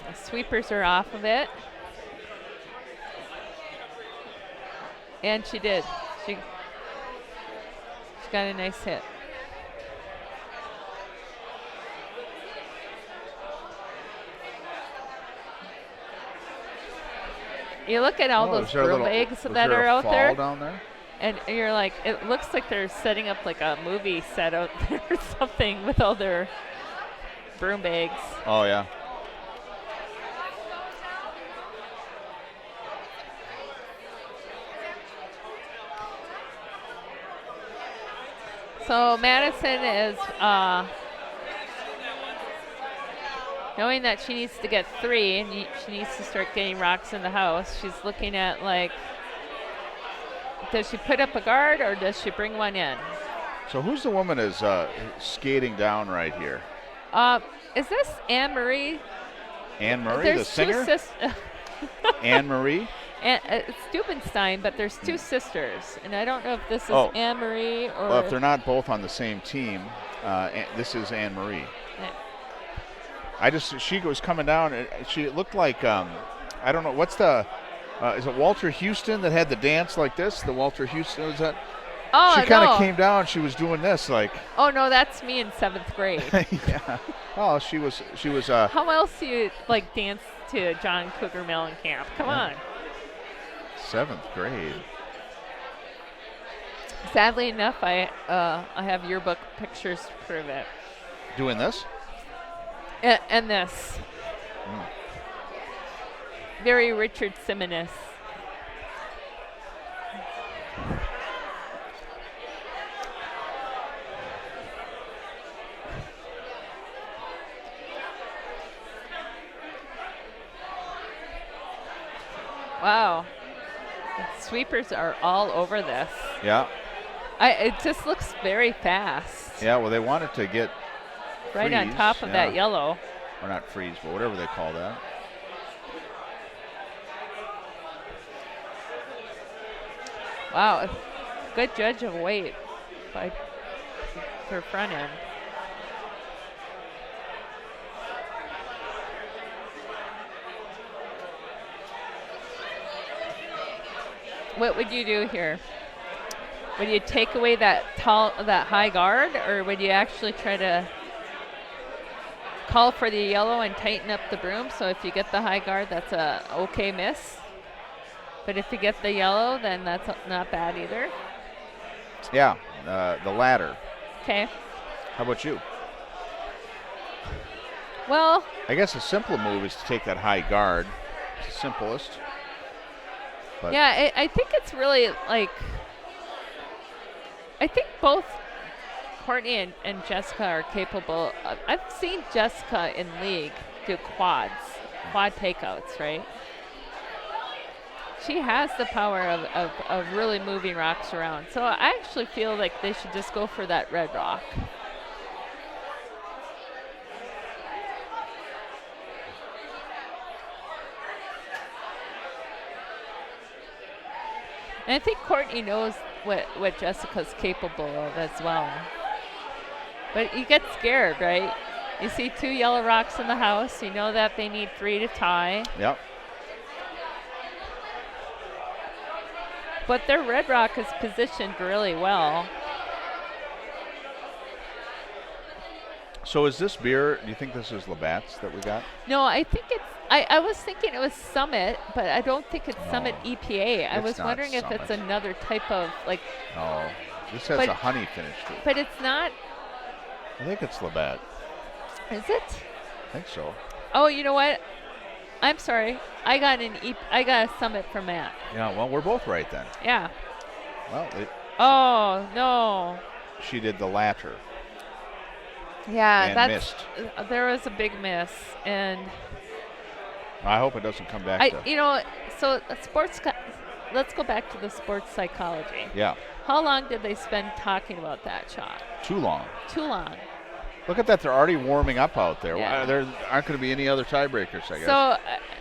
The sweepers are off of it. And she did. She got a nice hit. You look at all those broom eggs that are out there, down there, and you're like, it looks like they're setting up like a movie set out there or something with all their broom bags. Oh yeah. So Madison is knowing that she needs to get 3 and she needs to start getting rocks in the house. She's looking at like, does she put up a guard or does she bring one in? So who's the woman is skating down right here? Is this Anne Marie? Anne Marie, There's the singer? Anne Marie? It's Stubenstein, but there's 2 sisters, and I don't know if this is Anne Marie or. Well, if they're not both on the same team, this is Anne Marie. Yeah. She was coming down, and it looked like, I don't know, what's the, is it Walter Houston that had the dance like this? The Walter Houston, was that? Oh, she kind of came down, she was doing this like. Oh, no, that's me in 7th grade. Yeah. Oh, she was. How else do you, like, dance to John Cougar Mellencamp? Come on. 7th grade. Sadly enough, I have yearbook pictures to prove it. Doing this? And this. Very Richard Simmons. Wow. Sweepers are all over this. Yeah. It just looks very fast. Yeah, well, they wanted to get right freeze, on top of that yellow. Or not freeze, but whatever they call that. Wow. Good judge of weight by her front end. What would you do here? Would you take away that high guard, or would you actually try to call for the yellow and tighten up the broom? So if you get the high guard, that's a okay miss. But if you get the yellow, then that's not bad either. Yeah, the ladder. Okay. How about you? Well, I guess a simple move is to take that high guard. It's the simplest. But yeah, I think it's really like, I think both Courtney and Jessica are capable. I've seen Jessica in league do quad takeouts, right? She has the power of really moving rocks around. So I actually feel like they should just go for that red rock. And I think Courtney knows what Jessica's capable of as well. But you get scared, right? You see 2 yellow rocks in the house. You know that they need 3 to tie. Yep. But their red rock is positioned really well. So is this beer, do you think this is Labatt's that we got? No, I think it's, I was thinking it was Summit, but I don't think it's Summit EPA. I was wondering if it's another type of, like. No, this has a honey finish to it. But it's not. I think it's Labatt. Is it? I think so. Oh, you know what? I'm sorry. I got a Summit from Matt. Yeah, well, we're both right then. Yeah. Well, oh, no. She did the latter. Yeah, and missed. There was a big miss, and I hope it doesn't come back to. So let's go back to the sports psychology. Yeah. How long did they spend talking about that shot? Too long. Too long. Look at that. They're already warming up out there. Yeah. There aren't going to be any other tiebreakers, I guess. So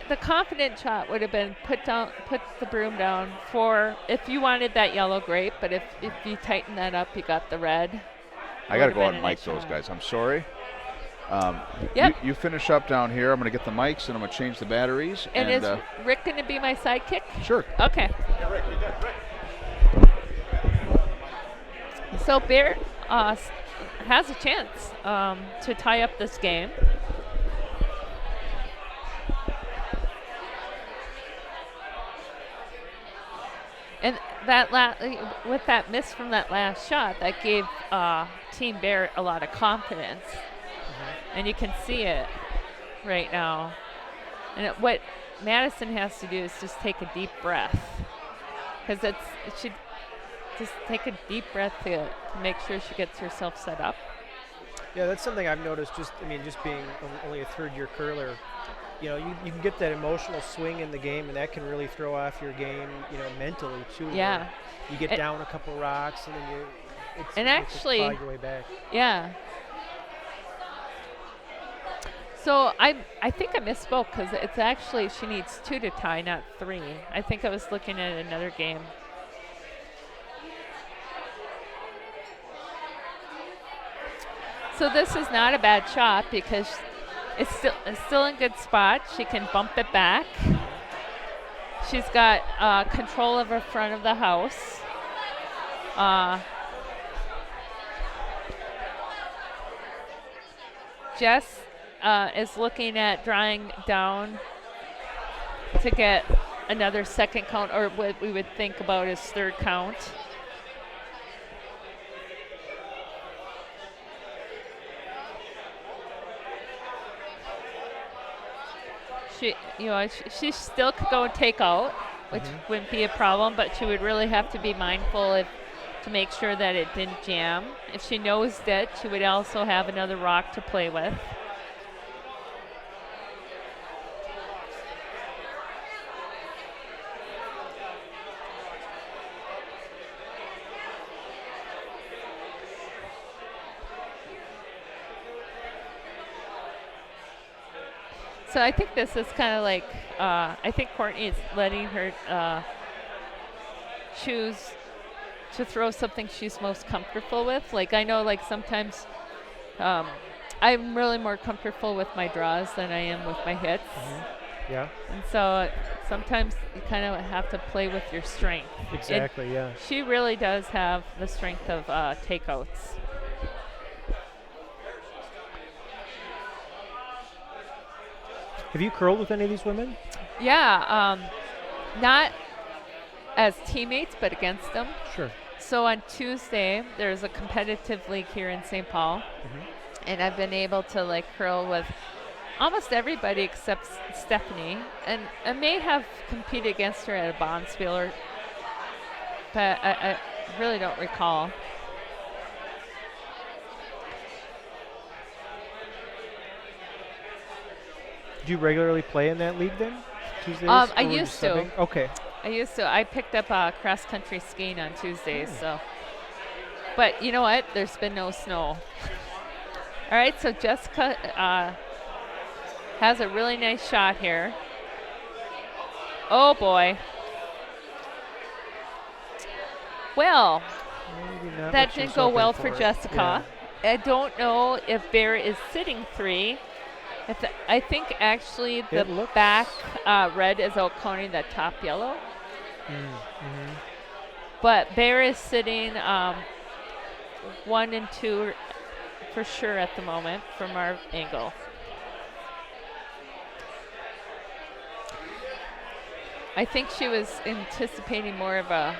the confident shot would have been put the broom down for if you wanted that yellow grape, but if you tighten that up, you got the red. I got to go out and mic those guys. I'm sorry. You finish up down here. I'm going to get the mics, and I'm going to change the batteries. And is Rick going to be my sidekick? Sure. Okay. Yeah, Rick, you did. Rick. So Bear has a chance to tie up this game. And with that miss from that last shot, that gave Team Bear a lot of confidence. And you can see it right now. And what Madison has to do is just take a deep breath. Because it should just take a deep breath to make sure she gets herself set up. Yeah, that's something I've noticed. Just being only a third-year curler, you can get that emotional swing in the game, and that can really throw off your game, mentally too. Yeah. You get down a couple rocks, and then it's fog your way back. Yeah. So I think I misspoke because it's actually she needs 2 to tie, not 3. I think I was looking at another game. So this is not a bad shot because it's still in good spot. She can bump it back. She's got control of her front of the house. Jess is looking at drawing down to get another second count, or what we would think about as third count. She still could go and take out, which wouldn't be a problem, but she would really have to be mindful to make sure that it didn't jam. If she nosed it, she would also have another rock to play with. So I think this is kind of like, I think Courtney is letting her choose to throw something she's most comfortable with. Like I know like sometimes I'm really more comfortable with my draws than I am with my hits. Yeah. And so sometimes you kind of have to play with your strength. Exactly, and yeah. She really does have the strength of takeouts. Have you curled with any of these women? Yeah, not as teammates, but against them. Sure. So on Tuesday, there's a competitive league here in St. Paul, and I've been able to like curl with almost everybody except Stephanie, and I may have competed against her at a bond Spiel, but I really don't recall. Do you regularly play in that league then? Tuesdays? I used to. Okay. I used to. I picked up cross country skiing on Tuesdays, so. But you know what? There's been no snow. All right, so Jessica has a really nice shot here. Oh boy. Well, that didn't go well for Jessica. Yeah. I don't know if Bear is sitting 3. I think actually the back red is outcounting the top yellow. But Bear is sitting 1 and 2 for sure at the moment from our angle. I think she was anticipating more of a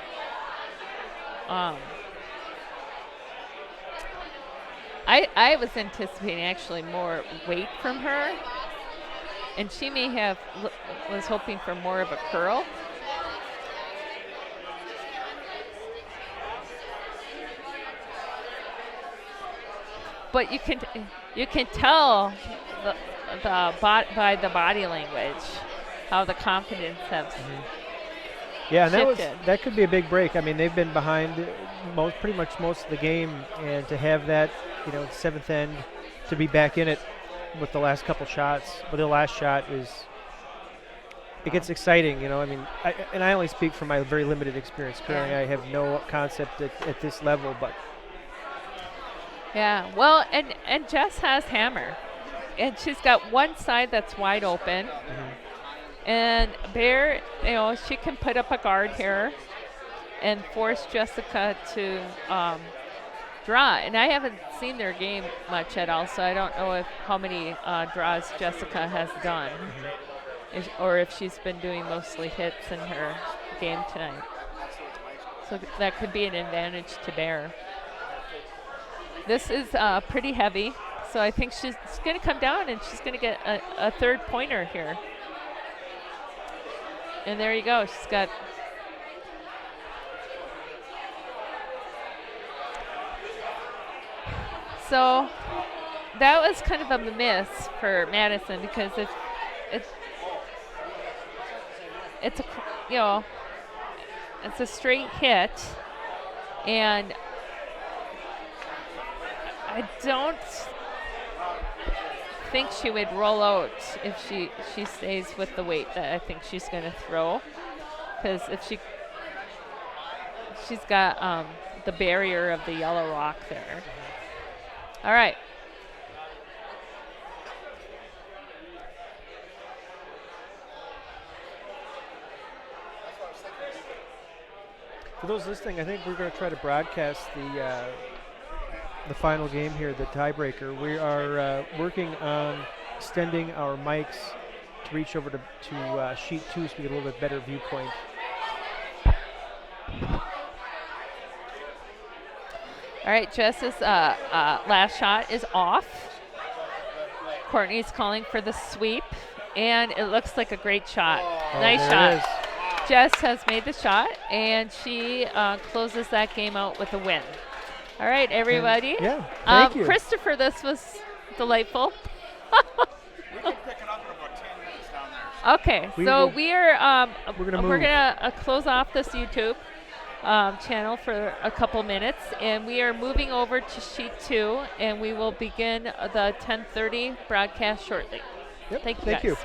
I was anticipating actually more weight from her, and she may have was hoping for more of a curl. But you can tell by the body language how the confidence has Yeah, and shifted. that could be a big break. I mean, they've been behind pretty much most of the game, and to have that, 7th end, to be back in it with the last couple shots, but the last shot it gets exciting, I mean, I only speak from my very limited experience currently. I have no concept at this level, but. Yeah, well, and Jess has hammer, and she's got one side that's wide open. And Bear, she can put up a guard here and force Jessica to draw. And I haven't seen their game much at all, so I don't know how many draws Jessica has done, or if she's been doing mostly hits in her game tonight. So that could be an advantage to Bear. This is pretty heavy, so I think she's going to come down and she's going to get a third pointer here. And there you go. She's got. So that was kind of a miss for Madison because it's a it's a straight hit, and I don't think she would roll out if she stays with the weight that I think she's going to throw, because if she's got the barrier of the yellow rock there. All right. For those listening, I think we're going to try to broadcast the final game here, the tiebreaker. We are working on extending our mics to reach over to sheet 2 so we get a little bit better viewpoint. All right, Jess's last shot is off. Courtney's calling for the sweep, and it looks like a great shot. Nice shot. Jess has made the shot, and she closes that game out with a win. All right, everybody. Yeah, thank you. Christopher, this was delightful. We can pick it up in about 10 minutes down there. Okay, we're gonna close off this YouTube channel for a couple minutes, and we are moving over to sheet 2, and we will begin the 10:30 broadcast shortly. Yep, Thank you, thank guys. you.